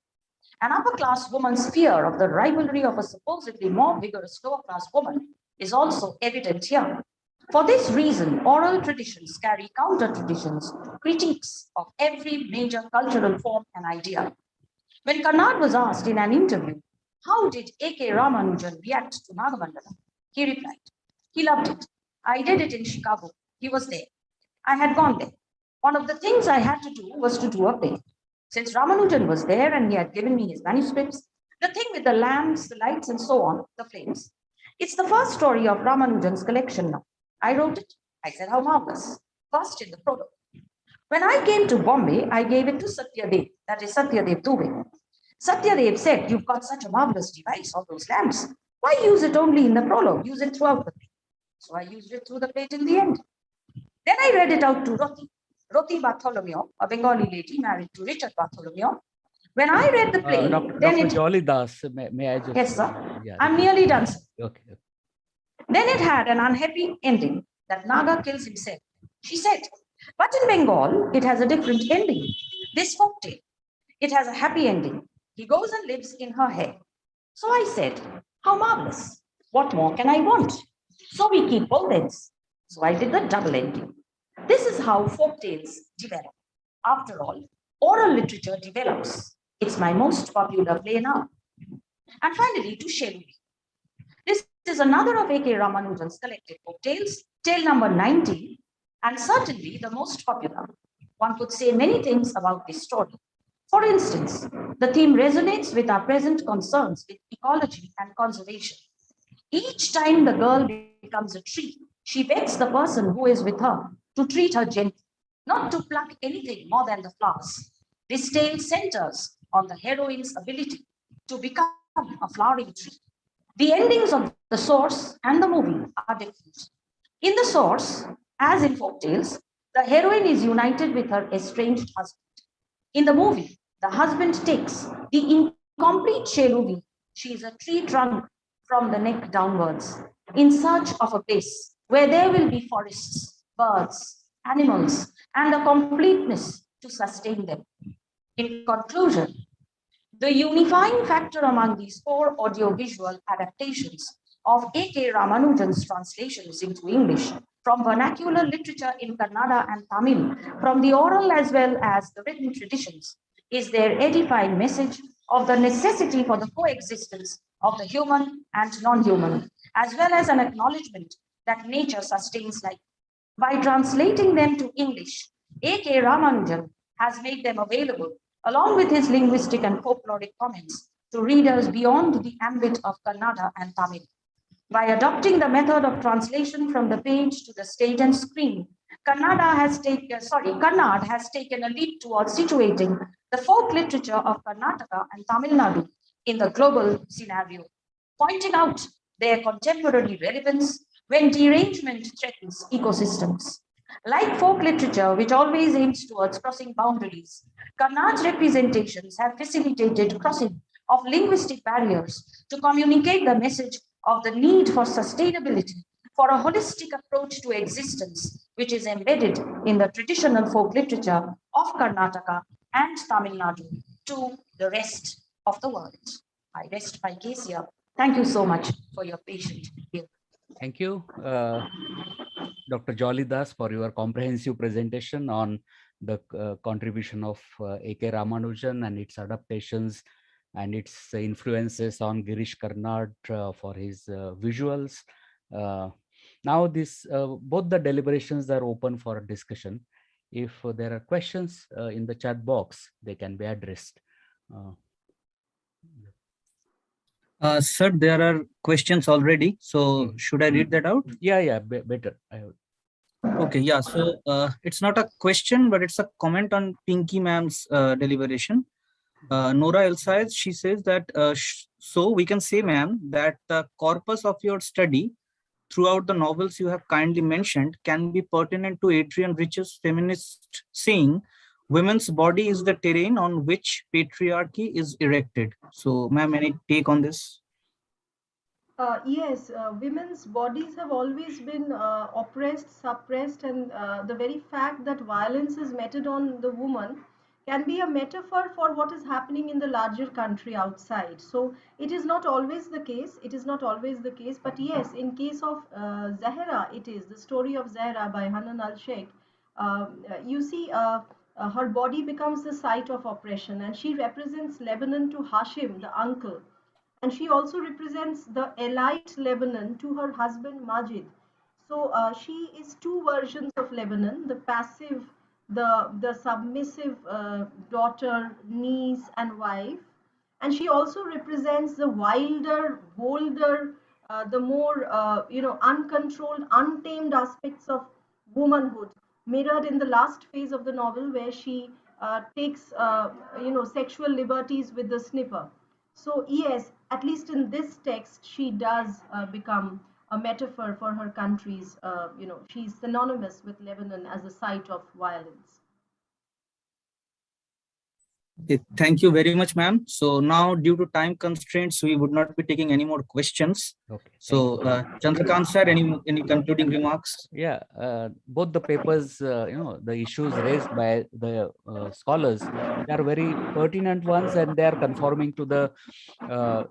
An upper-class woman's fear of the rivalry of a supposedly more vigorous lower-class woman is also evident here. For this reason, oral traditions carry counter-traditions, critiques of every major cultural form and idea. When Karnad was asked in an interview, how did A.K. Ramanujan react to Nagamandala? He replied, he loved it. I did it in Chicago. He was there. I had gone there. One of the things I had to do was to do a play. Since Ramanujan was there and he had given me his manuscripts, the thing with the lamps, the lights, and so on, the flames, it's the first story of Ramanujan's collection now. I wrote it. I said, how marvelous. First in the prologue. When I came to Bombay, I gave it to Satyadev, that is Satyadev Dubey. Satyadev said, you've got such a marvelous device, all those lamps. Why use it only in the prologue? Use it throughout the play. So I used it through the play till the end. Then I read it out to Roti Bartholomew, a Bengali lady married to Richard Bartholomew. When I read the play, Dr. Jolly Das, may I just... Yes, sir. Yeah, I'm nearly done, sir. Okay. Then it had an unhappy ending that Naga kills himself. She said, but in Bengal, it has a different ending. This folktale, it has a happy ending. He goes and lives in her hair. So I said, how marvelous. What more can I want? So we keep both ends. So I did the double ending. This is how folktales develop. After all, oral literature develops. It's my most popular play now. And finally, to Shelby. This is another of A.K. Ramanujan's collected folktales, tale number 19, and certainly the most popular. One could say many things about this story. For instance, the theme resonates with our present concerns with ecology and conservation. Each time the girl becomes a tree, she begs the person who is with her to treat her gently, not to pluck anything more than the flowers. This tale centers on the heroine's ability to become a flowering tree. The endings of the source and the movie are different. In the source, as in folktales, the heroine is united with her estranged husband. In the movie, the husband takes the incomplete Sheluvi, she is a tree trunk from the neck downwards, in search of a place where there will be forests, birds, animals, and a completeness to sustain them. In conclusion, the unifying factor among these four audiovisual adaptations of A.K. Ramanujan's translations into English from vernacular literature in Kannada and Tamil, from the oral as well as the written traditions, is their edifying message of the necessity for the coexistence of the human and non-human, as well as an acknowledgement that nature sustains life. By translating them to English, A.K. Ramanujan has made them available, along with his linguistic and folkloric comments, to readers beyond the ambit of Kannada and Tamil. By adopting the method of translation from the page to the stage and screen, Kannad has taken a leap towards situating the folk literature of Karnataka and Tamil Nadu in the global scenario, pointing out their contemporary relevance when derangement threatens ecosystems. Like folk literature, which always aims towards crossing boundaries, Kannad's representations have facilitated crossing of linguistic barriers to communicate the message of the need for sustainability, for a holistic approach to existence, which is embedded in the traditional folk literature of Karnataka and Tamil Nadu to the rest of the world. I rest my case here. Thank you so much for your patience here. Thank you, Dr. Jolly Das, for your comprehensive presentation on the contribution of A.K. Ramanujan and its adaptations and its influences on Girish Karnad for his visuals. Now both the deliberations are open for discussion. If there are questions in the chat box, they can be addressed. Sir, there are questions already. So should I read that out? Yeah, better. Okay, yeah. So it's not a question, but it's a comment on Pinky ma'am's deliberation. Nora Elsayed, she says that, so we can say, ma'am, that the corpus of your study throughout the novels you have kindly mentioned can be pertinent to Adrian Rich's feminist saying, women's body is the terrain on which patriarchy is erected. So, ma'am, any take on this? Yes, women's bodies have always been oppressed, suppressed, and the very fact that violence is meted on the woman can be a metaphor for what is happening in the larger country outside. So it is not always the case. It is not always the case. But yes, in case of Zahra, it is the story of Zahra by Hanan al-Sheikh. You see, her body becomes the site of oppression, and she represents Lebanon to Hashim, the uncle. And she also represents the elite Lebanon to her husband Majid. So she is two versions of Lebanon, the passive the submissive daughter, niece, and wife. And she also represents the wilder, bolder, the more uncontrolled, untamed aspects of womanhood, mirrored in the last phase of the novel, where she takes sexual liberties with the snipper. So yes, at least in this text, she does become a metaphor for her country's. She's synonymous with Lebanon as a site of violence. Okay, thank you very much, ma'am. So now, due to time constraints, we would not be taking any more questions. Okay. So, Chandrakant sir, any concluding remarks? Yeah, both the papers, the issues raised by the scholars, they are very pertinent ones, and they are conforming to the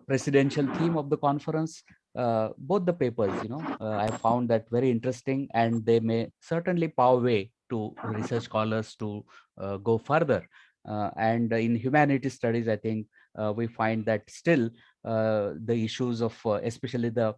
presidential theme of the conference. Both the papers, I found that very interesting, and they may certainly pave way to research scholars to go further. And in humanities studies, I think we find that still the issues of especially the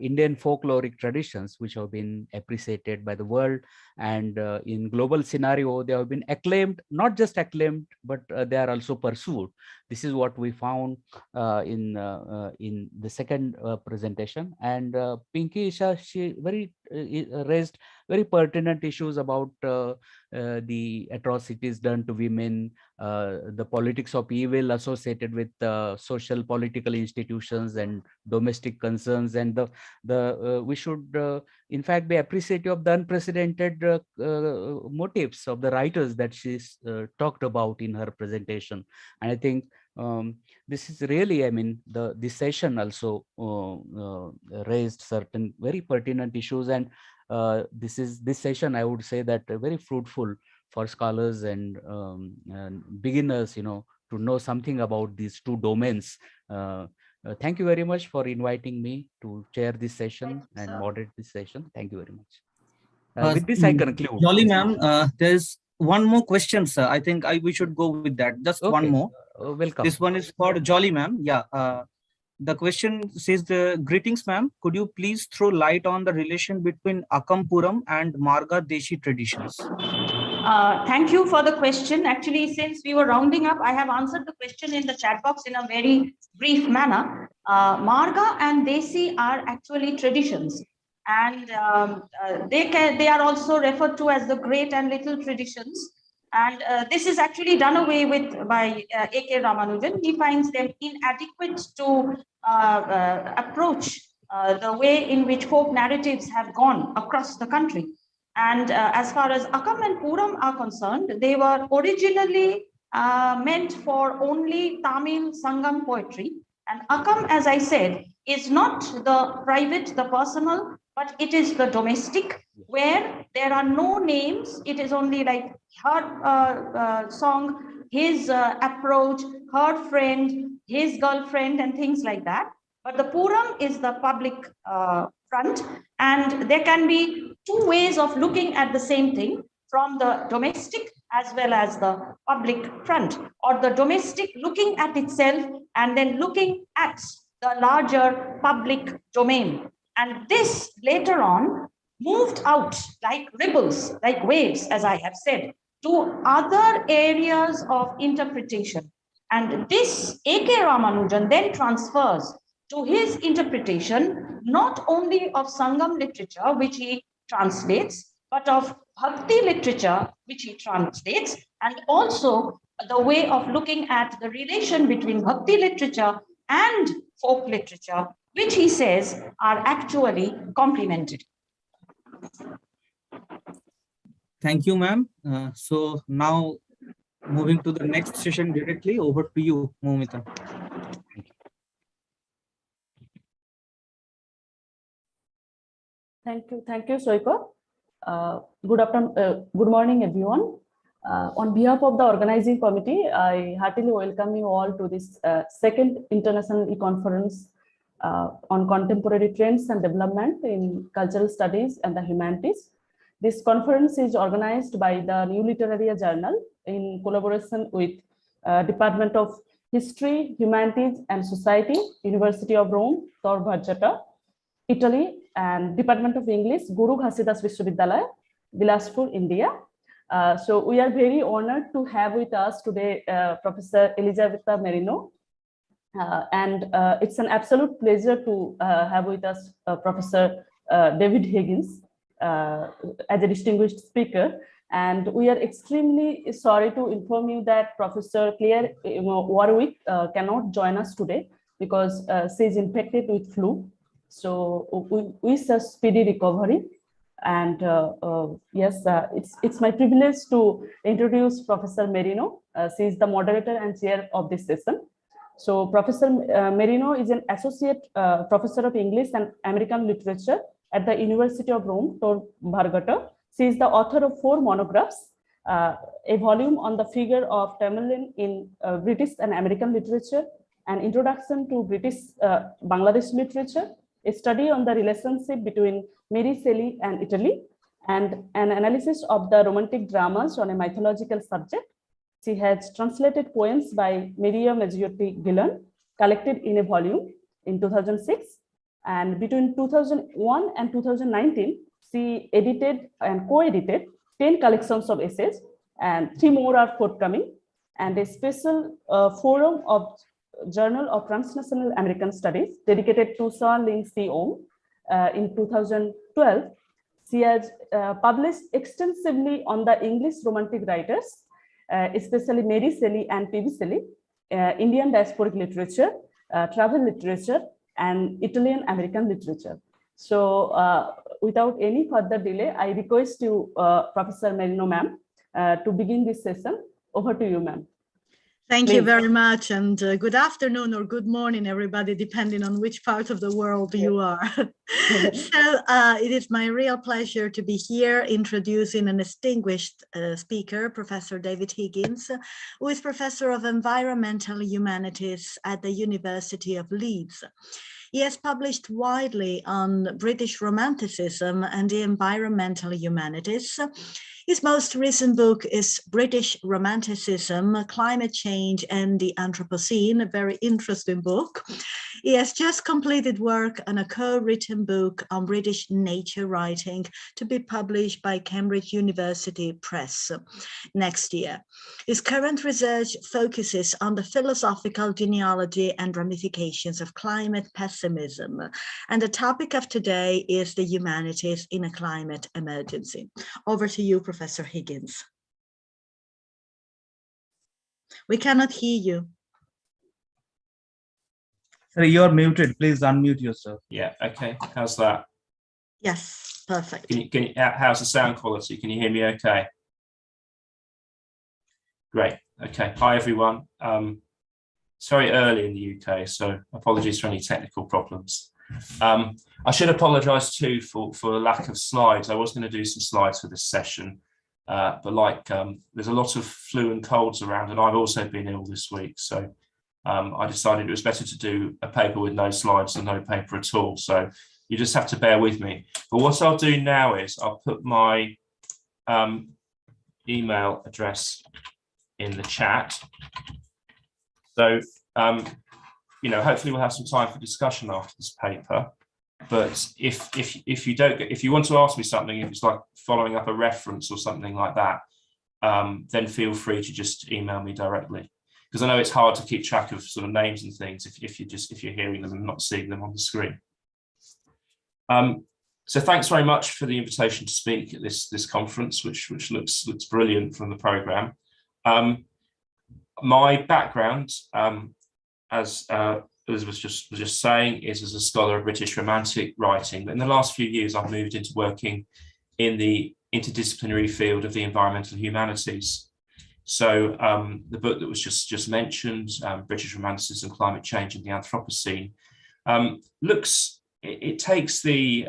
Indian folkloric traditions, which have been appreciated by the world, and in global scenario, they have been acclaimed, not just acclaimed, but they are also pursued. This is what we found in the second presentation. And Pinky Isha, she raised very pertinent issues about the atrocities done to women, the politics of evil associated with social political institutions and domestic concerns, and we should in fact be appreciative of the unprecedented motives of the writers that she's talked about in her presentation. And I think this is really, I mean, this session also raised certain very pertinent issues, and this session, I would say, that very fruitful for scholars and beginners, to know something about these two domains. Thank you very much for inviting me to chair this session and moderate this session. Thank you very much. With this, I conclude. Jolly ma'am, there's one more question, sir. I think we should go with that. Just Okay. one more. Welcome. This one is for Jolly ma'am. Yeah. The question says, greetings, ma'am. Could you please throw light on the relation between Akampuram and Marga Deshi traditions? Thank you for the question. Actually, since we were rounding up, I have answered the question in the chat box in a very brief manner. Marga and Desi are actually traditions, and they are also referred to as the great and little traditions. And this is actually done away with by A.K. Ramanujan. He finds them inadequate to approach the way in which folk narratives have gone across the country. And as far as Akam and Puram are concerned, they were originally meant for only Tamil Sangam poetry. And Akam, as I said, is not the private, the personal, but it is the domestic, where there are no names. It is only like her song, his approach, her friend, his girlfriend, and things like that. But the Puram is the public front, and there can be two ways of looking at the same thing, from the domestic as well as the public front, or the domestic looking at itself and then looking at the larger public domain. And this later on moved out like ripples, like waves, as I have said, to other areas of interpretation. And this A.K. Ramanujan then transfers to his interpretation not only of Sangam literature, which he translates, but of Bhakti literature, which he translates, and also the way of looking at the relation between Bhakti literature and folk literature, which he says are actually complementary. Thank you, ma'am. So now moving to the next session directly, over to you, Momita. Thank you, Soiko. Good morning, everyone. On behalf of the organizing committee, I heartily welcome you all to this second international e-conference on contemporary trends and development in cultural studies and the humanities. This conference is organized by the New Literaria Journal in collaboration with Department of History, Humanities and Society, University of Rome, Tor Vergata, Italy, and Department of English, Guru Ghasidas Vishwavidyalaya, Bilaspur, India. So we are very honored to have with us today Professor Elizabetta Merino. It's an absolute pleasure to have with us Professor David Higgins as a distinguished speaker. And we are extremely sorry to inform you that Professor Claire Warwick cannot join us today because she is infected with flu. So we wish a speedy recovery. And yes, it's my privilege to introduce Professor Merino. She is the moderator and chair of this session. So Professor Merino is an associate professor of English and American literature at the University of Rome, Tor Vergata. She is the author of 4 monographs, a volume on the figure of Tamerlane in British and American literature, an introduction to British Bangladesh literature, a study on the relationship between Mary Shelley and Italy, and an analysis of the romantic dramas on a mythological subject. She has translated poems by Maria Maggiotti Gillan, collected in a volume in 2006. And between 2001 and 2019, she edited and co-edited 10 collections of essays, and 3 more are forthcoming, and a special forum of Journal of Transnational American Studies dedicated to Sir Ling C. Ong in 2012. She has published extensively on the English Romantic writers, especially Mary Shelley and P.B. Shelley, Indian diasporic literature, travel literature, and Italian American literature. So without any further delay, I request you, Professor Merino ma'am, to begin this session. Over to you, ma'am. Thank you very much, and good afternoon or good morning, everybody, depending on which part of the world you are. So it is my real pleasure to be here introducing a distinguished speaker, Professor David Higgins, who is Professor of Environmental Humanities at the University of Leeds. He has published widely on British Romanticism and the environmental humanities. His most recent book is British Romanticism, Climate Change and the Anthropocene, a very interesting book. He has just completed work on a co-written book on British nature writing to be published by Cambridge University Press next year. His current research focuses on the philosophical genealogy and ramifications of climate pessimism. And the topic of today is the humanities in a climate emergency. Over to you, Professor Higgins. We cannot hear you. Sorry, you're muted. Please unmute yourself. Yeah, okay. How's that? Yes, perfect. How's the sound quality? Can you hear me okay? Great. Okay. Hi, everyone. It's very early in the UK, so apologies for any technical problems. I should apologise too for lack of slides. I was going to do some slides for this session, but there's a lot of flu and colds around, and I've also been ill this week, so I decided it was better to do a paper with no slides than no paper at all. So you just have to bear with me. But what I'll do now is I'll put my email address in the chat. So, hopefully we'll have some time for discussion after this paper. But if you want to ask me something, if it's like following up a reference or something like that, then feel free to just email me directly, because I know it's hard to keep track of sort of names and things if you're hearing them and not seeing them on the screen. So thanks very much for the invitation to speak at this conference, which looks brilliant from the programme. My background, as Elizabeth was just saying, is as a scholar of British Romantic writing. But in the last few years, I've moved into working in the interdisciplinary field of the environmental humanities. So the book that was just mentioned, British Romanticism, Climate Change and the Anthropocene, it takes the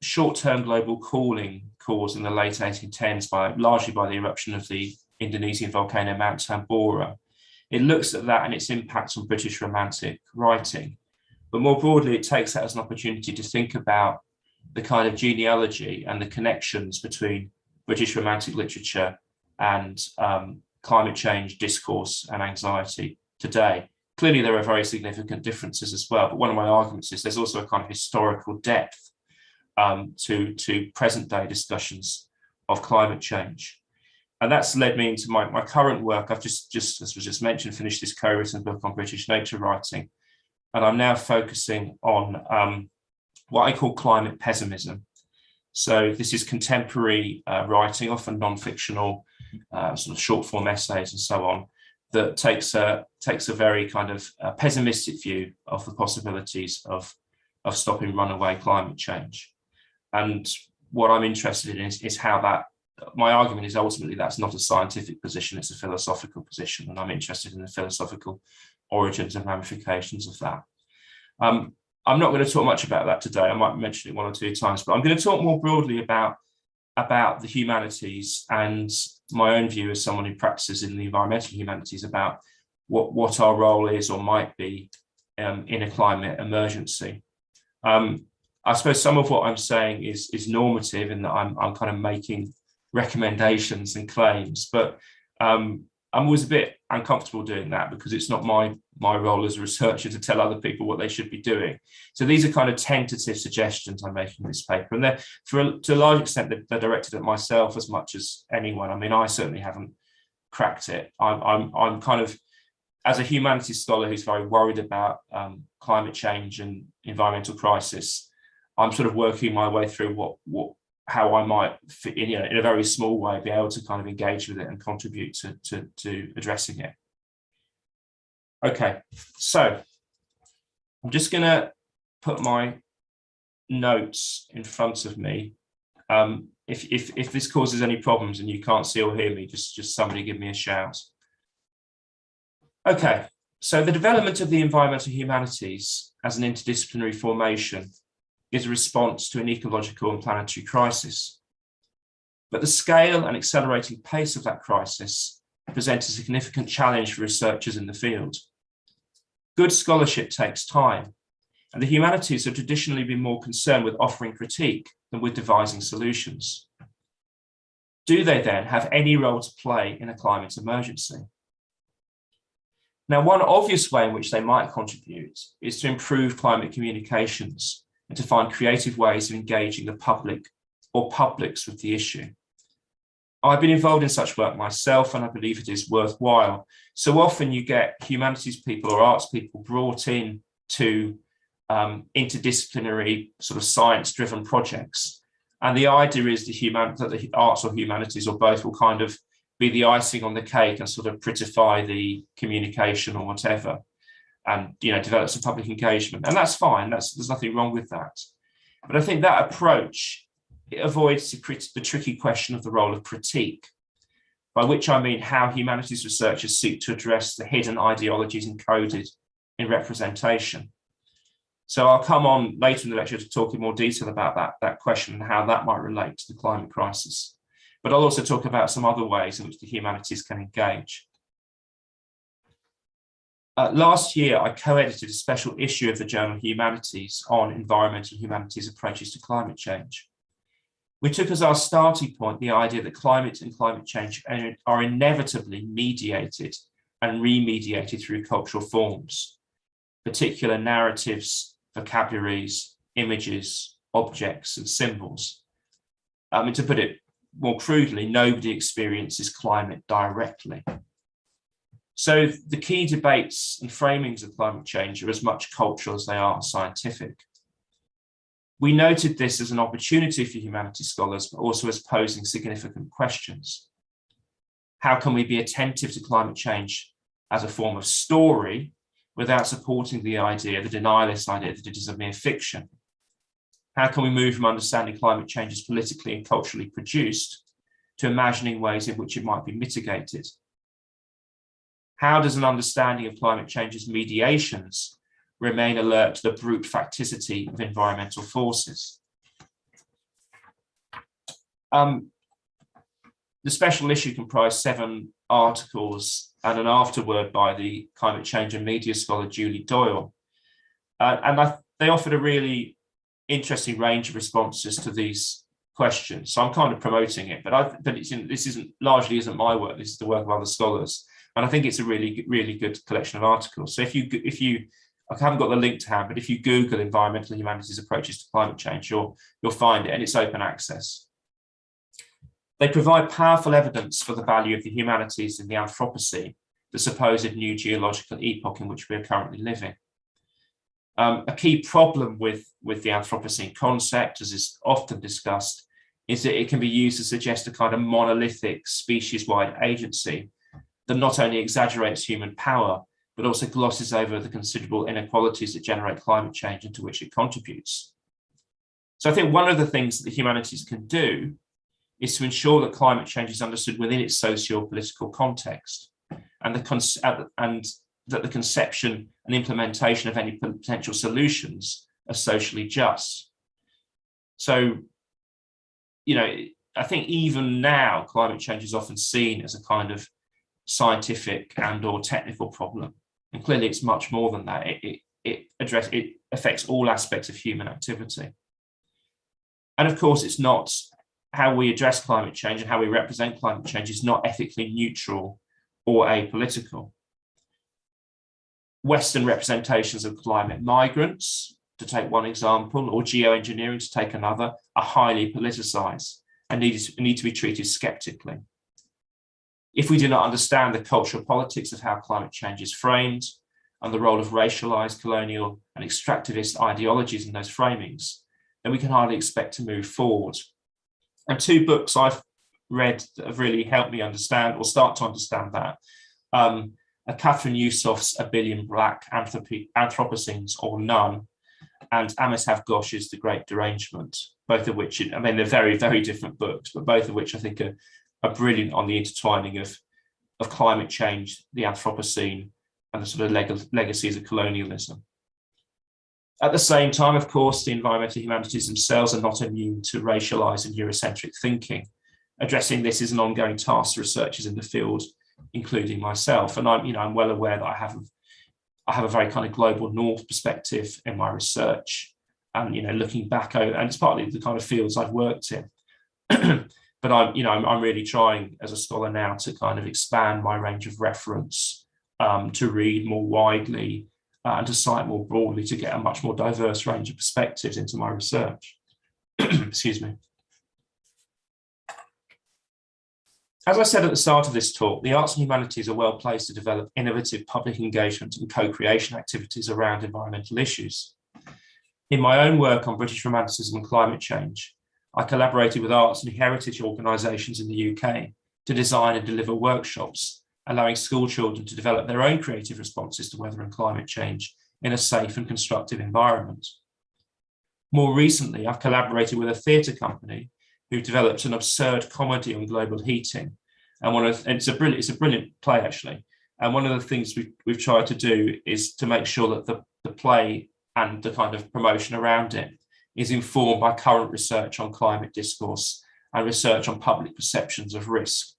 short-term global cooling caused in the late 1810s largely by the eruption of the Indonesian volcano Mount Tambora. It looks at that and its impact on British Romantic writing. But more broadly, it takes that as an opportunity to think about the kind of genealogy and the connections between British Romantic literature and climate change discourse and anxiety today. Clearly, there are very significant differences as well, but one of my arguments is there's also a kind of historical depth to present day discussions of climate change. And that's led me into my current work. I've just, as was just mentioned, finished this co-written book on British nature writing. And I'm now focusing on what I call climate pessimism. So this is contemporary writing, often non-fictional, sort of short form essays and so on, that takes a very kind of pessimistic view of the possibilities of stopping runaway climate change. And what I'm interested in is how that, my argument is ultimately that's not a scientific position, it's a philosophical position. And I'm interested in the philosophical origins and ramifications of that. I'm not going to talk much about that today. I might mention it one or two times, but I'm going to talk more broadly about the humanities and my own view as someone who practices in the environmental humanities about what our role is or might be in a climate emergency. I suppose some of what I'm saying is normative in that I'm kind of making recommendations and claims, but I'm always a bit uncomfortable doing that because it's not my role as a researcher to tell other people what they should be doing. So these are kind of tentative suggestions I'm making in this paper, and they're to a large extent they're directed at myself as much as anyone. I mean, I certainly haven't cracked it. I'm kind of, as a humanities scholar who's very worried about climate change and environmental crisis, I'm sort of working my way through how I might, in a very small way, be able to kind of engage with it and contribute to addressing it. Okay, so I'm just going to put my notes in front of me. If this causes any problems and you can't see or hear me, just somebody give me a shout. Okay, so the development of the environmental humanities as an interdisciplinary formation is a response to an ecological and planetary crisis. But the scale and accelerating pace of that crisis presents a significant challenge for researchers in the field. Good scholarship takes time, and the humanities have traditionally been more concerned with offering critique than with devising solutions. Do they then have any role to play in a climate emergency? Now, one obvious way in which they might contribute is to improve climate communications and to find creative ways of engaging the public or publics with the issue. I've been involved in such work myself, and I believe it is worthwhile. So often you get humanities people or arts people brought in to interdisciplinary sort of science-driven projects. And the idea is that the arts or humanities or both will kind of be the icing on the cake and sort of prettify the communication or whatever, and develop some public engagement. And that's fine, there's nothing wrong with that. But I think that approach, it avoids the tricky question of the role of critique, by which I mean how humanities researchers seek to address the hidden ideologies encoded in representation. So I'll come on later in the lecture to talk in more detail about that question and how that might relate to the climate crisis. But I'll also talk about some other ways in which the humanities can engage. Last year, I co-edited a special issue of the journal Humanities on environmental humanities approaches to climate change. We took as our starting point the idea that climate and climate change are inevitably mediated and remediated through cultural forms, particular narratives, vocabularies, images, objects, and symbols. To put it more crudely, nobody experiences climate directly. So the key debates and framings of climate change are as much cultural as they are scientific. We noted this as an opportunity for humanities scholars, but also as posing significant questions. How can we be attentive to climate change as a form of story without supporting the denialist idea that it is a mere fiction? How can we move from understanding climate change as politically and culturally produced to imagining ways in which it might be mitigated? How does an understanding of climate change's mediations remain alert to the brute facticity of environmental forces? The special issue comprised 7 articles and an afterword by the climate change and media scholar Julie Doyle. They offered a really interesting range of responses to these questions. So I'm kind of promoting it, but this largely isn't my work. This is the work of other scholars. And I think it's a really, really good collection of articles. So if you, I haven't got the link to hand, but if you Google environmental humanities approaches to climate change, you'll find it, and it's open access. They provide powerful evidence for the value of the humanities in the Anthropocene, the supposed new geological epoch in which we are currently living. A key problem with the Anthropocene concept, as is often discussed, is that it can be used to suggest a kind of monolithic species-wide agency that not only exaggerates human power, but also glosses over the considerable inequalities that generate climate change and to which it contributes. So I think one of the things that the humanities can do is to ensure that climate change is understood within its socio-political context, and that the conception and implementation of any potential solutions are socially just. So, you know, I think even now, climate change is often seen as a kind of scientific and/or technical problem. And clearly it's much more than that. It affects all aspects of human activity. And of course, it's not how we address climate change and how we represent climate change is not ethically neutral or apolitical. Western representations of climate migrants, to take one example, or geoengineering, to take another, are highly politicized and need to be treated skeptically. If we do not understand the cultural politics of how climate change is framed and the role of racialized, colonial, and extractivist ideologies in those framings, then we can hardly expect to move forward. And two books I've read that have really helped me understand or start to understand that are Catherine Yusuf's A Billion Black Anthropocenes or None, and Amitav Ghosh's The Great Derangement, both of which, I mean, they're very, very different books, but both of which I think are brilliant on the intertwining of climate change, the Anthropocene, and the sort of legacies of colonialism. At the same time, of course, the environmental humanities themselves are not immune to racialized and Eurocentric thinking. Addressing this is an ongoing task for researchers in the field, including myself. And I'm well aware that I have a very kind of global north perspective in my research, and looking back over, and it's partly the kind of fields I've worked in. But I'm really trying as a scholar now to kind of expand my range of reference, to read more widely, and to cite more broadly, to get a much more diverse range of perspectives into my research. Excuse me. As I said at the start of this talk, the arts and humanities are well placed to develop innovative public engagement and co-creation activities around environmental issues. In my own work on British Romanticism and climate change, I collaborated with arts and heritage organisations in the UK to design and deliver workshops, allowing school children to develop their own creative responses to weather and climate change in a safe and constructive environment. More recently, I've collaborated with a theatre company who developed an absurd comedy on global heating, and it's a brilliant play actually. And one of the things we've tried to do is to make sure that the play and the kind of promotion around it is informed by current research on climate discourse and research on public perceptions of risk.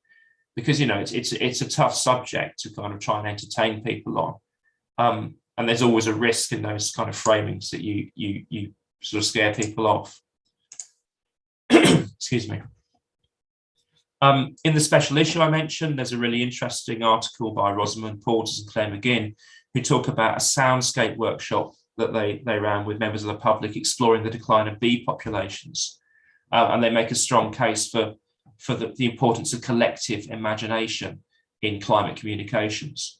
Because it's a tough subject to kind of try and entertain people on, and there's always a risk in those kind of framings that you sort of scare people off. Excuse me. In the special issue I mentioned, there's a really interesting article by Rosamund Porters and Claire McGinn, who talk about a soundscape workshop that they ran with members of the public exploring the decline of bee populations, and they make a strong case for the importance of collective imagination in climate communications.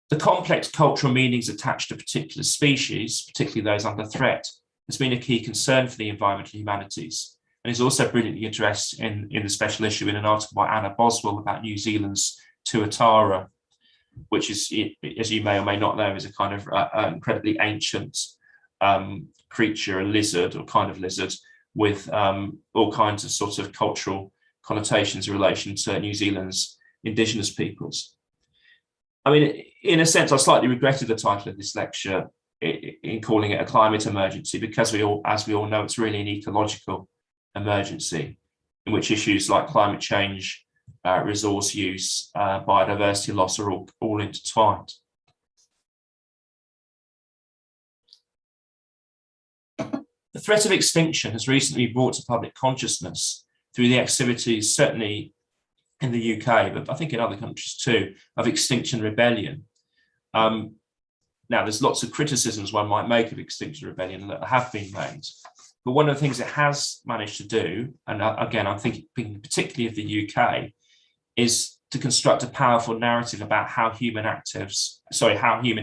The complex cultural meanings attached to particular species, particularly those under threat, has been a key concern for the environmental humanities, and is also brilliantly addressed in the special issue in an article by Anna Boswell about New Zealand's tuatara, which is, as you may or may not know, is a kind of incredibly ancient creature, a lizard or kind of lizard, with all kinds of sort of cultural connotations in relation to New Zealand's indigenous peoples. I mean, in a sense, I slightly regretted the title of this lecture in calling it a climate emergency, because as we all know, it's really an ecological emergency in which issues like climate change, resource use, biodiversity loss are all intertwined. The threat of extinction has recently been brought to public consciousness through the activities, certainly in the UK, but I think in other countries too, of Extinction Rebellion. Now, there's lots of criticisms one might make of Extinction Rebellion that have been made, But one of the things it has managed to do, and again, I'm thinking particularly of the UK, is to construct a powerful narrative about how human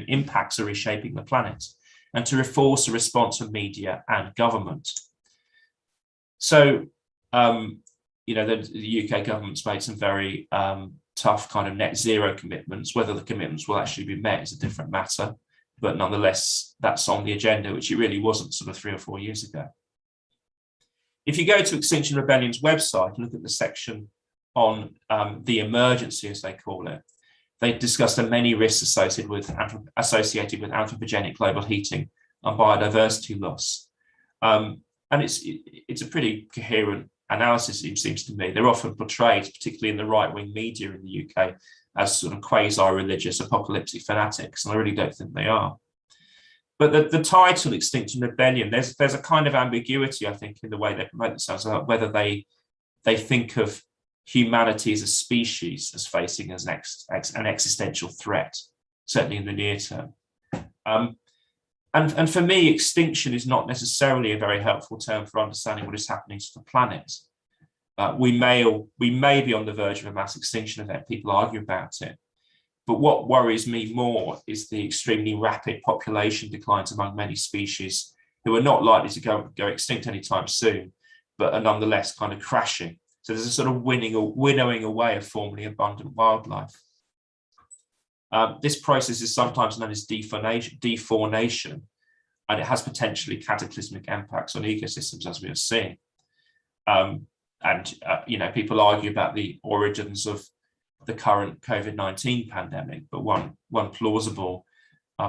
impacts are reshaping the planet, and to enforce a response of media and government. So, the UK government's made some very tough kind of net zero commitments. Whether the commitments will actually be met is a different matter, but nonetheless, that's on the agenda, which it really wasn't sort of 3 or 4 years ago. If you go to Extinction Rebellion's website and look at the section on the emergency, as they call it, they discuss the many risks associated with anthropogenic global heating and biodiversity loss. And it's a pretty coherent analysis, it seems to me. They're often portrayed, particularly in the right-wing media in the UK, as sort of quasi-religious apocalyptic fanatics, and I really don't think they are. But the title Extinction Rebellion, there's a kind of ambiguity, I think, in the way they promote themselves, about whether they think of humanity as a species as facing as an existential threat, certainly in the near term. And for me, extinction is not necessarily a very helpful term for understanding what is happening to the planet. We may be on the verge of a mass extinction event. People argue about it. But what worries me more is the extremely rapid population declines among many species who are not likely to go extinct anytime soon, but are nonetheless kind of crashing. So there's a sort of winnowing away of formerly abundant wildlife. This process is sometimes known as defaunation, and it has potentially cataclysmic impacts on ecosystems, as we are seeing. People argue about the origins of the current COVID-19 pandemic, but one plausible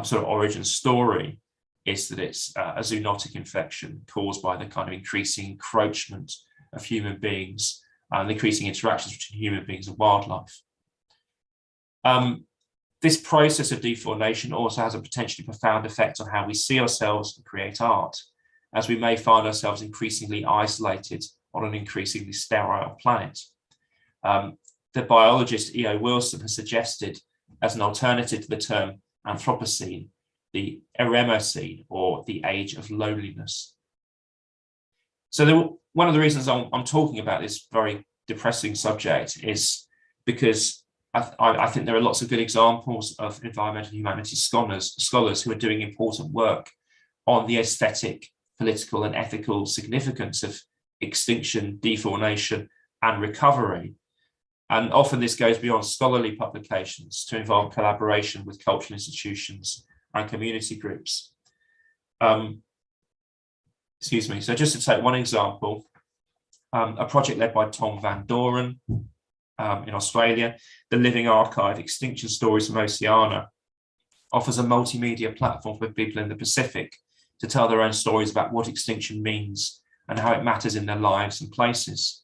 sort of origin story is that it's a zoonotic infection caused by the kind of increasing encroachment of human beings and increasing interactions between human beings and wildlife. This process of defaunation also has a potentially profound effect on how we see ourselves and create art, as we may find ourselves increasingly isolated on an increasingly sterile planet. The biologist E.O. Wilson has suggested, as an alternative to the term Anthropocene, the Eremocene, or the age of loneliness. So one of the reasons I'm talking about this very depressing subject is because I think there are lots of good examples of environmental humanities scholars who are doing important work on the aesthetic, political, and ethical significance of extinction, defaunation, and recovery. And often this goes beyond scholarly publications to involve collaboration with cultural institutions and community groups. Excuse me. So just to take one example, a project led by Tom Van Doren in Australia, the Living Archive, Extinction Stories from Oceania, offers a multimedia platform for people in the Pacific to tell their own stories about what extinction means and how it matters in their lives and places.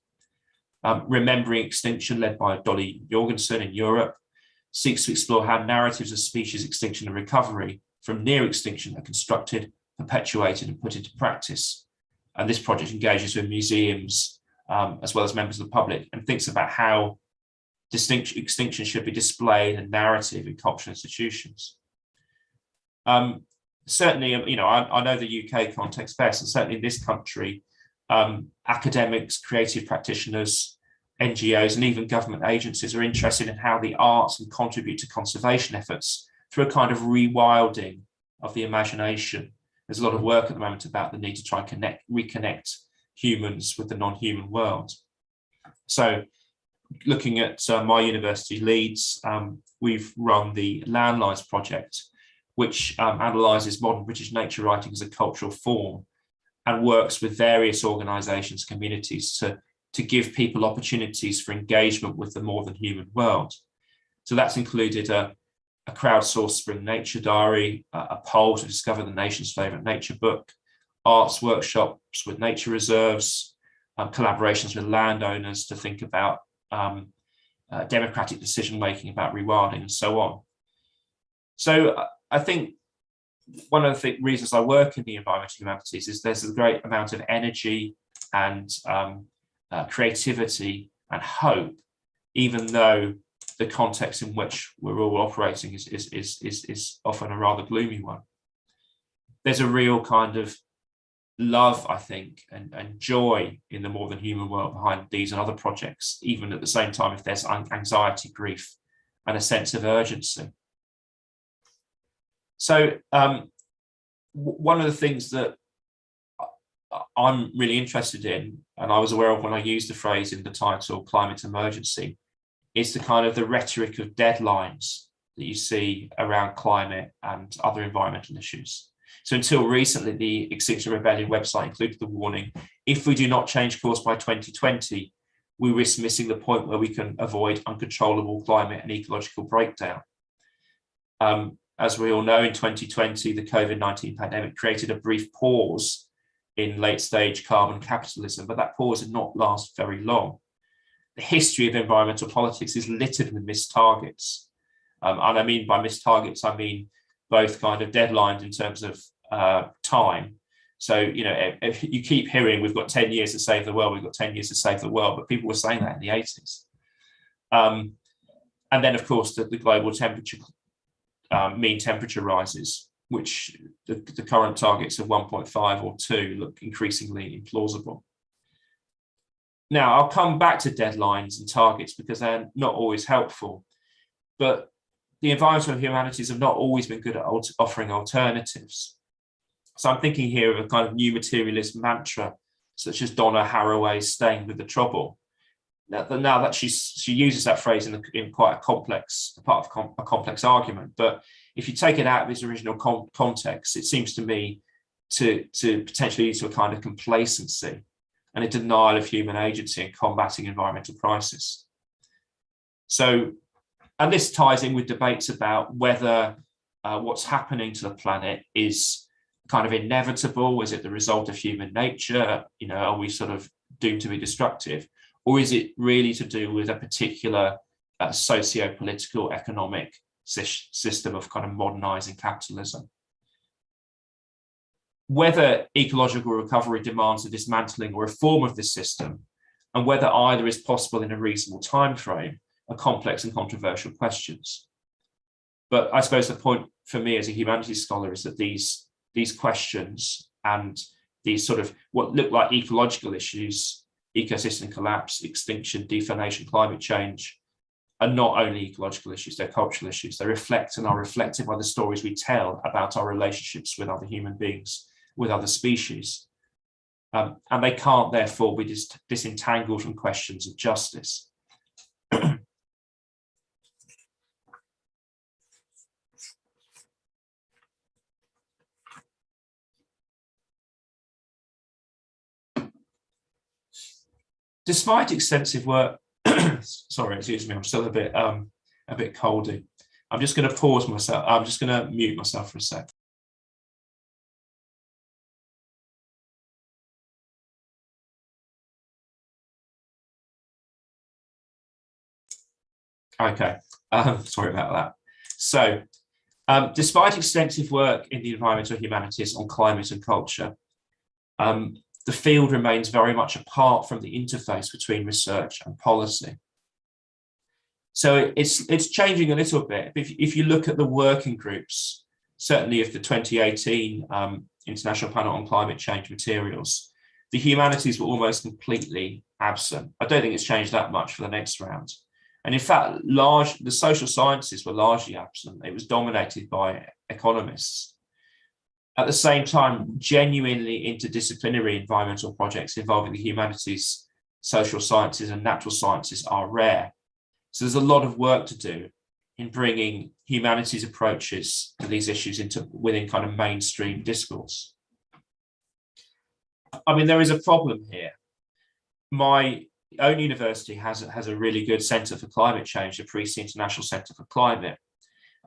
Remembering Extinction, led by Dolly Jorgensen in Europe, seeks to explore how narratives of species extinction and recovery from near extinction are constructed, perpetuated, and put into practice. And this project engages with museums as well as members of the public and thinks about how extinction should be displayed and narrative in cultural institutions. Certainly, I know the UK context best, and certainly in this country, academics, creative practitioners, NGOs, and even government agencies are interested in how the arts can contribute to conservation efforts through a kind of rewilding of the imagination. There's a lot of work at the moment about the need to try and reconnect humans with the non-human world. So looking at my university, Leeds, we've run the Landlines project, which analyses modern British nature writing as a cultural form and works with various organisations, communities to give people opportunities for engagement with the more than human world. So that's included a crowdsourced spring nature diary, a poll to discover the nation's favourite nature book, arts workshops with nature reserves, collaborations with landowners to think about democratic decision-making about rewilding and so on. So I think one of the reasons I work in the environmental humanities is there's a great amount of energy and creativity and hope, even though the context in which we're all operating is often a rather gloomy one. There's a real kind of love, I think, and joy in the more than human world behind these and other projects, even at the same time if there's anxiety, grief, and a sense of urgency. So one of the things that I'm really interested in, and I was aware of when I used the phrase in the title climate emergency, is the kind of the rhetoric of deadlines that you see around climate and other environmental issues. So until recently, the Extinction Rebellion website included the warning, if we do not change course by 2020, we risk missing the point where we can avoid uncontrollable climate and ecological breakdown. As we all know, in 2020, the COVID-19 pandemic created a brief pause in late-stage carbon capitalism, but that pause did not last very long. The history of environmental politics is littered with missed targets. And I mean by missed targets, I mean both kind of deadlines in terms of time. So, you know, if you keep hearing, we've got 10 years to save the world, we've got 10 years to save the world, but people were saying that in the 80s. And then, of course, the global temperature, mean temperature rises, which the current targets of 1.5 or 2 look increasingly implausible. Now, I'll come back to deadlines and targets because they're not always helpful, but the environmental humanities have not always been good at offering alternatives. So I'm thinking here of a kind of new materialist mantra, such as Donna Haraway's "staying with the trouble." Now that she uses that phrase in quite a complex, part of a complex argument, but if you take it out of its original context, it seems to me to potentially lead to a kind of complacency and a denial of human agency in combating environmental crisis. So, and this ties in with debates about whether what's happening to the planet is kind of inevitable. Is it the result of human nature? You know, are we sort of doomed to be destructive? Or is it really to do with a particular socio-political economic system of kind of modernizing capitalism? Whether ecological recovery demands a dismantling or reform of this system, and whether either is possible in a reasonable time frame, are complex and controversial questions. But I suppose the point for me as a humanities scholar is that these questions and these sort of what look like ecological issues, ecosystem collapse, extinction, deformation, climate change, are not only ecological issues, they're cultural issues. They reflect and are reflected by the stories we tell about our relationships with other human beings, with other species. And they can't therefore be disentangled from questions of justice. Despite extensive work, sorry, excuse me, I'm still a bit coldy. I'm just going to pause myself. I'm just going to mute myself for a sec. Okay, sorry about that. So, despite extensive work in the environmental humanities on climate and culture, the field remains very much apart from the interface between research and policy. So it's changing a little bit. If you look at the working groups, certainly of the 2018 International Panel on Climate Change Materials, the humanities were almost completely absent. I don't think it's changed that much for the next round. And in fact, the social sciences were largely absent. It was dominated by economists. At the same time, genuinely interdisciplinary environmental projects involving the humanities, social sciences, and natural sciences are rare. So there's a lot of work to do in bringing humanities approaches to these issues within kind of mainstream discourse. I mean, there is a problem here. My own university has a really good Centre for Climate Change, the Parisi International Centre for Climate,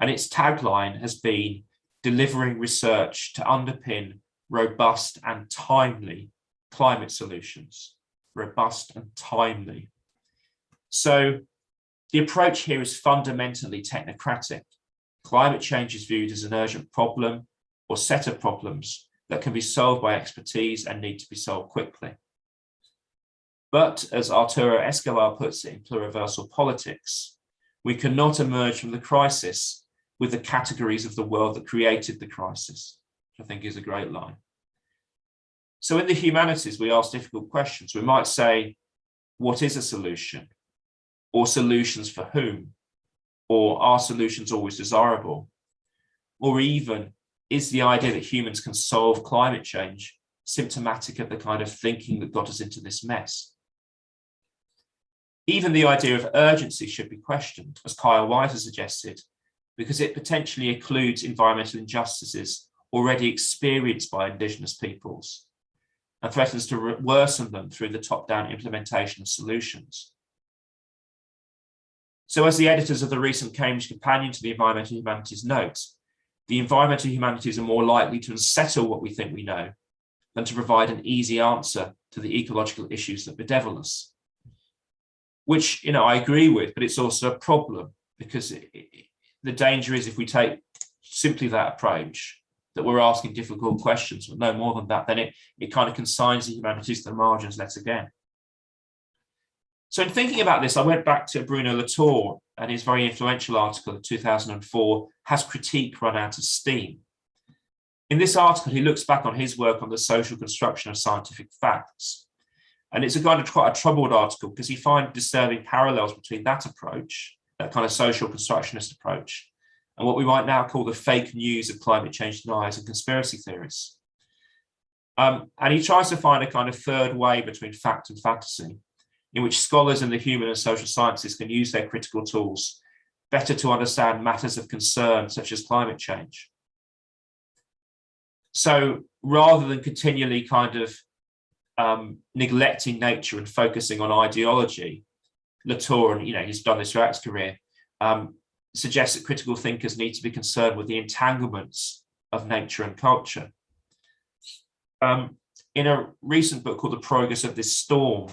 and its tagline has been delivering research to underpin robust and timely climate solutions. Robust and timely. So the approach here is fundamentally technocratic. Climate change is viewed as an urgent problem or set of problems that can be solved by expertise and need to be solved quickly. But as Arturo Escobar puts it in Pluriversal Politics, we cannot emerge from the crisis with the categories of the world that created the crisis, which I think is a great line. So in the humanities, we ask difficult questions. We might say, what is a solution? Or solutions for whom? Or are solutions always desirable? Or even, is the idea that humans can solve climate change symptomatic of the kind of thinking that got us into this mess? Even the idea of urgency should be questioned, as Kyle White has suggested, because it potentially includes environmental injustices already experienced by Indigenous peoples and threatens to worsen them through the top-down implementation of solutions. So as the editors of the recent Cambridge Companion to the Environmental Humanities note, the environmental humanities are more likely to unsettle what we think we know than to provide an easy answer to the ecological issues that bedevil us. Which, I agree with, but it's also a problem, because the danger is if we take simply that approach, that we're asking difficult questions, but no more than that, then it kind of consigns the humanities to the margins yet again. So in thinking about this, I went back to Bruno Latour and his very influential article of 2004, Has Critique Run Out of Steam? In this article, he looks back on his work on the social construction of scientific facts. And it's a kind of quite a troubled article because he finds disturbing parallels between that approach, that kind of social constructionist approach, and what we might now call the fake news of climate change deniers and conspiracy theorists. And he tries to find a kind of third way between fact and fantasy, in which scholars in the human and social sciences can use their critical tools better to understand matters of concern, such as climate change. So rather than continually kind of neglecting nature and focusing on ideology, Latour, and he's done this throughout his career, suggests that critical thinkers need to be concerned with the entanglements of nature and culture. In a recent book called The Progress of This Storm,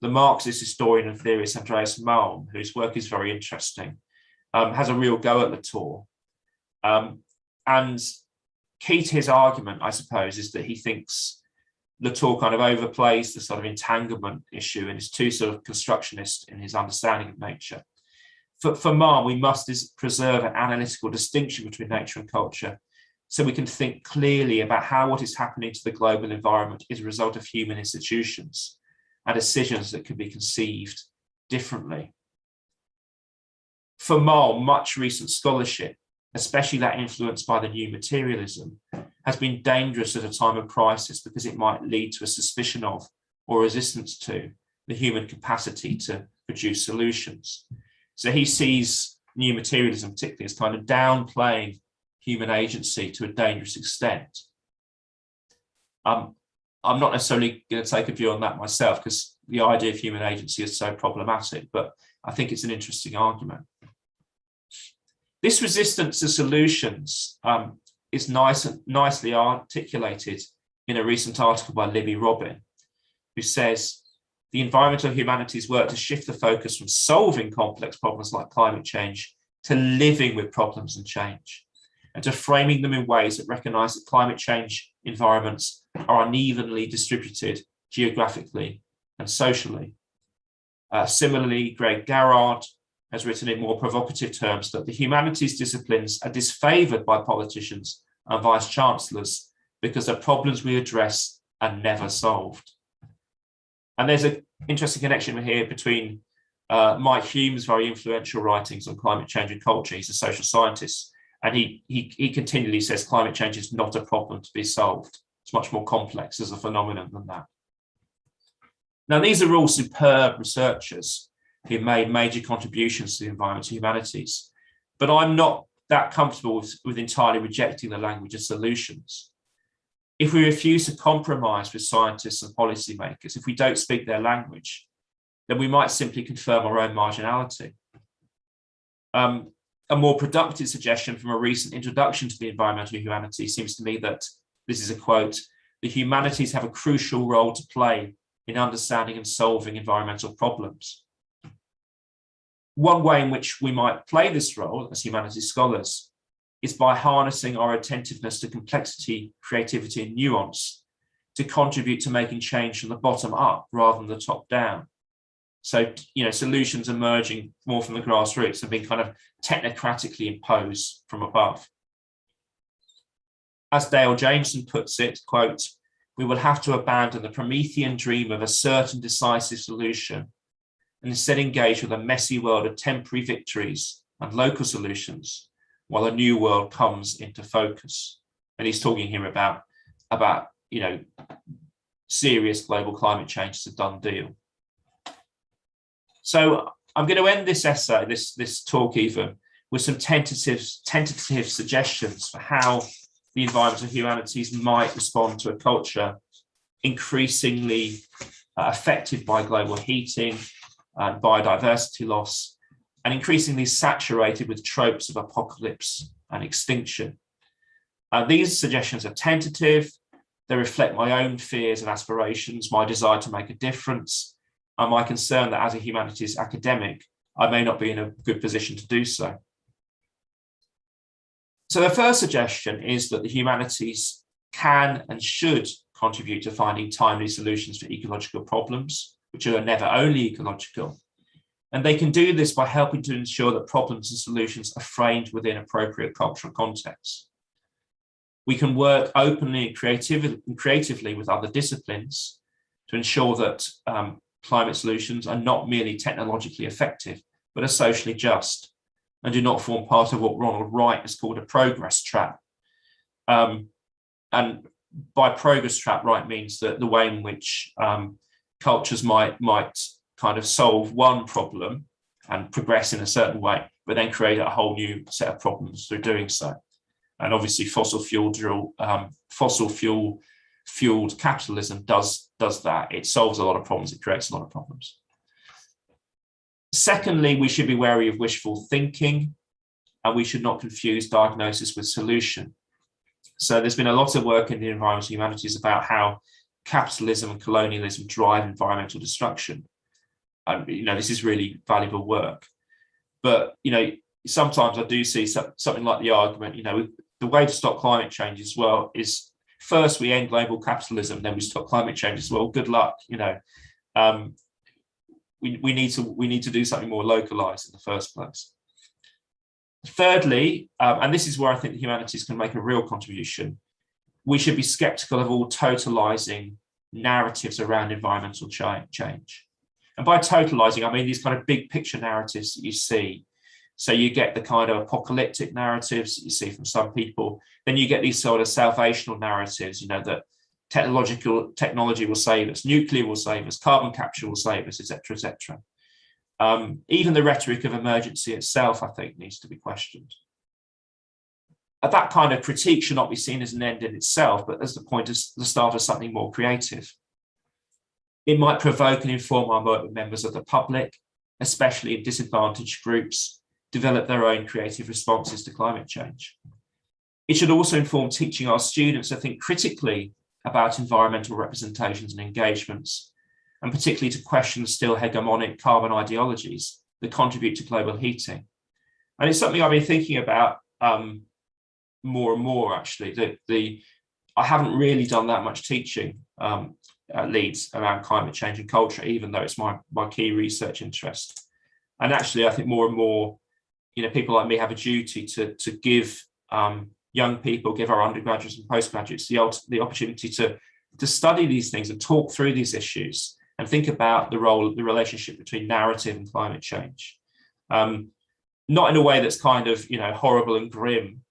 the Marxist historian and theorist Andreas Malm, whose work is very interesting, has a real go at Latour. And key to his argument, I suppose, is that he thinks Latour kind of overplays the sort of entanglement issue and is too sort of constructionist in his understanding of nature. For Malm, we must preserve an analytical distinction between nature and culture so we can think clearly about how what is happening to the global environment is a result of human institutions and decisions that can be conceived differently. For Malm, much recent scholarship, especially that influenced by the new materialism, has been dangerous at a time of crisis because it might lead to a suspicion of or resistance to the human capacity to produce solutions. So he sees new materialism particularly as kind of downplaying human agency to a dangerous extent. I'm not necessarily going to take a view on that myself because the idea of human agency is so problematic, but I think it's an interesting argument. This resistance to solutions is nicely articulated in a recent article by Libby Robin, who says, the environmental humanities work to shift the focus from solving complex problems like climate change to living with problems and change, and to framing them in ways that recognize that climate change environments are unevenly distributed geographically and socially. Similarly, Greg Garrard has written in more provocative terms that the humanities disciplines are disfavored by politicians and vice chancellors because the problems we address are never solved. And there's an interesting connection here between Mike Hume's very influential writings on climate change and culture. He's a social scientist, and he continually says climate change is not a problem to be solved. It's much more complex as a phenomenon than that. Now, these are all superb researchers who made major contributions to the environmental humanities, but I'm not that comfortable with entirely rejecting the language of solutions. If we refuse to compromise with scientists and policymakers, if we don't speak their language, then we might simply confirm our own marginality. A more productive suggestion from a recent introduction to the environmental humanities seems to me that, this is a quote, the humanities have a crucial role to play in understanding and solving environmental problems. One way in which we might play this role as humanities scholars is by harnessing our attentiveness to complexity, creativity, and nuance to contribute to making change from the bottom up rather than the top down. So, solutions emerging more from the grassroots and being kind of technocratically imposed from above. As Dale Jameson puts it, quote, we will have to abandon the Promethean dream of a certain decisive solution and instead engage with a messy world of temporary victories and local solutions while a new world comes into focus. And he's talking here about serious global climate change is a done deal. So I'm going to end this essay, this talk even, with some tentative suggestions for how the environmental humanities might respond to a culture increasingly affected by global heating and biodiversity loss, and increasingly saturated with tropes of apocalypse and extinction. These suggestions are tentative. They reflect my own fears and aspirations, my desire to make a difference, and my concern that as a humanities academic, I may not be in a good position to do so. So the first suggestion is that the humanities can and should contribute to finding timely solutions for ecological problems, which are never only ecological. And they can do this by helping to ensure that problems and solutions are framed within appropriate cultural contexts. We can work openly and creatively with other disciplines to ensure that climate solutions are not merely technologically effective, but are socially just and do not form part of what Ronald Wright has called a progress trap. And by progress trap, Wright means that the way in which cultures might kind of solve one problem and progress in a certain way, but then create a whole new set of problems through doing so. And obviously fossil fueled capitalism does that. It solves a lot of problems, it creates a lot of problems. Secondly, we should be wary of wishful thinking, and we should not confuse diagnosis with solution. So there's been a lot of work in the environmental humanities about how capitalism and colonialism drive environmental destruction. This is really valuable work. But, sometimes I do see something like the argument, the way to stop climate change as well is first we end global capitalism, then we stop climate change as well. Good luck, we need to do something more localized in the first place. Thirdly, and this is where I think the humanities can make a real contribution, we should be skeptical of all totalizing narratives around environmental change. And by totalizing, I mean these kind of big picture narratives that you see. So you get the kind of apocalyptic narratives that you see from some people. Then you get these sort of salvational narratives, that technology will save us, nuclear will save us, carbon capture will save us, etc., etc. Even the rhetoric of emergency itself, I think, needs to be questioned. That kind of critique should not be seen as an end in itself, but as the start of something more creative. It might provoke and inform our work with members of the public, especially in disadvantaged groups, develop their own creative responses to climate change. It should also inform teaching our students to think critically about environmental representations and engagements, and particularly to question still hegemonic carbon ideologies that contribute to global heating. And it's something I've been thinking about more and more, actually. I haven't really done that much teaching at Leeds around climate change and culture, even though it's my key research interest. And actually, I think more and more, people like me have a duty to give young people, give our undergraduates and postgraduates the opportunity to study these things and talk through these issues and think about the relationship between narrative and climate change. Not in a way that's kind of, horrible and grim,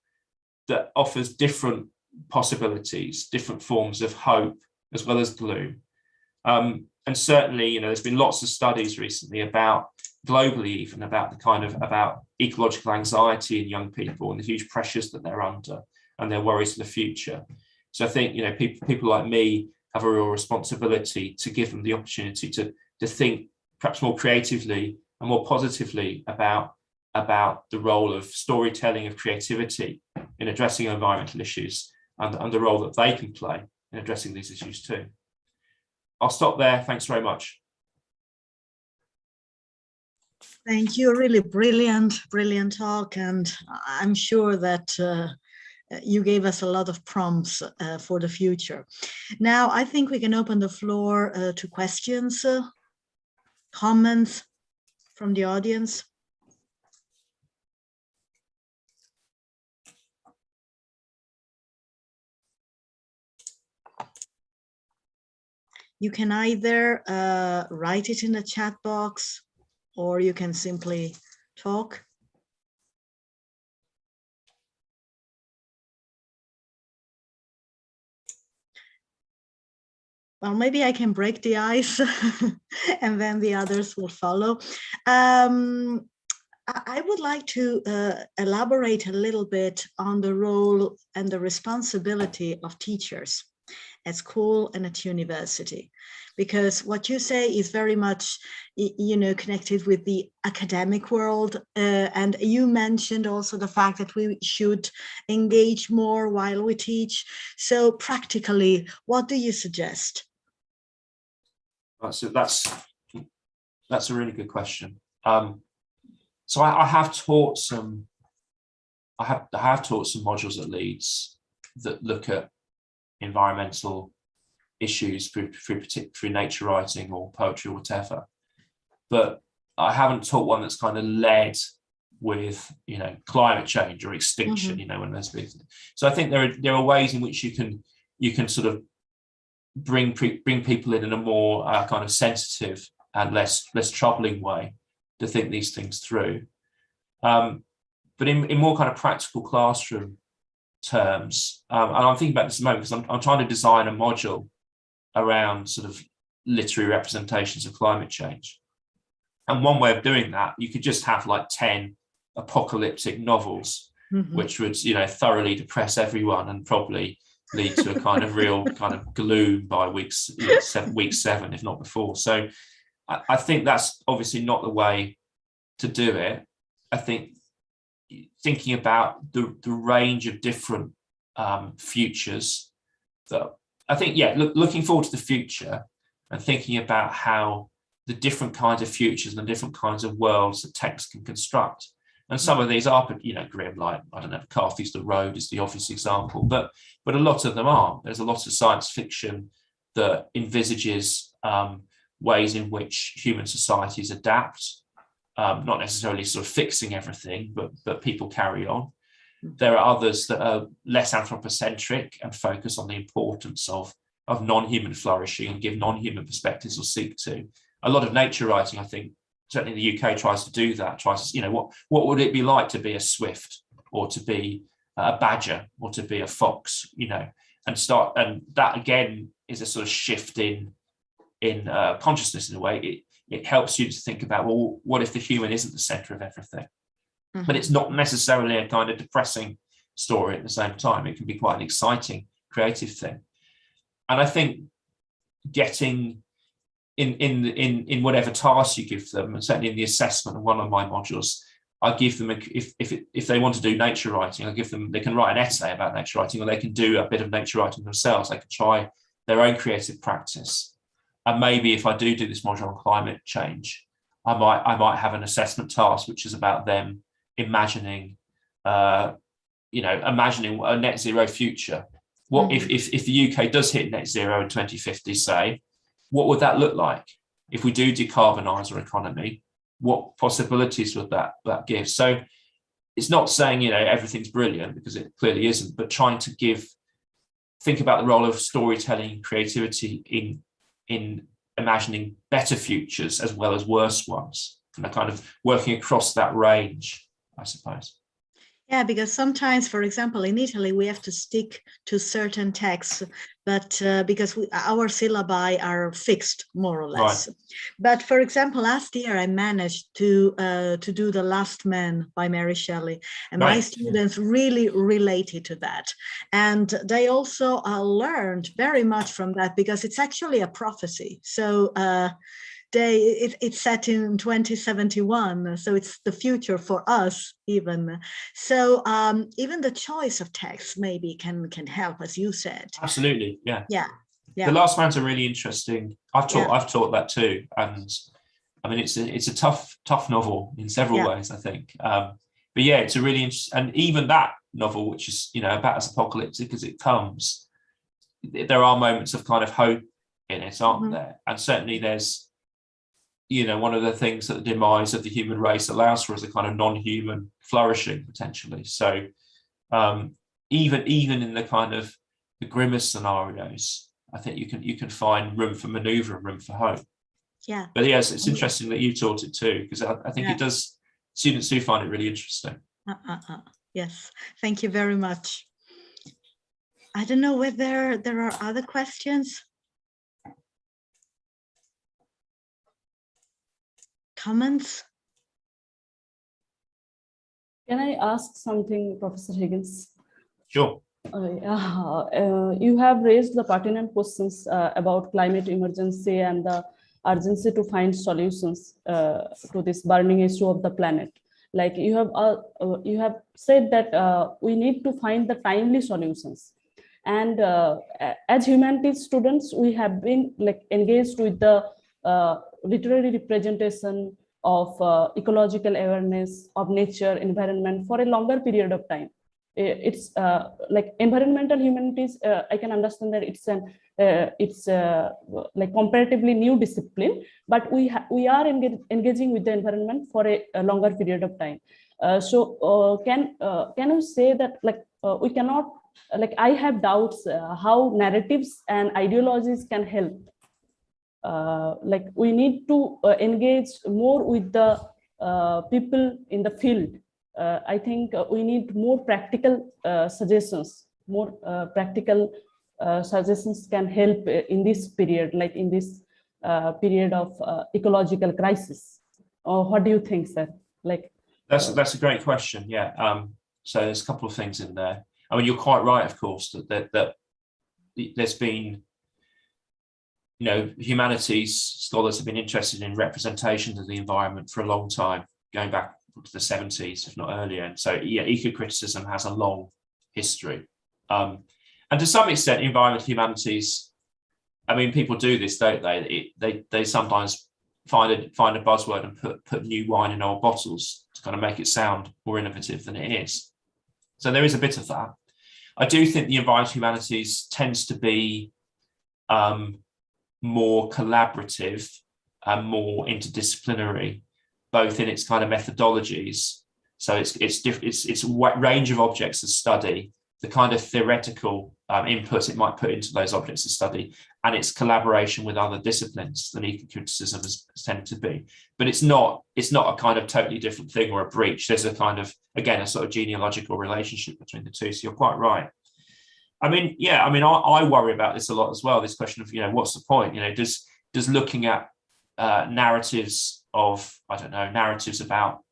that offers different possibilities, different forms of hope, as well as gloom. And certainly, there's been lots of studies recently globally even about ecological anxiety in young people and the huge pressures that they're under and their worries for the future. So I think, people like me have a real responsibility to give them the opportunity to think perhaps more creatively and more positively about the role of storytelling, of creativity in addressing environmental issues and the role that they can play in addressing these issues too. I'll stop there. Thanks very much. Thank you. Really brilliant talk. And I'm sure that you gave us a lot of prompts for the future. Now, I think we can open the floor to questions, comments from the audience. You can either write it in the chat box, or you can simply talk. Well, maybe I can break the ice and then the others will follow. I would like to elaborate a little bit on the role and the responsibility of teachers at school and at university, because what you say is very much, connected with the academic world. And you mentioned also the fact that we should engage more while we teach. So practically, what do you suggest? So that's a really good question. So I have taught some modules at Leeds that look at environmental issues through nature writing or poetry or whatever, but I haven't taught one that's kind of led with climate change or extinction. When there's big. So I think there are ways in which you can sort of bring people in a more kind of sensitive and less troubling way to think these things through. But in more kind of practical classroom terms, and I'm thinking about this at the moment because I'm trying to design a module around sort of literary representations of climate change. And one way of doing that, you could just have like 10 apocalyptic novels, which would, thoroughly depress everyone and probably lead to a kind of real kind of gloom by week 7, if not before. So I think that's obviously not the way to do it. I think thinking about the range of different futures that I think, looking forward to the future and thinking about how the different kinds of futures and the different kinds of worlds that text can construct. And some of these are, grim, like, I don't know, Carthy's The Road is the obvious example, but a lot of them aren't. There's a lot of science fiction that envisages ways in which human societies adapt, not necessarily sort of fixing everything, but people carry on. There are others that are less anthropocentric and focus on the importance of non-human flourishing and give non-human perspectives or seek to. A lot of nature writing, I think, certainly the UK tries to do that, what would it be like to be a swift or to be a badger or to be a fox, and that again is a sort of shift in consciousness in a way. It helps you to think about, well, what if the human isn't the center of everything? But it's not necessarily a kind of depressing story at the same time. It can be quite an exciting, creative thing. And I think getting in whatever tasks you give them, and certainly in the assessment of one of my modules, I give them, if they want to do nature writing, I give them, they can write an essay about nature writing, or they can do a bit of nature writing themselves. They can try their own creative practice. And maybe if I do this module on climate change, I might have an assessment task which is about them imagining a net zero future. What if the UK does hit net zero in 2050, say, what would that look like? If we do decarbonise our economy, what possibilities would that give? So it's not saying, everything's brilliant, because it clearly isn't, but trying to think about the role of storytelling and creativity in imagining better futures as well as worse ones, and kind of working across that range, I suppose. Yeah, because sometimes, for example, in Italy, we have to stick to certain texts, but because our syllabi are fixed, more or less. Right. But for example, last year I managed to do The Last Man by Mary Shelley, and my students really related to that. And they also learned very much from that, because it's actually a prophecy. So it's set in 2071, so it's the future for us even. So even the choice of text maybe can help, as you said. Absolutely, yeah. The Last Man's a really interesting. I've taught that too, and I mean it's a tough novel in several ways, I think. But yeah, it's a really interesting, and even that novel, which is about as apocalyptic as it comes, there are moments of kind of hope in it, aren't there? And certainly there's, one of the things that the demise of the human race allows for is a kind of non-human flourishing, potentially. So even in the kind of the grimmest scenarios, I think you can find room for maneuver and room for hope. Yeah. But yes, it's interesting that you taught it too, because I think it does. Students do find it really interesting. Yes, thank you very much. I don't know whether there are other questions. Comments? Can I ask something, Professor Higgins? Sure. You have raised the pertinent questions about climate emergency and the urgency to find solutions to this burning issue of the planet. Like you have said that we need to find the timely solutions. And as humanities students, we have been like engaged with the literary representation of ecological awareness of nature, environment for a longer period of time. It's like environmental humanities. I can understand that it's like comparatively new discipline, but we are engaging with the environment for a longer period of time. So can you say that like we cannot, like I have doubts how narratives and ideologies can help. Like we need to engage more with the people in the field. I think we need more practical suggestions. More practical suggestions can help in this period, like in this period of ecological crisis. What do you think, sir? Like that's a great question. Yeah. So there's a couple of things in there. I mean, you're quite right, of course, that there's been, you know, humanities scholars have been interested in representations of the environment for a long time, going back to the 70s, if not earlier. And so, yeah, eco-criticism has a long history. And to some extent, environmental humanities, I mean, people do this, don't they? They sometimes find a buzzword and put new wine in old bottles to kind of make it sound more innovative than it is. So there is a bit of that. I do think the environmental humanities tends to be more collaborative and more interdisciplinary, both in its kind of methodologies. So it's a range of objects to study, the kind of theoretical input it might put into those objects to study, and its collaboration with other disciplines than eco-criticism has tended to be. But it's not a kind of totally different thing or a breach. There's a kind of, again, a sort of genealogical relationship between the two. So you're quite right. I mean, yeah, I mean, I worry about this a lot as well. This question of, you know, what's the point? You know, does looking at narratives of, I don't know, narratives about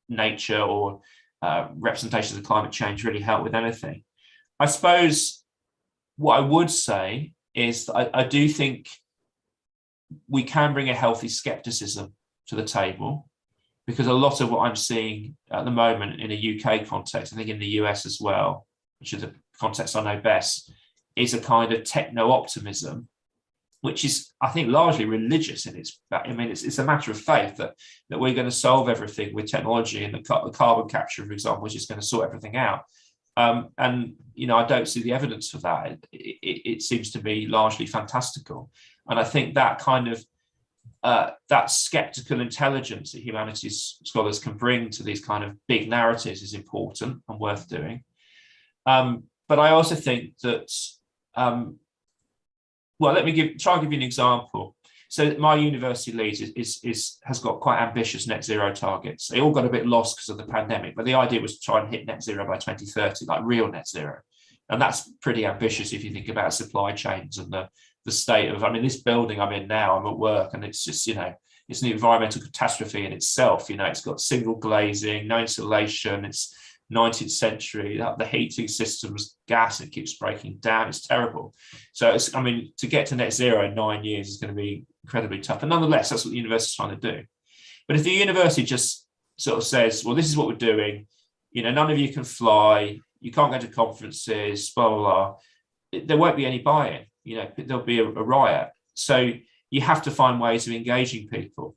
nature or representations of climate change really help with anything? I suppose what I would say is that I do think we can bring a healthy skepticism to the table, because a lot of what I'm seeing at the moment in a UK context, I think in the US as well, which is the context I know best, is a kind of techno-optimism, which is, I think, largely religious in its, I mean, it's a matter of faith that we're going to solve everything with technology, and the carbon capture, for example, is just going to sort everything out. And, you know, I don't see the evidence for that. It seems to be largely fantastical. And I think that kind of, that skeptical intelligence that humanities scholars can bring to these kind of big narratives is important and worth doing. But I also think that, well, let me try and give you an example. So my university leads has got quite ambitious net zero targets. They all got a bit lost because of the pandemic, but the idea was to try and hit net zero by 2030, like real net zero. And that's pretty ambitious if you think about supply chains and the state of, I mean, this building I'm in now, I'm at work, and it's just, you know, it's an environmental catastrophe in itself. You know, it's got single glazing, no insulation, it's 19th century, the heating system's gas, it keeps breaking down, it's terrible. So it's, I mean, to get to net zero in 9 years is going to be incredibly tough, and nonetheless that's what the university's trying to do. But if the university just sort of says, well, this is what we're doing, you know, none of you can fly, you can't go to conferences, blah blah blah, there won't be any buy-in, you know, there'll be a riot. So you have to find ways of engaging people,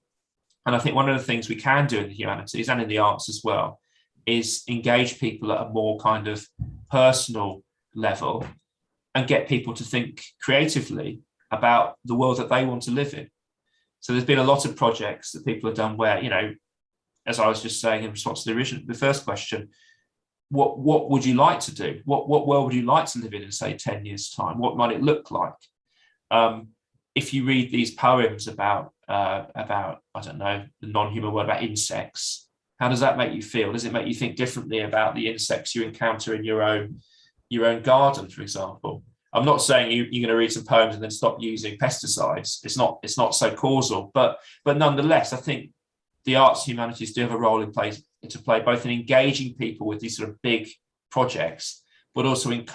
and I think one of the things we can do in the humanities and in the arts as well is engage people at a more kind of personal level and get people to think creatively about the world that they want to live in. So there's been a lot of projects that people have done where, you know, as I was just saying in response to the first question, what would you like to do? What world would you like to live in say 10 years' time? What might it look like? If you read these poems about I don't know, the non-human world, about insects, how does that make you feel? Does it make you think differently about the insects you encounter in your own garden, for example? I'm not saying you're going to read some poems and then stop using pesticides. It's not so causal, but nonetheless, I think the arts and humanities do have a role to play, both in engaging people with these sort of big projects, but also in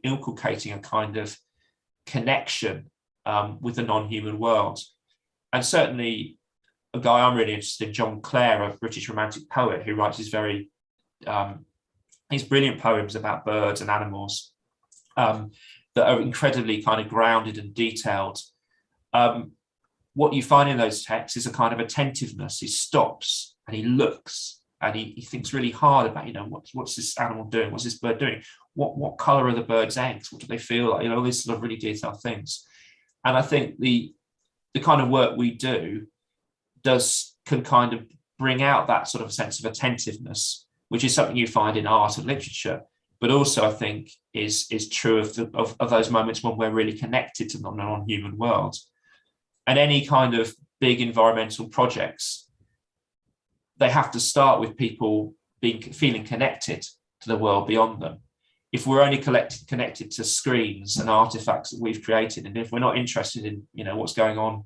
inculcating a kind of connection with the non-human world. And certainly a guy I'm really interested in, John Clare, a British romantic poet who writes these brilliant poems about birds and animals that are incredibly kind of grounded and detailed. What you find in those texts is a kind of attentiveness. He stops and he looks and he thinks really hard about, what's this animal doing? What's this bird doing? What color are the bird's eggs? What do they feel like? All these sort of really detailed things. And I think the kind of work we do can kind of bring out that sort of sense of attentiveness, which is something you find in art and literature, but also I think is true of those moments when we're really connected to the non-human world. And any kind of big environmental projects, they have to start with people feeling connected to the world beyond them. If we're only connected to screens and artifacts that we've created, and if we're not interested in what's going on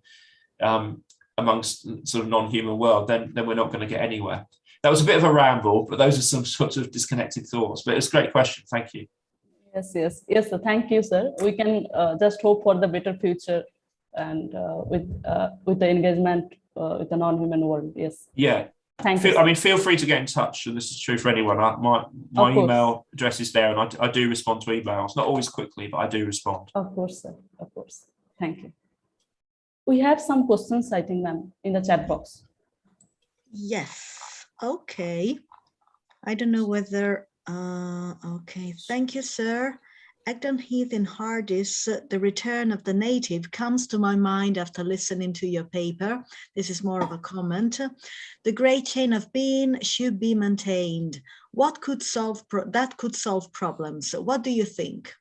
amongst sort of non-human world, then we're not going to get anywhere. That was a bit of a ramble, but those are some sorts of disconnected thoughts. But it's a great question. Thank you. Yes. So thank you, sir. We can just hope for the better future and with the engagement with the non-human world. Yes. Yeah. Thank you. I mean, feel free to get in touch, and this is true for anyone. My email address is there, and I do respond to emails. Not always quickly, but I do respond. Of course, sir. Of course. Thank you. We have some questions, I think, ma'am, in the chat box. Yes. Okay. I don't know whether. Okay. Thank you, sir. Acton Heath in Hardis, The Return of the Native comes to my mind after listening to your paper. This is more of a comment. The great chain of being should be maintained. What could solve that could solve problems? What do you think?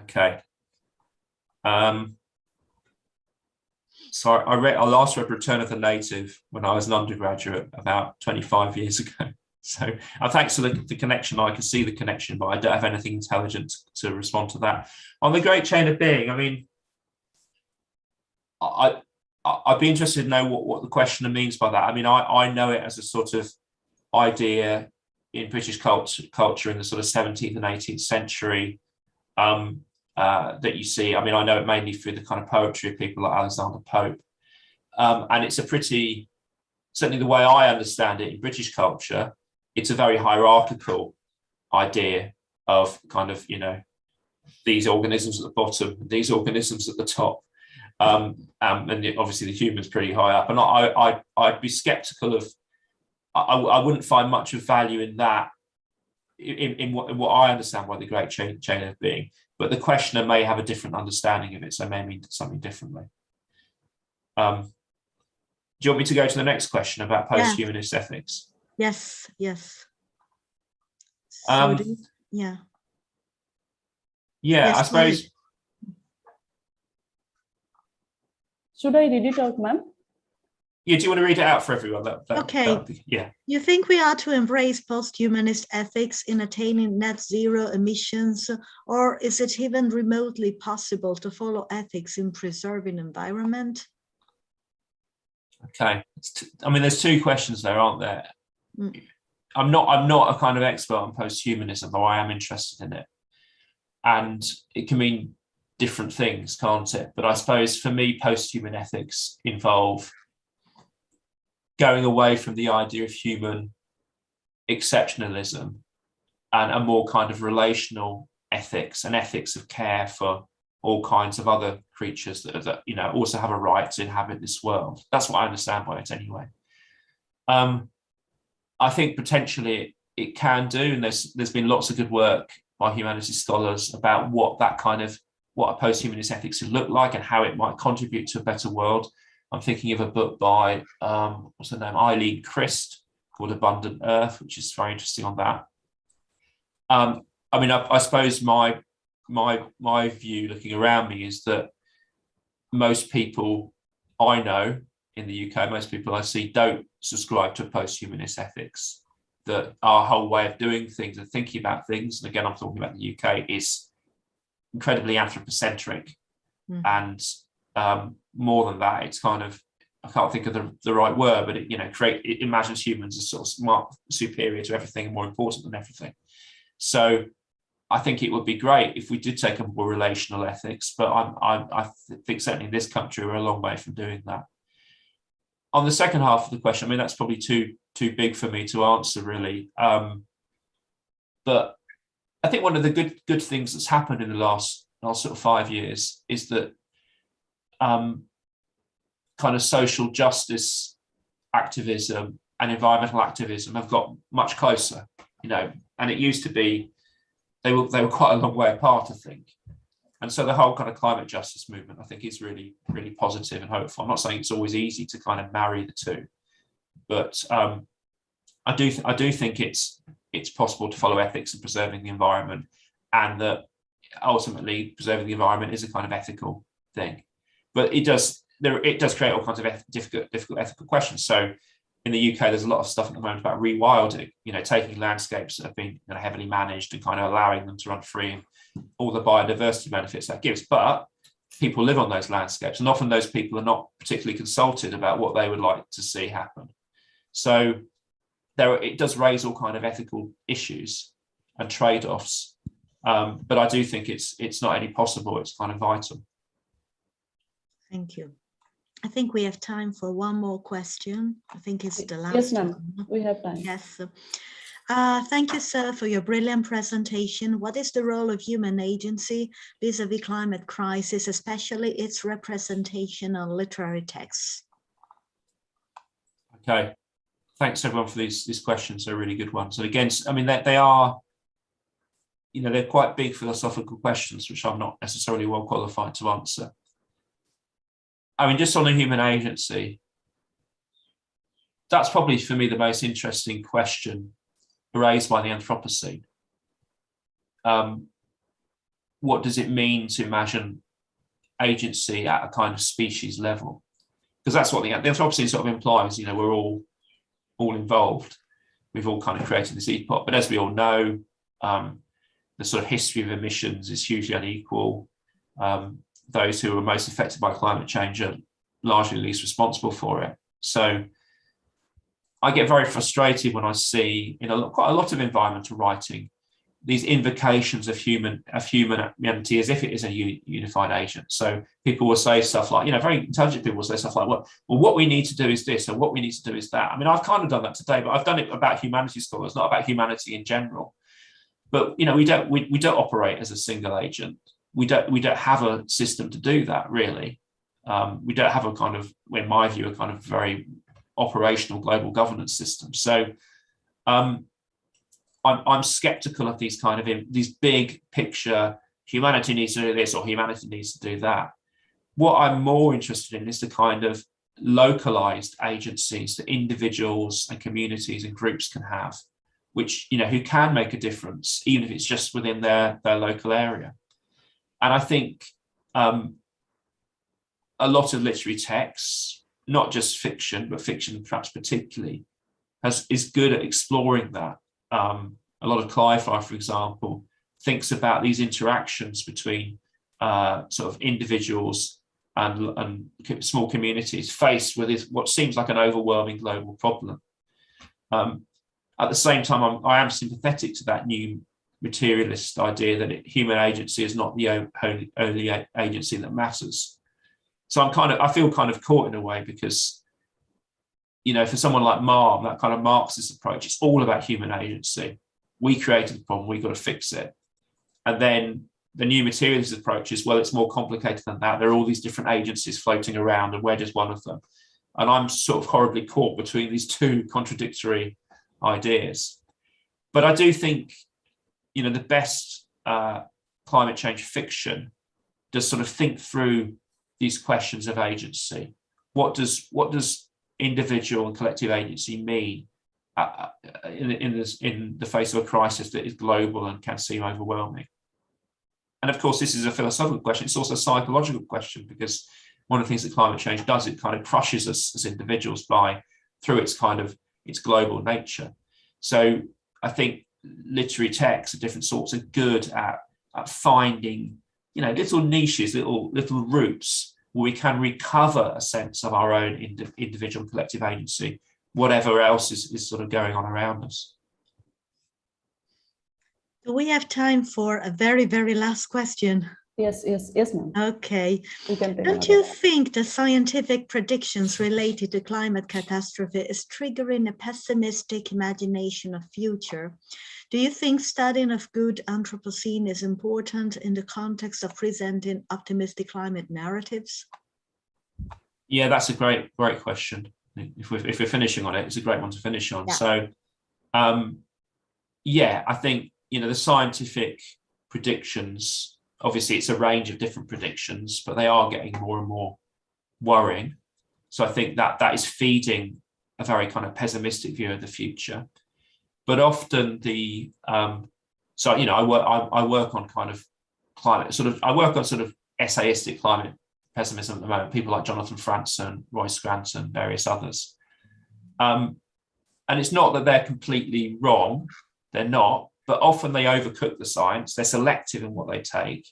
Okay. So I last read Return of the Native when I was an undergraduate about 25 years ago. So thanks for the connection. I can see the connection, but I don't have anything intelligent to respond to that. On the great chain of being, I mean, I'd be interested to know what the questioner means by that. I mean, I know it as a sort of idea in British culture in the sort of 17th and 18th century that you see. I mean, I know it mainly through the kind of poetry of people like Alexander Pope. And it's certainly the way I understand it in British culture, it's a very hierarchical idea of kind of, these organisms at the bottom, these organisms at the top. And obviously the human's pretty high up. And I'd be skeptical of, I wouldn't find much of value in that, in what I understand by the great chain of being. But the questioner may have a different understanding of it, so may mean something differently. Do you want me to go to the next question about post-humanist ethics? Yes. Yeah. Yeah, yes, I suppose. Should I read it out, ma'am? Yeah, do you want to read it out for everyone? Okay. Yeah. You think we are to embrace post-humanist ethics in attaining net zero emissions, or is it even remotely possible to follow ethics in preserving environment? Okay. I mean, there's two questions there, aren't there? Mm. I'm not a kind of expert on post-humanism, though I am interested in it. And it can mean different things, can't it? But I suppose for me, post-human ethics involve going away from the idea of human exceptionalism and a more kind of relational ethics, and ethics of care for all kinds of other creatures that also have a right to inhabit this world. That's what I understand by it anyway. I think potentially it can do, and there's been lots of good work by humanities scholars about what a post-humanist ethics would look like and how it might contribute to a better world. I'm thinking of a book by what's her name, Eileen Christ, called Abundant Earth, which is very interesting on that. I mean, I suppose my view looking around me is that most people I know in the UK, most people I see don't subscribe to post-humanist ethics, that our whole way of doing things and thinking about things, and again, I'm talking about the UK, is incredibly anthropocentric. And more than that, it's kind of, I can't think of the right word, but it imagines humans as sort of smart, superior to everything and more important than everything. So I think it would be great if we did take a more relational ethics, but I think certainly in this country, we're a long way from doing that. On the second half of the question, I mean, that's probably too big for me to answer, really. But I think one of the good things that's happened in the last sort of 5 years is that kind of social justice activism and environmental activism have got much closer, and it used to be they were quite a long way apart, I think. And so the whole kind of climate justice movement, I think, is really, really positive and hopeful. I'm not saying it's always easy to kind of marry the two, but I do think it's possible to follow ethics and preserving the environment, and that ultimately preserving the environment is a kind of ethical thing. But it does create all kinds of difficult ethical questions. So in the UK, there's a lot of stuff at the moment about rewilding, taking landscapes that have been heavily managed and kind of allowing them to run free, and all the biodiversity benefits that gives. But people live on those landscapes, and often those people are not particularly consulted about what they would like to see happen. So it does raise all kind of ethical issues and trade-offs. But I do think it's not only possible, it's kind of vital. Thank you. I think we have time for one more question. I think it's the last. Yes, ma'am. We have time. Yes. Thank you, sir, for your brilliant presentation. What is the role of human agency vis-a-vis climate crisis, especially its representation on literary texts? Okay. Thanks, everyone, for these questions. They're really good ones. And again, I mean, they are, they're quite big philosophical questions, which I'm not necessarily well qualified to answer. I mean, just on the human agency, that's probably for me the most interesting question raised by the Anthropocene. What does it mean to imagine agency at a kind of species level? Because that's what the Anthropocene sort of implies. We're all involved. We've all kind of created this epoch. But as we all know, the sort of history of emissions is hugely unequal. Those who are most affected by climate change are largely least responsible for it. So I get very frustrated when I see quite a lot of environmental writing these invocations of humanity as if it is a unified agent. So people will say stuff like, very intelligent people will say stuff like, well, what we need to do is this, or what we need to do is that. I mean, I've kind of done that today, but I've done it about humanities scholars, not about humanity in general. But we don't operate as a single agent. We don't have a system to do that, really. We don't have a kind of, in my view, a kind of very operational global governance system. So I'm skeptical of these kind of these big picture, humanity needs to do this or humanity needs to do that. What I'm more interested in is the kind of localized agencies that individuals and communities and groups can have, which, who can make a difference, even if it's just within their local area. And I think a lot of literary texts, not just fiction, but fiction perhaps particularly, is good at exploring that. A lot of Cli-Fi, for example, thinks about these interactions between sort of individuals and small communities faced with what seems like an overwhelming global problem. At the same time, I am sympathetic to that new materialist idea that human agency is not the only agency that matters. So I feel kind of caught in a way, because, for someone like Marm, that kind of Marxist approach, it's all about human agency. We created the problem, we've got to fix it. And then the new materialist approach is, well, it's more complicated than that. There are all these different agencies floating around and we're just one of them. And I'm sort of horribly caught between these two contradictory ideas. But I do think, the best climate change fiction does sort of think through these questions of agency. What does individual and collective agency mean in the face of a crisis that is global and can seem overwhelming. And of course, this is a philosophical question. It's also a psychological question, because one of the things that climate change does, it kind of crushes us as individuals through its global nature. So I think literary texts of different sorts are good at finding, little niches, little routes where we can recover a sense of our own individual and collective agency, whatever else is sort of going on around us. Do we have time for a very, very last question? Yes, ma'am. Okay. Don't you think the scientific predictions related to climate catastrophe is triggering a pessimistic imagination of future? Do you think studying of good Anthropocene is important in the context of presenting optimistic climate narratives? Yeah, that's a great question. If we're finishing on it, it's a great one to finish on. Yeah. So, yeah, I think, the scientific predictions, obviously it's a range of different predictions, but they are getting more and more worrying. So I think that is feeding a very kind of pessimistic view of the future. But often I work on kind of climate, I work on sort of essayistic climate pessimism at the moment, people like Jonathan Franzen, Roy Scranton, various others. And it's not that they're completely wrong, they're not, but often they overcook the science, they're selective in what they take.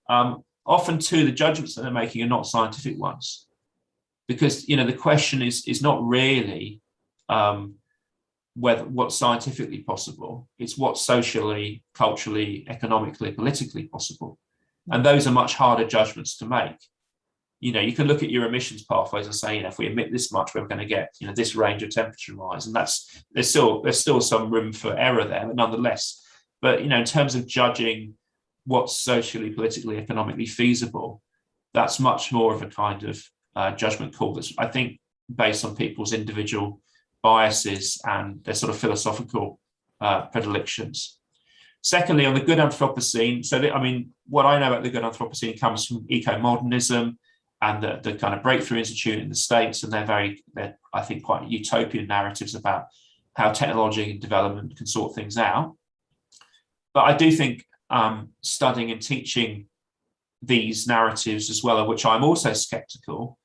Often too, the judgments that they're making are not scientific ones, because the question is not really what's scientifically possible, it's what's socially, culturally, economically, politically possible. And those are much harder judgments to make. You can look at your emissions pathways and say, if we emit this much, we're going to get, this range of temperature rise, and there's still some room for error there, but nonetheless. But in terms of judging what's socially, politically, economically feasible, that's much more of a kind of judgment call that's, I think, based on people's individual biases and their sort of philosophical predilections. Secondly, on the good Anthropocene, what I know about the good Anthropocene comes from eco-modernism and the kind of Breakthrough Institute in the States, and they're I think, quite utopian narratives about how technology and development can sort things out. But I do think studying and teaching these narratives as well, of which I'm also skeptical,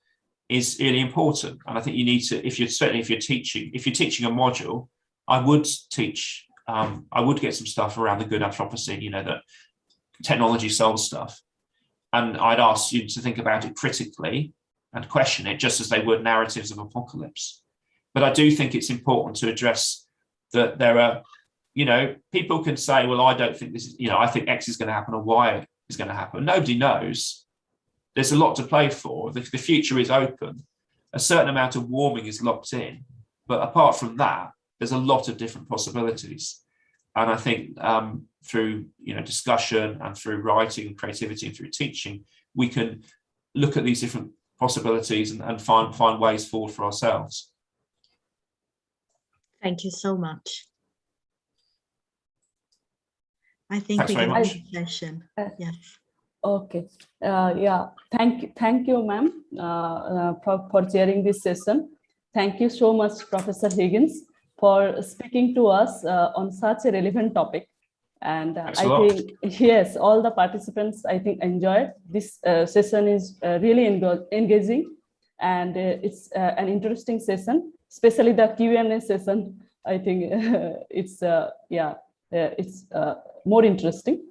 is really important. And I think you need to, if you're teaching a module, I would get some stuff around the good Anthropocene, that technology solves stuff. And I'd ask students to think about it critically and question it, just as they would narratives of apocalypse. But I do think it's important to address that there are, people can say, well, I don't think this is, I think X is going to happen or Y is going to happen. Nobody knows. There's a lot to play for. The future is open. A certain amount of warming is locked in. But apart from that, there's a lot of different possibilities. And I think through discussion and through writing and creativity and through teaching, we can look at these different possibilities and find ways forward for ourselves. Thank you so much. I think Thanks we very can much. end the session. Yes. Okay. Yeah. Thank you, ma'am, for chairing this session. Thank you so much, Professor Higgins, for speaking to us on such a relevant topic. And I think, yes, all the participants, I think, enjoyed. This session is really engaging, and it's an interesting session, especially the Q&A session. I think it's more interesting.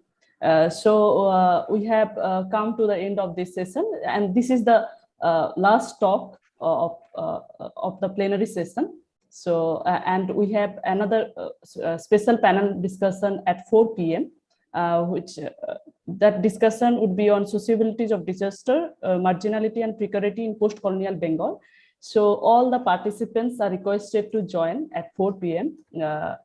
So we have come to the end of this session, and this is the last talk of the plenary session. So, and we have another special panel discussion at 4 p.m., which that discussion would be on sociabilities of disaster, marginality and precarity in post-colonial Bengal. So all the participants are requested to join at 4 p.m.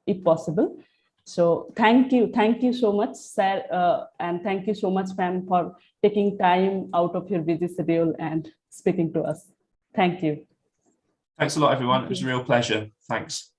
If possible. So thank you so much, sir, and thank you so much, ma'am, for taking time out of your busy schedule and speaking to us. Thank you. Thanks a lot, everyone. It was a real pleasure. Thanks.